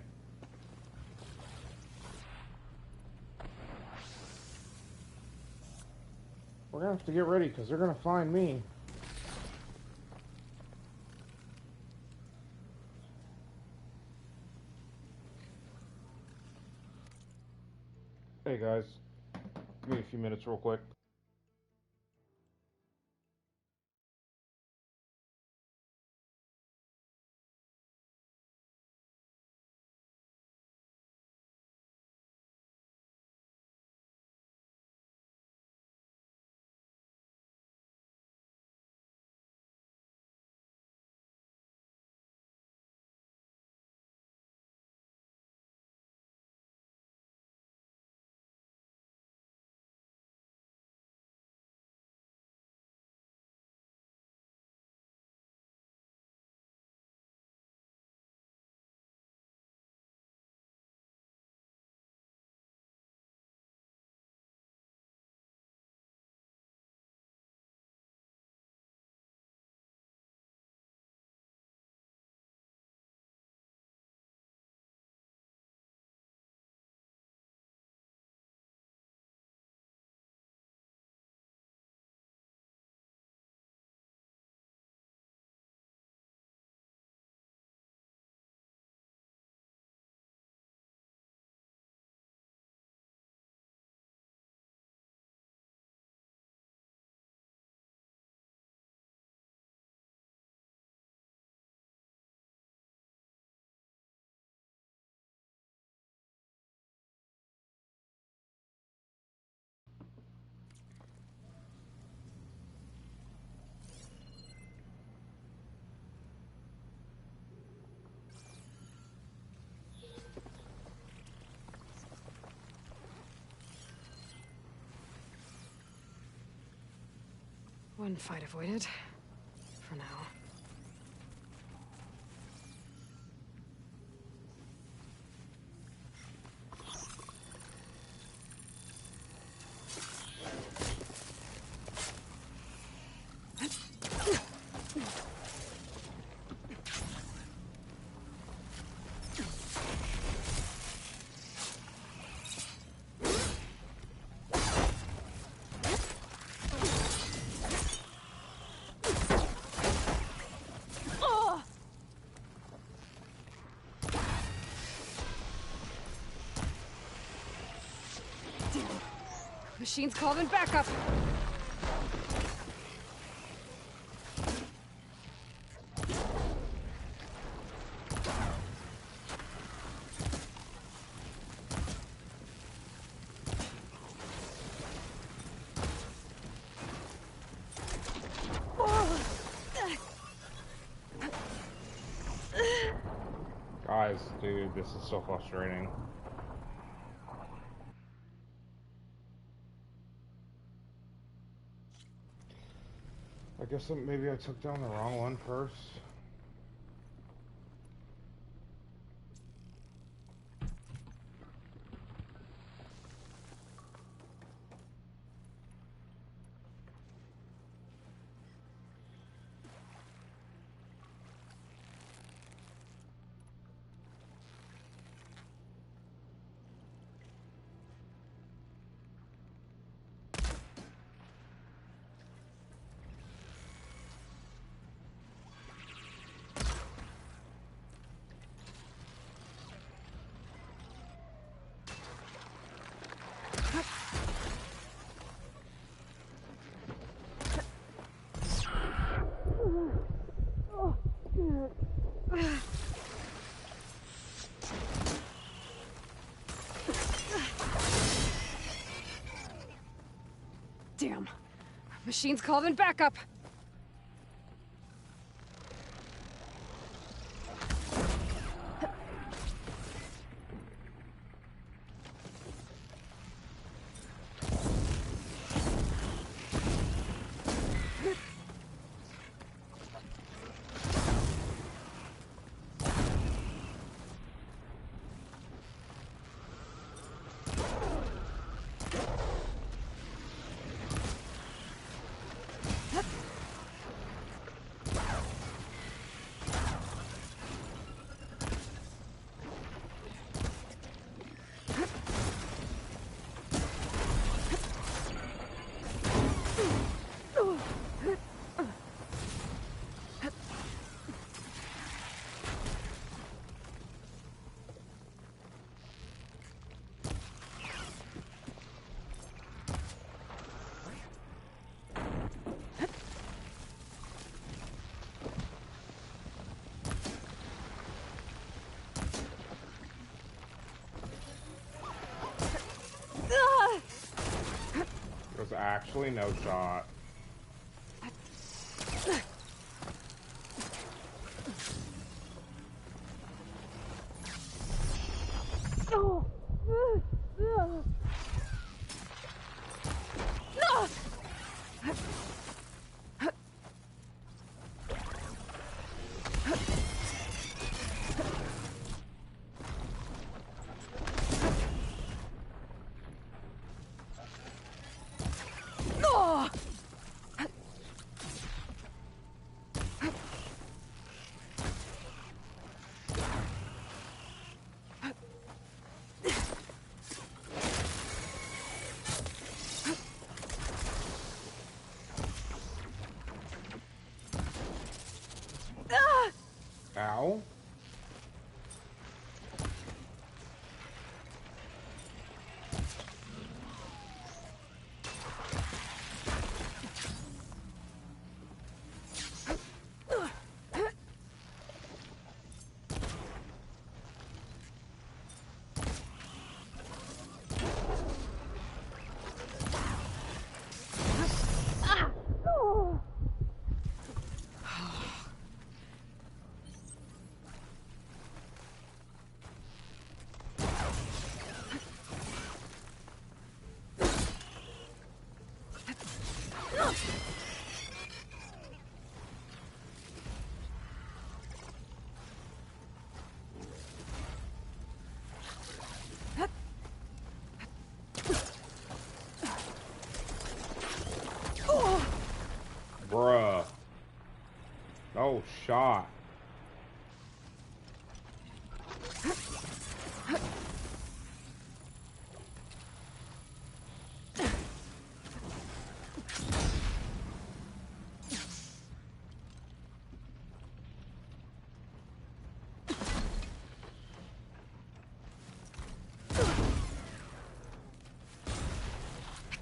We're gonna have to get ready because they're gonna find me. Hey guys, give me a few minutes real quick. One fight avoided. For now. Machine's calling backup. Guys, dude, this is so frustrating. I guess maybe I took down the wrong one first. Damn. Machine's calling backup. There's actually no shot. Ow. Bruh. No shot.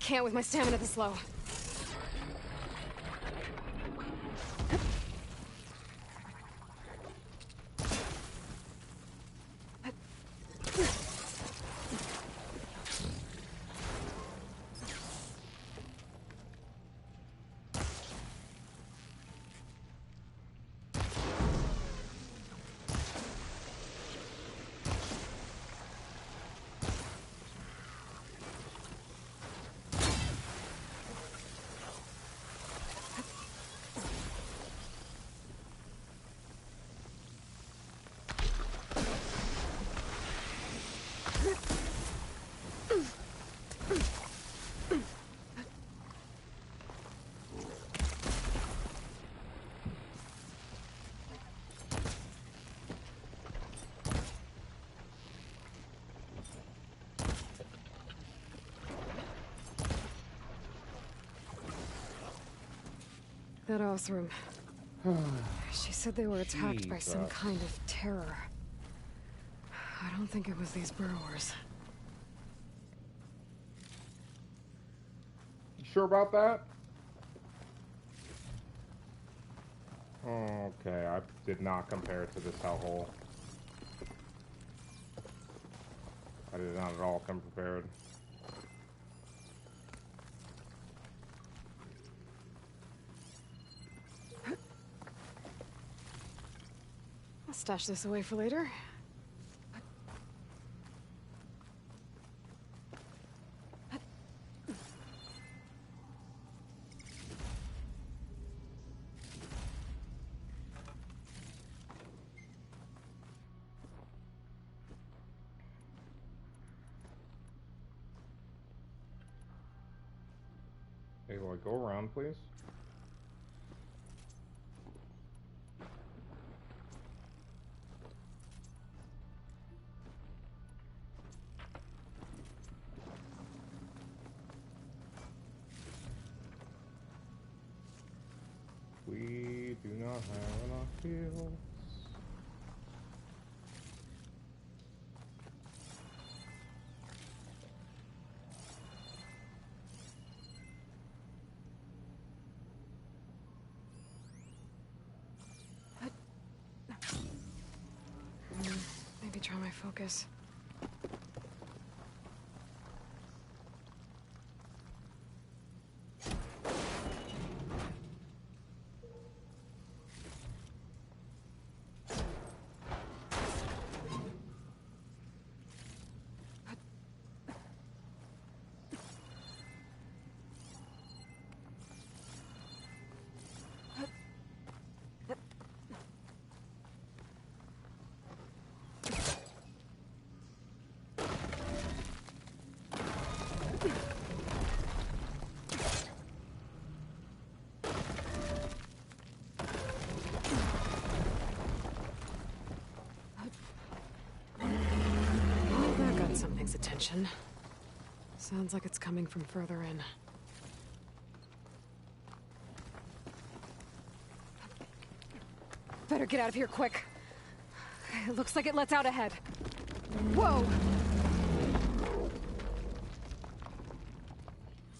can't with my stamina this low. That Othram. She said they were attacked by some kind of terror. I don't think it was these burrowers. You sure about that? Okay, I did not compare it to this hellhole. I did not at all come prepared. I'll stash this away for later. Aloy, go around, please. We do not have enough heals. Maybe try my focus. Something's attention. Sounds like it's coming from further in. Better get out of here quick. It looks like it lets out ahead. Whoa!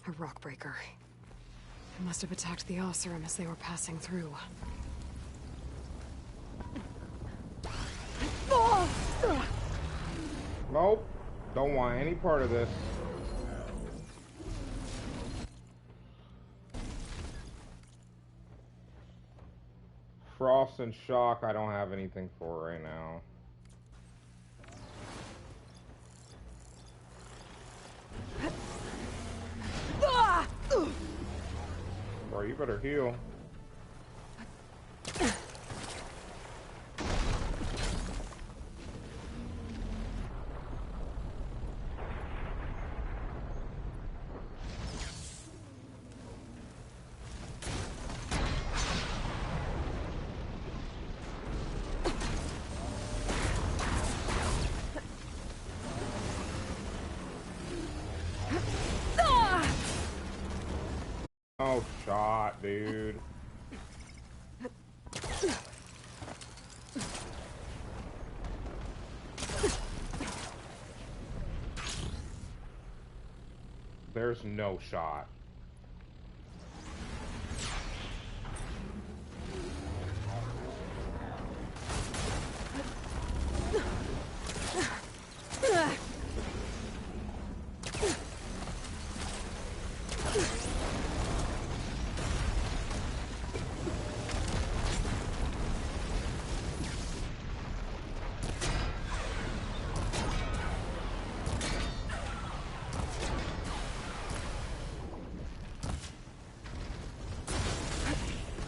A rock breaker. It must have attacked the Oseram as they were passing through. Nope. Don't want any part of this. Frost and Shock, I don't have anything for right now. Bro, you better heal. Oh, shot, dude. There's no shot.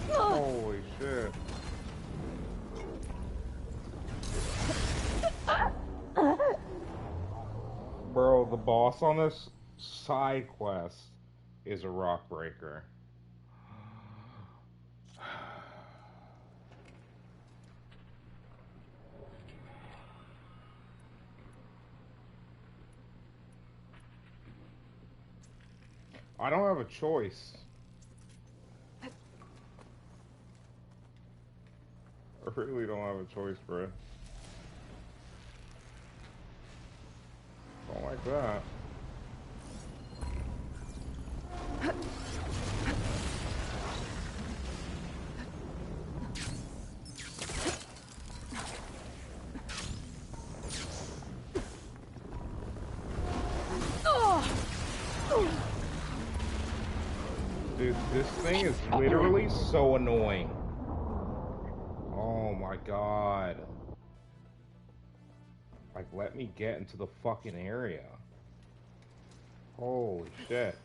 Holy shit. Bro, the boss on this side quest is a rock breaker. I don't have a choice. I really don't have a choice, bro. Don't like that. Dude, this thing is literally so annoying. Oh my god. Like, let me get into the fucking area. Holy shit.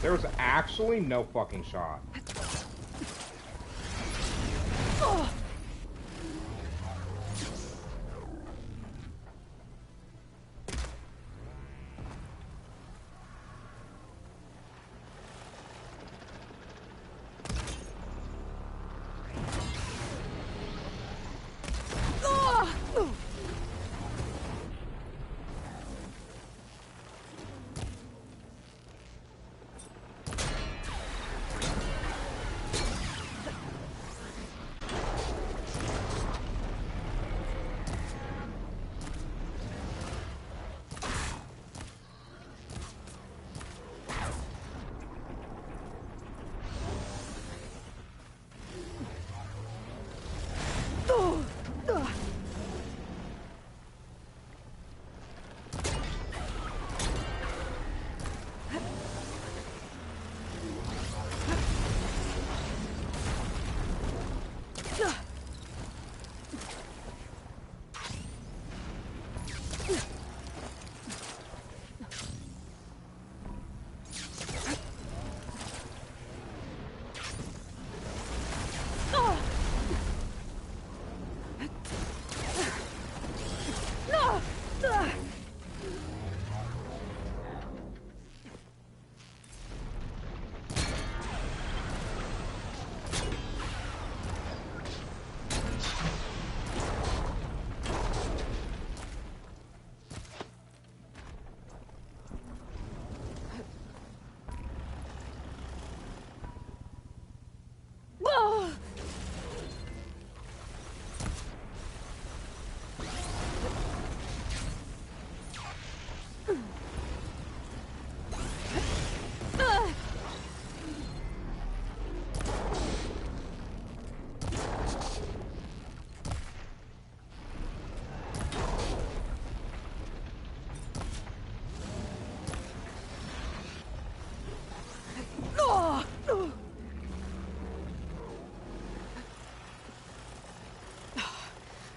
There was actually no fucking shot.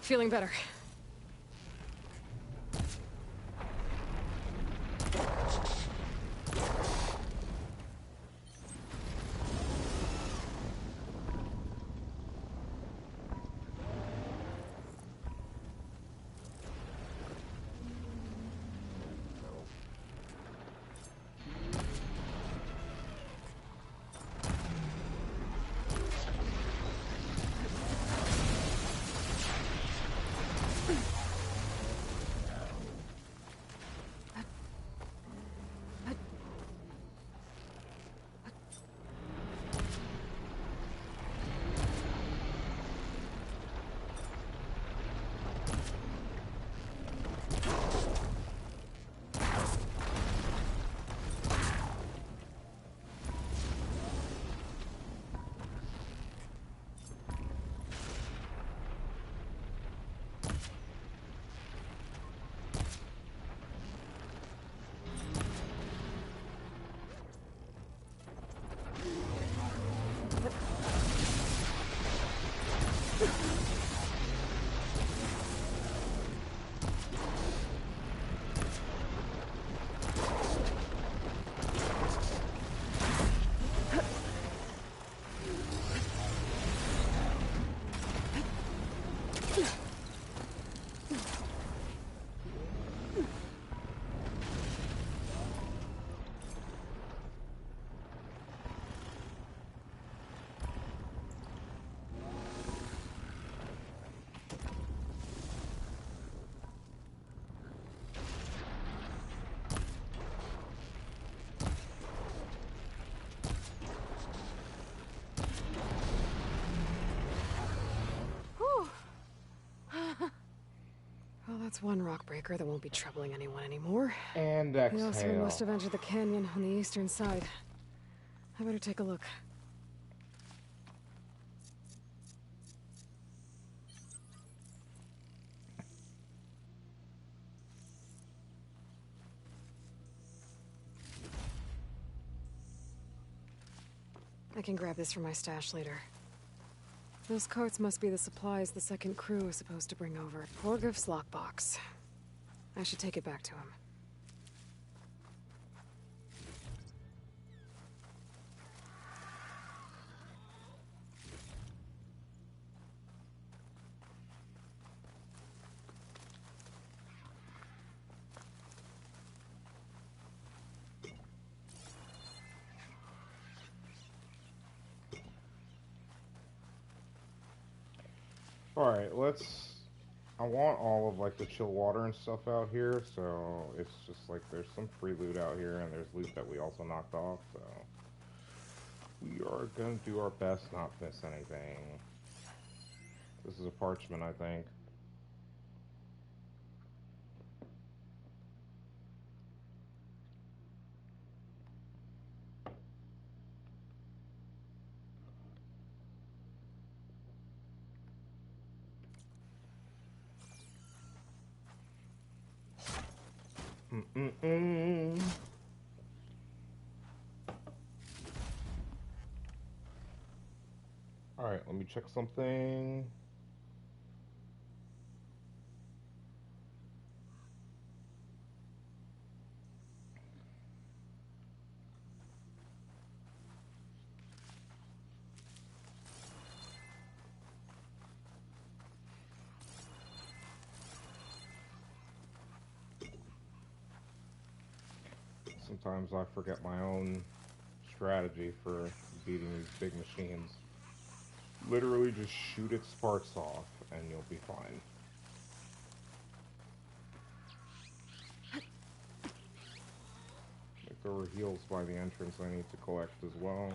Feeling better. That's one rock breaker that won't be troubling anyone anymore. And The Oseram exhale. must have entered the canyon on the eastern side. I better take a look. I can grab this from my stash later. Those carts must be the supplies the second crew is supposed to bring over. Horgriff's lockbox. I should take it back to him. Alright, I want all of, like, the chill water and stuff out here, so it's just, like, there's some free loot out here, and there's loot that we also knocked off, so... We are gonna do our best not to miss anything. This is a parchment, I think. Alright, let me check something. Sometimes I forget my own strategy for beating these big machines. Literally just shoot its parts off and you'll be fine. Like there were heals by the entrance I need to collect as well.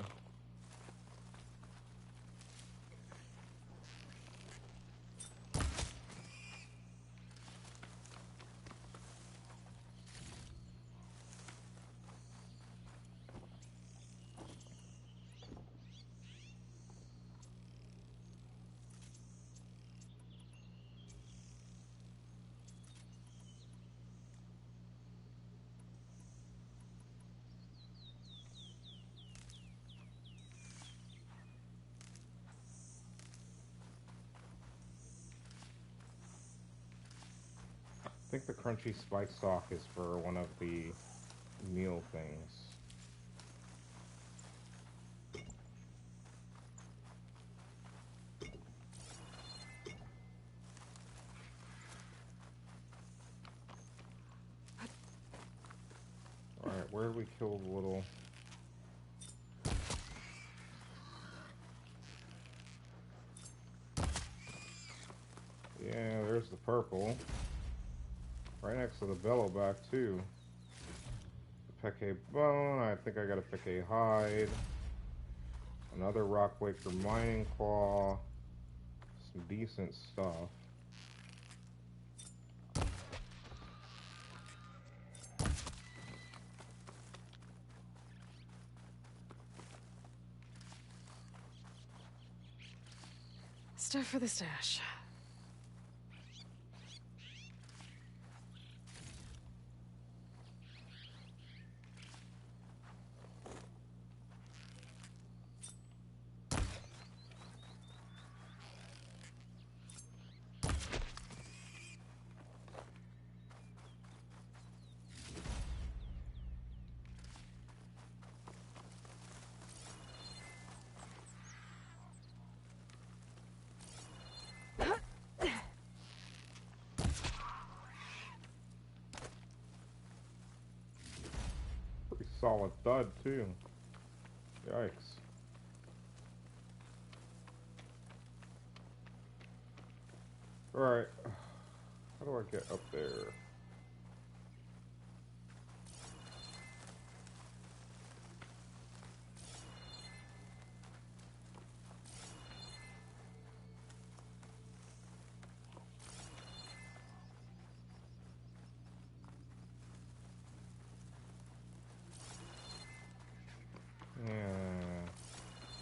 I think the crunchy spike stock is for one of the meal things. Alright, where did we kill the little... Yeah, there's the purple. Right next to the Bellowback, too. The Peke Bone, I think I got a Peke Hide. Another Rockwaker Mining Claw. Some decent stuff. Stuff for the stash. Solid thud, too. Yikes. Alright. How do I get up there?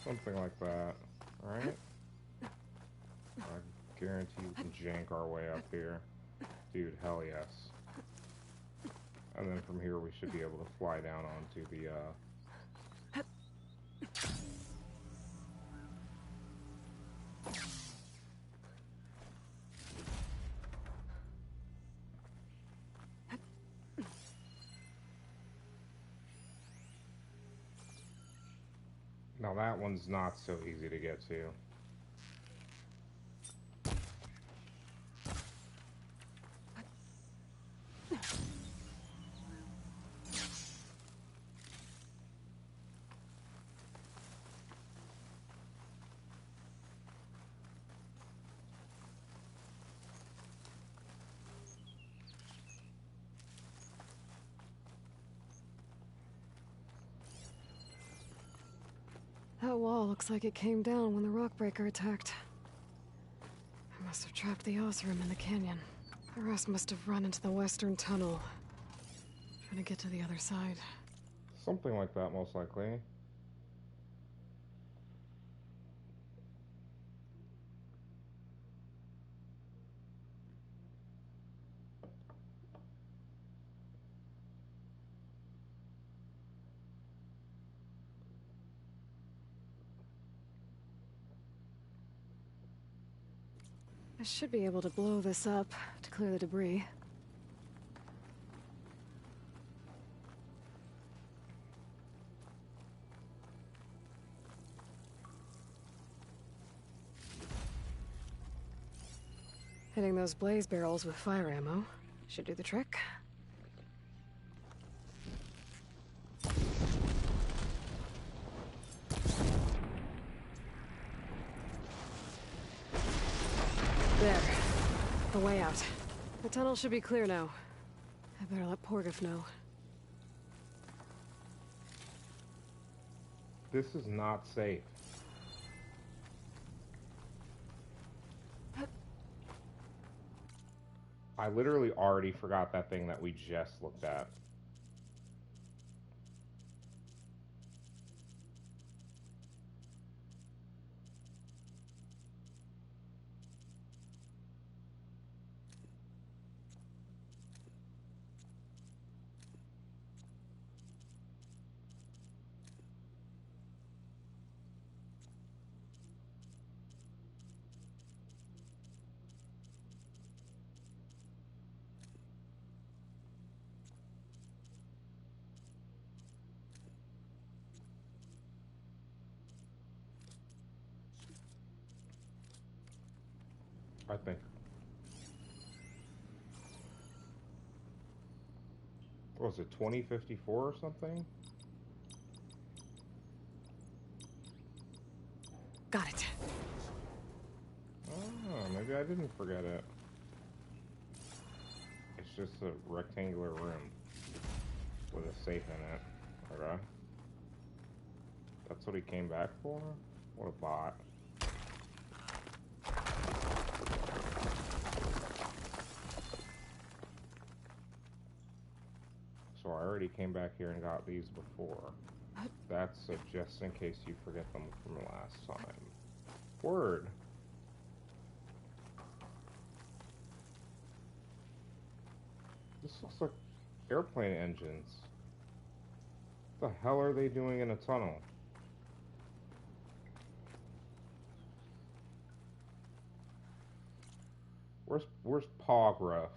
Something like that, right? I guarantee we can jank our way up here. Dude, hell yes. And then from here we should be able to fly down onto the, Now that one's not so easy to get to. That wall looks like it came down when the Rockbreaker attacked. I must have trapped the Osram in the canyon. The rest must have run into the western tunnel, trying to get to the other side. Something like that, most likely. I should be able to blow this up to clear the debris. Hitting those blaze barrels with fire ammo should do the trick. There. The way out. The tunnel should be clear now. I better let Porgif know. This is not safe. I literally already forgot that thing that we just looked at. I think. What was it, 2054 or something? Got it. Oh, maybe I didn't forget it. It's just a rectangular room with a safe in it. Okay. That's what he came back for? What a bot. So I already came back here and got these before. That's just in case you forget them from last time. Word. This looks like airplane engines. What the hell are they doing in a tunnel? Where's Pogruff?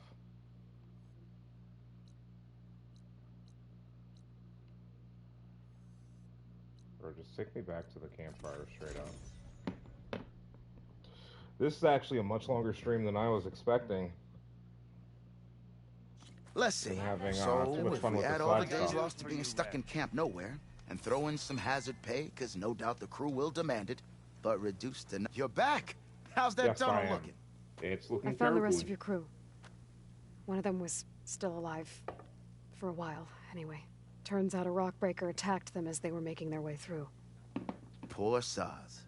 Or just take me back to the campfire straight up. This is actually a much longer stream than I was expecting. Let's see. So, if we add all the days lost to being stuck in Camp Nowhere, and throw in some hazard pay, because no doubt the crew will demand it, but reduced to... You're back! How's that tunnel looking? It's looking I found the rest of your crew. One of them was still alive. For a while, anyway. Turns out a Rockbreaker attacked them as they were making their way through. Poor Saz.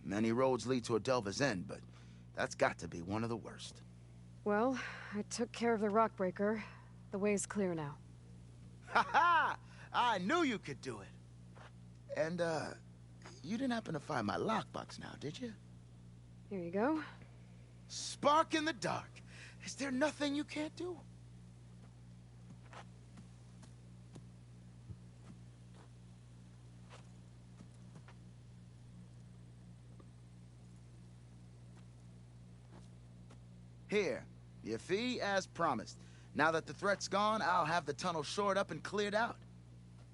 Many roads lead to a Delver's End, but that's got to be one of the worst. Well, I took care of the Rockbreaker. The way's clear now. Ha ha! I knew you could do it! And, You didn't happen to find my lockbox now, did you? Here you go. Spark in the dark. Is there nothing you can't do? Here, your fee as promised. Now that the threat's gone, I'll have the tunnel shored up and cleared out.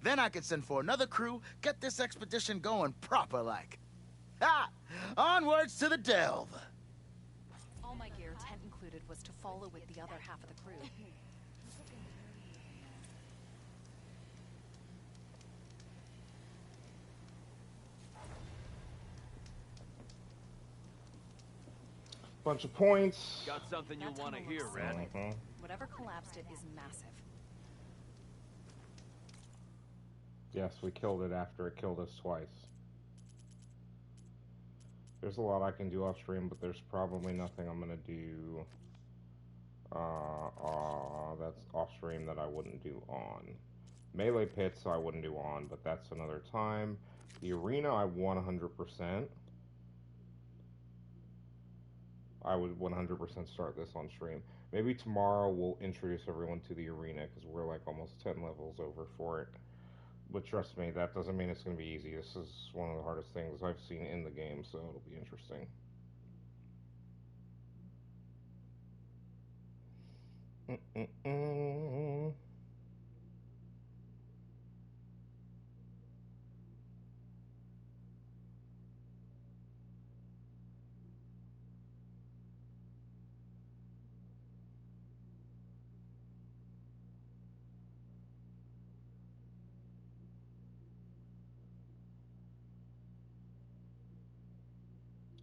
Then I can send for another crew, get this expedition going proper-like. Ha! Onwards to the delve! All my gear, tent included, was to follow with the other half of the crew. Bunch of points. Got something you want to hear, Red? Whatever collapsed it is massive. Yes, we killed it after it killed us twice. There's a lot I can do off stream, but there's probably nothing I'm gonna do that's off stream that I wouldn't do on. Melee pits I wouldn't do on, but that's another time. The arena I 100%. I would 100% start this on stream. Maybe tomorrow we'll introduce everyone to the arena because we're like almost 10 levels over for it. But trust me, that doesn't mean it's going to be easy. This is one of the hardest things I've seen in the game, so it'll be interesting.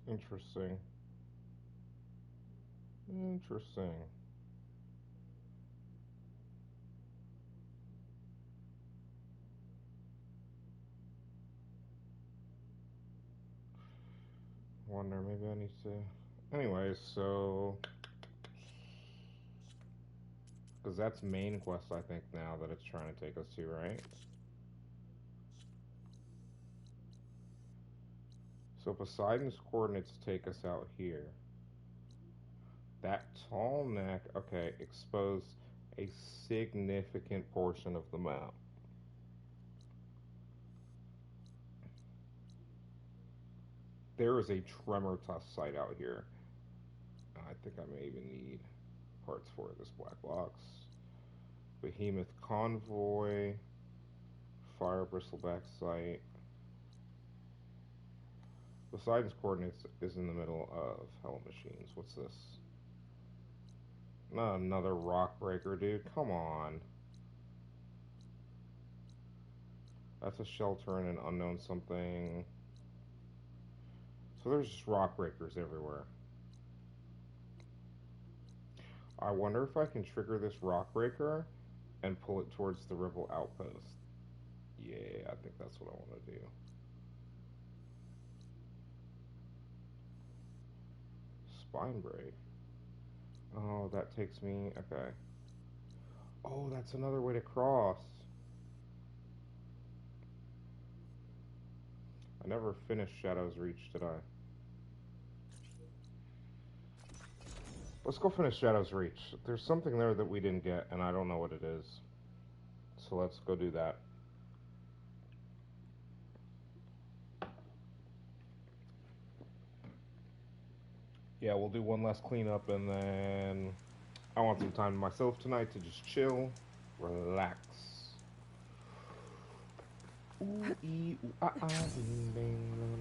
Interesting. Interesting. Wonder, maybe I need to... Anyways, so... Because that's main quest, I think, now that it's trying to take us to, right? So Poseidon's coordinates take us out here. That tall neck, okay, exposed a significant portion of the map. There is a tremor tusk site out here. I think I may even need parts for this black box. Behemoth convoy, fire bristleback site. Poseidon's coordinates is in the middle of Hell Machines. What's this? Not another rock breaker, dude. Come on. That's a shelter and an unknown something. So there's just rock breakers everywhere. I wonder if I can trigger this rock breaker and pull it towards the Rebel outpost. Yeah, I think that's what I want to do. Spine break. Oh, that takes me... Okay. Oh, that's another way to cross. I never finished Shadow's Reach, did I? Let's go finish Shadow's Reach. There's something there that we didn't get, and I don't know what it is. So let's go do that. Yeah, we'll do one last cleanup, and then I want some time to myself tonight to just chill, relax. Ooh, ee, ooh, ah, ah, bing, bing,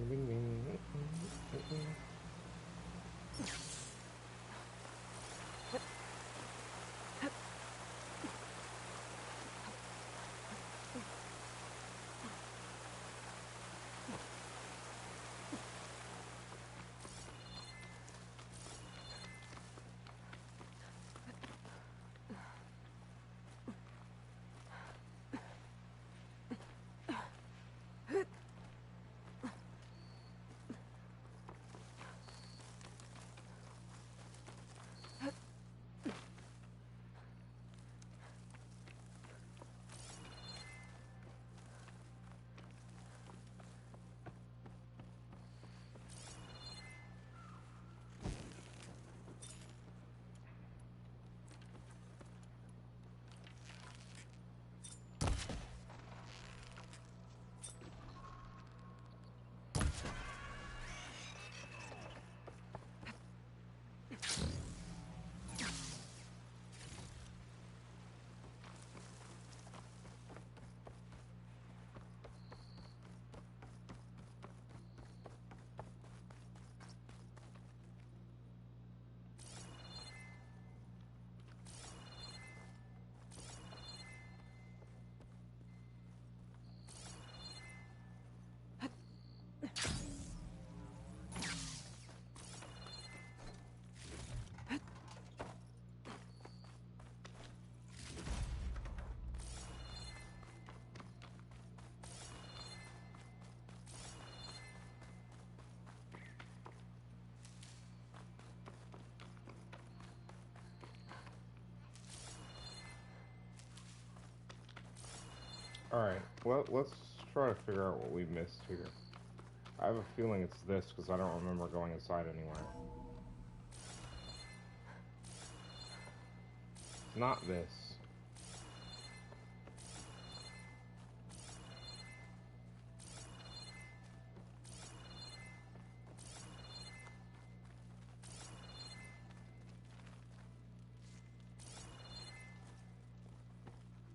bing, bing, bing. Alright, let's try to figure out what we missed here. I have a feeling it's this, because I don't remember going inside anywhere. It's not this.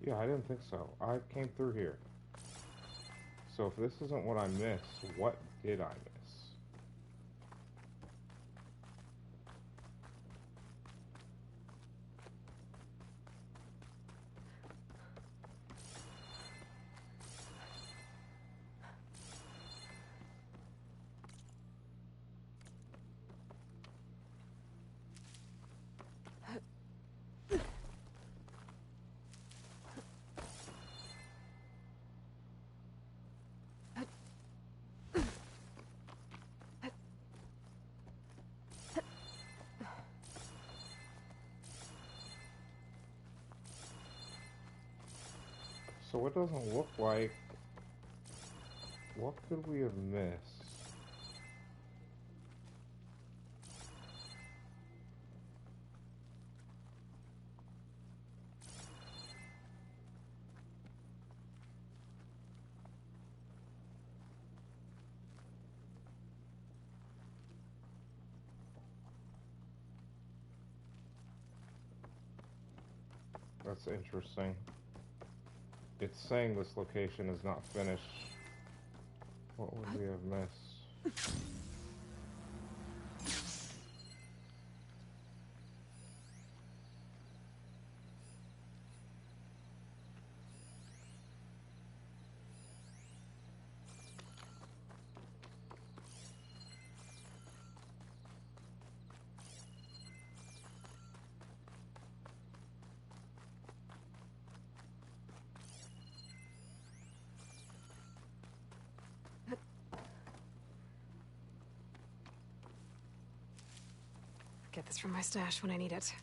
Yeah, I didn't think so. I came through here. So if this isn't what I missed, what did I miss? So it doesn't look like... What could we have missed? That's interesting. It's saying this location is not finished. What would we have missed? Get this from my stash when I need it.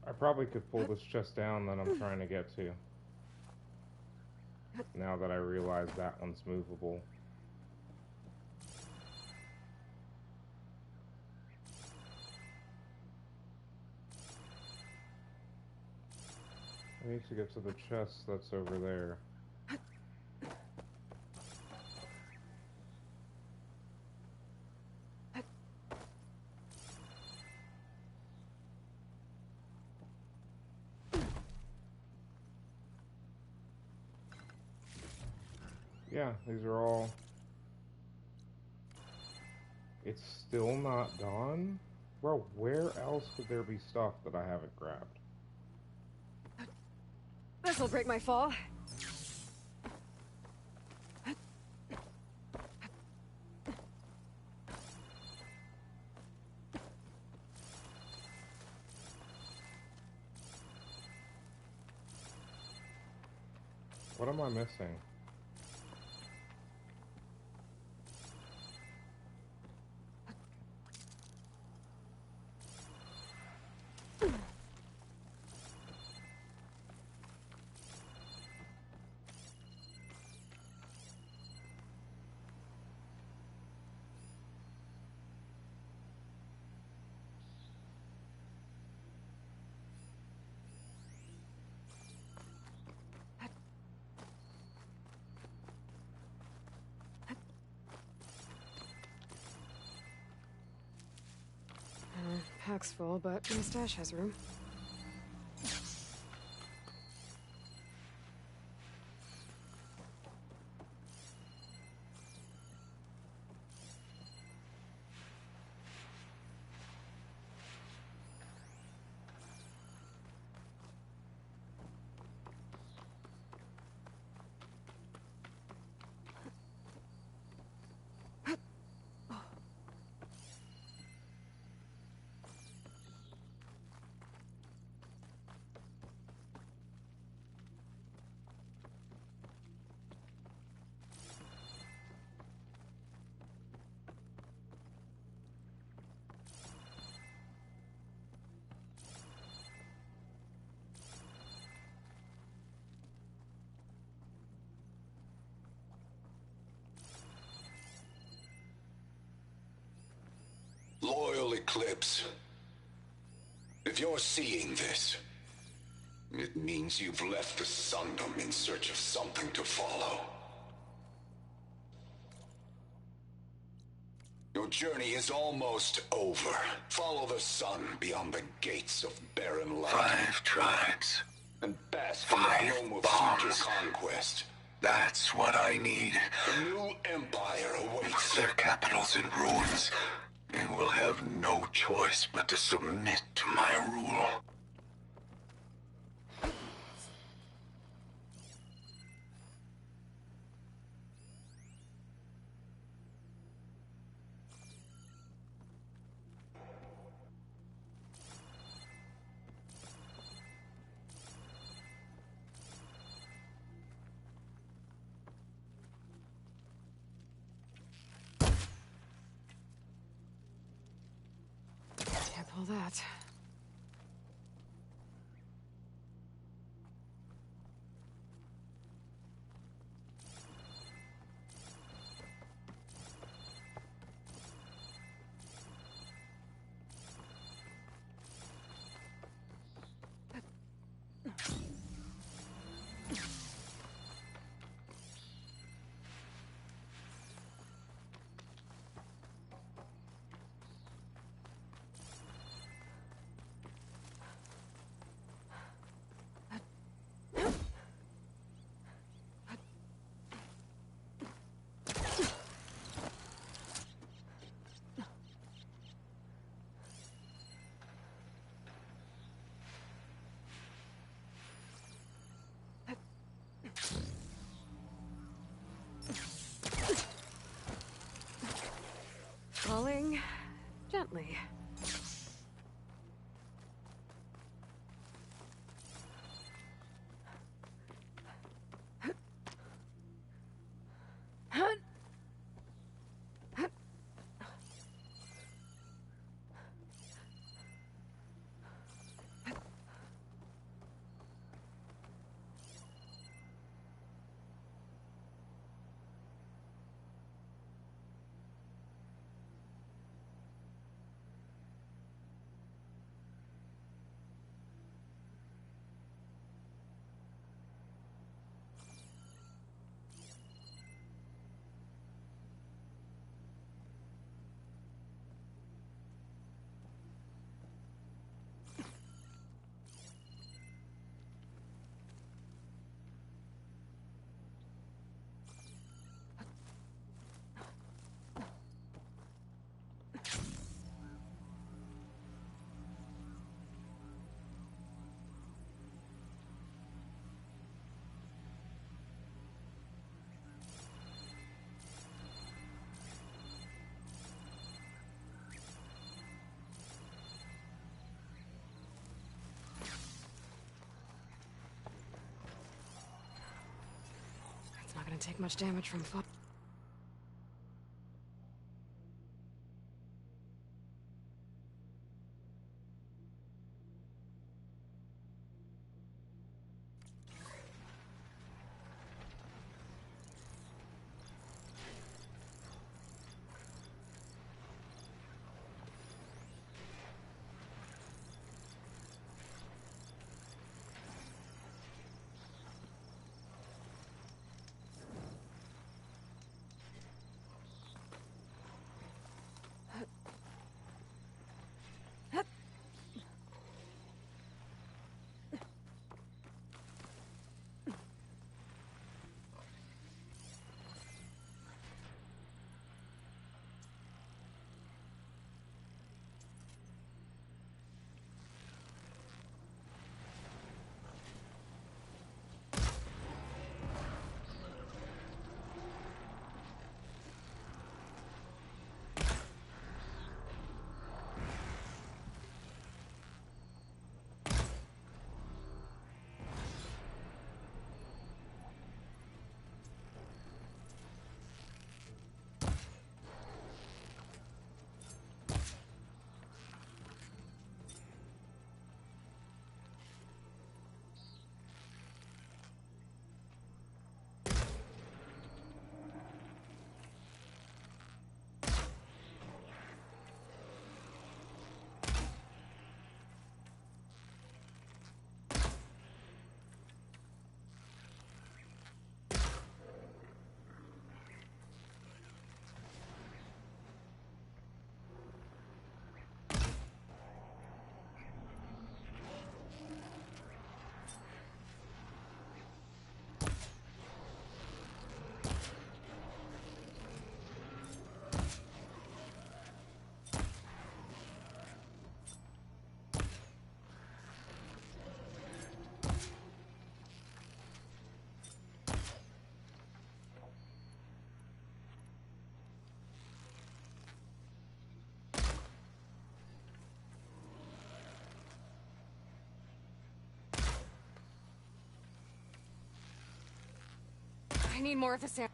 I probably could pull this chest down that I'm trying to get to. Now that I realize that one's movable. I need to get to the chest that's over there. Yeah, these are all It's still not gone? Bro, where else could there be stuff that I haven't grabbed? This'll break my fall. What am I missing? Pack's full, but my stash has room. Loyal Eclipse, if you're seeing this, it means you've left the Sundom in search of something to follow. Your journey is almost over. Follow the sun beyond the gates of barren light. 5 tribes. And bask 5 in the gloom of bombs. future conquest. That's what I need. The new empire awaits. Their capital's in ruins. They will have no choice but to submit to my rule. Can't pull that. Falling gently. gonna take much damage from fire. I need more of this air.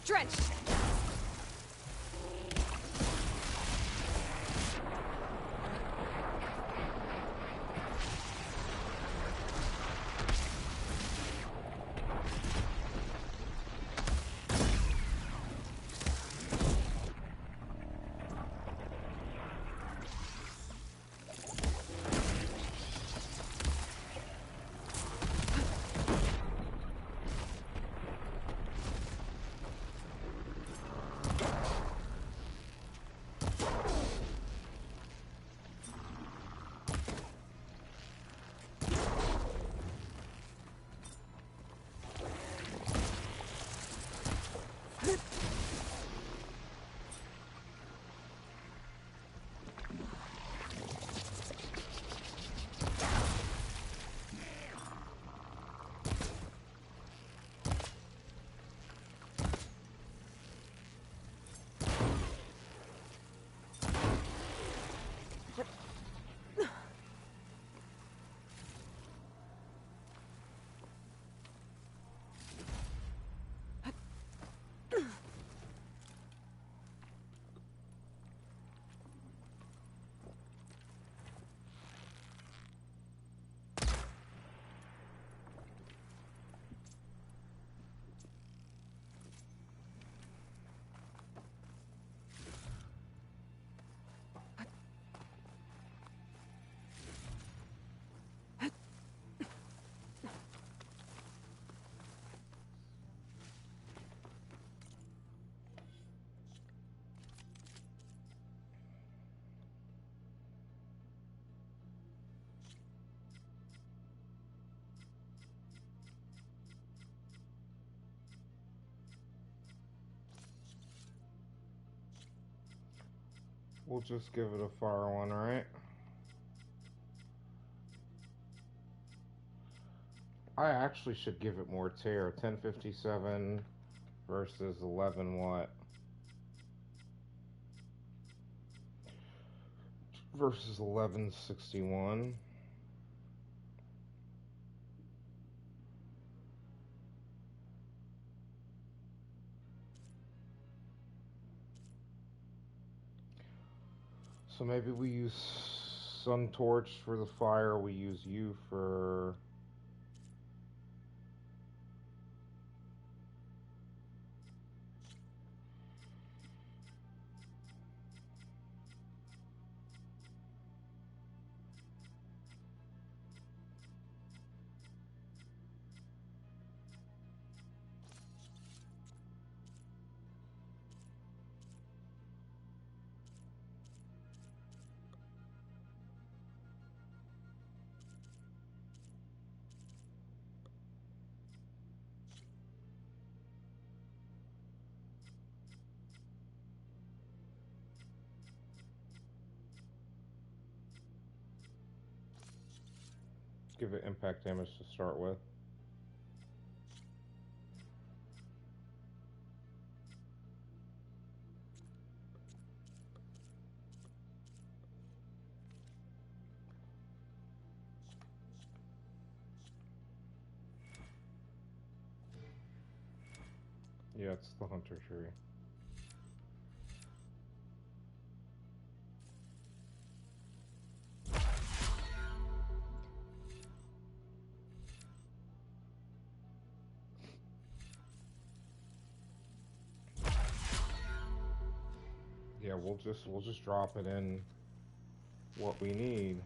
Drenched! We'll just give it a fire one, right? I actually should give it more tear. 1057 versus 11 what? Versus 1161. So maybe we use Sun Torch for the fire, we use you for... Give it impact damage to start with. Yeah, it's the Hunter Tree. Yeah, we'll just drop it in what we need.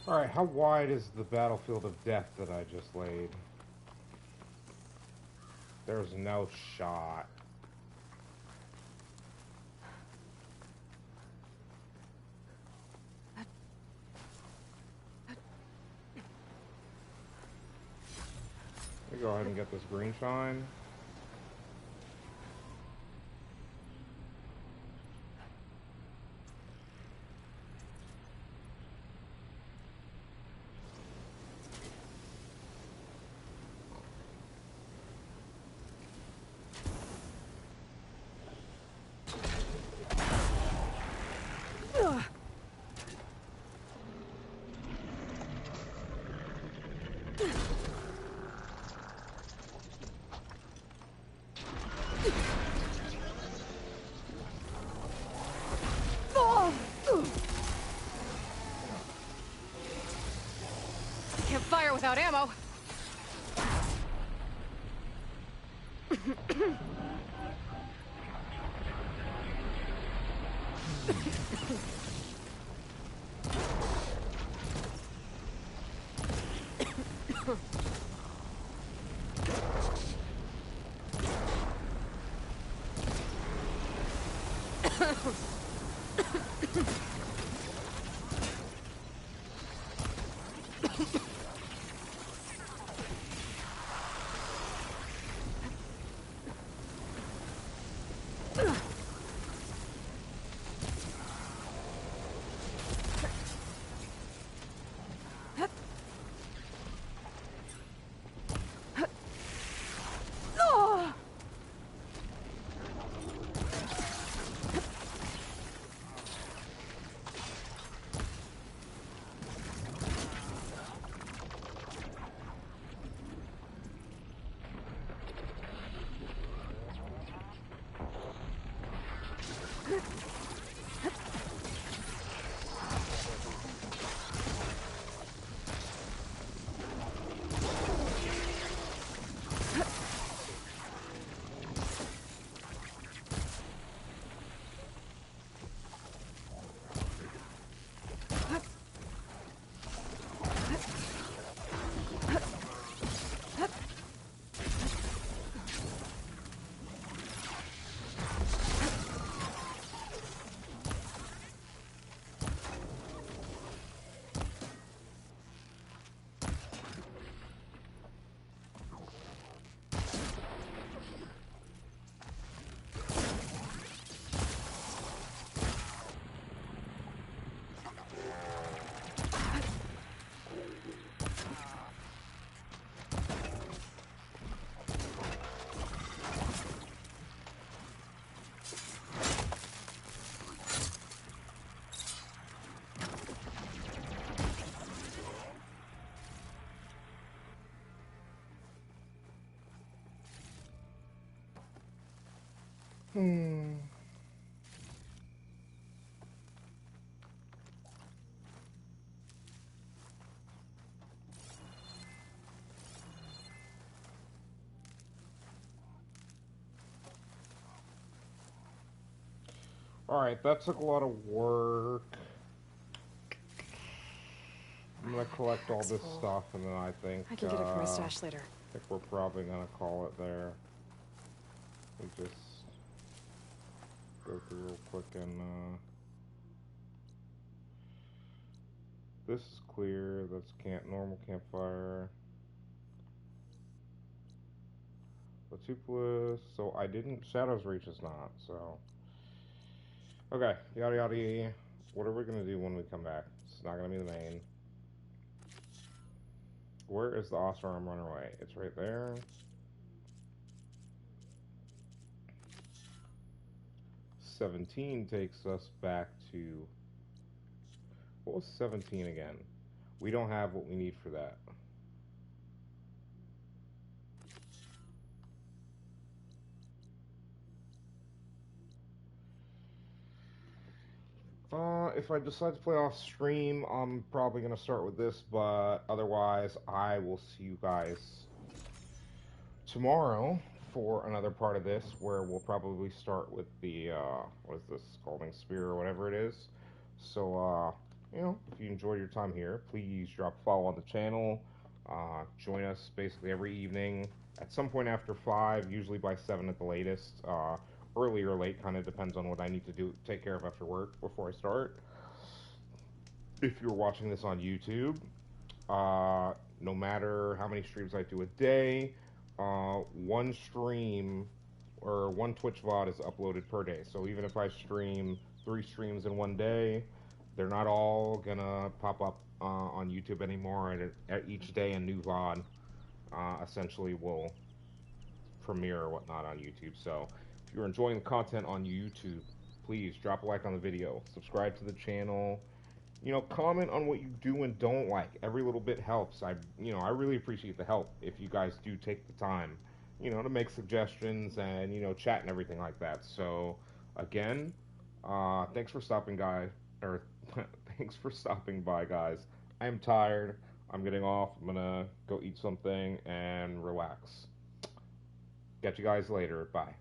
Alright, how wide is the battlefield of death that I just laid? There's no shot. Let me go ahead and get this green shine. Can't fire without ammo. Alright, that took a lot of work. I'm gonna collect all this stuff, and then I think I can get it from my stash later. I think we're probably gonna call it there. We just go through real quick and this is clear. That's normal campfire. Latupulus. So I didn't. Shadow's Reach is not. So okay. Yada yada. What are we gonna do when we come back? It's not gonna be the main. Where is the Oseram Runaway? It's right there. $17 takes us back to... What was 17 again? We don't have what we need for that. If I decide to play off stream, I'm probably going to start with this, but otherwise, I will see you guys tomorrow for another part of this, where we'll probably start with the, what is this, Scalding Spear or whatever it is. So, you know, if you enjoyed your time here, please drop a follow on the channel. Join us basically every evening at some point after 5, usually by 7 at the latest. Early or late, kind of depends on what I need to take care of after work before I start. If you're watching this on YouTube, no matter how many streams I do a day, one stream or one Twitch VOD is uploaded per day. So even if I stream 3 streams in one day, they're not all gonna pop up on YouTube anymore. At each day, a new VOD essentially will premiere or whatnot on YouTube. So if you're enjoying the content on YouTube, please drop a like on the video, subscribe to the channel. You know, comment on what you do and don't like. Every little bit helps. I really appreciate the help if you guys do take the time, you know, to make suggestions and, you know, chat and everything like that. So, again, thanks for stopping by, guys. I am tired. I'm getting off. I'm gonna go eat something and relax. Catch you guys later. Bye.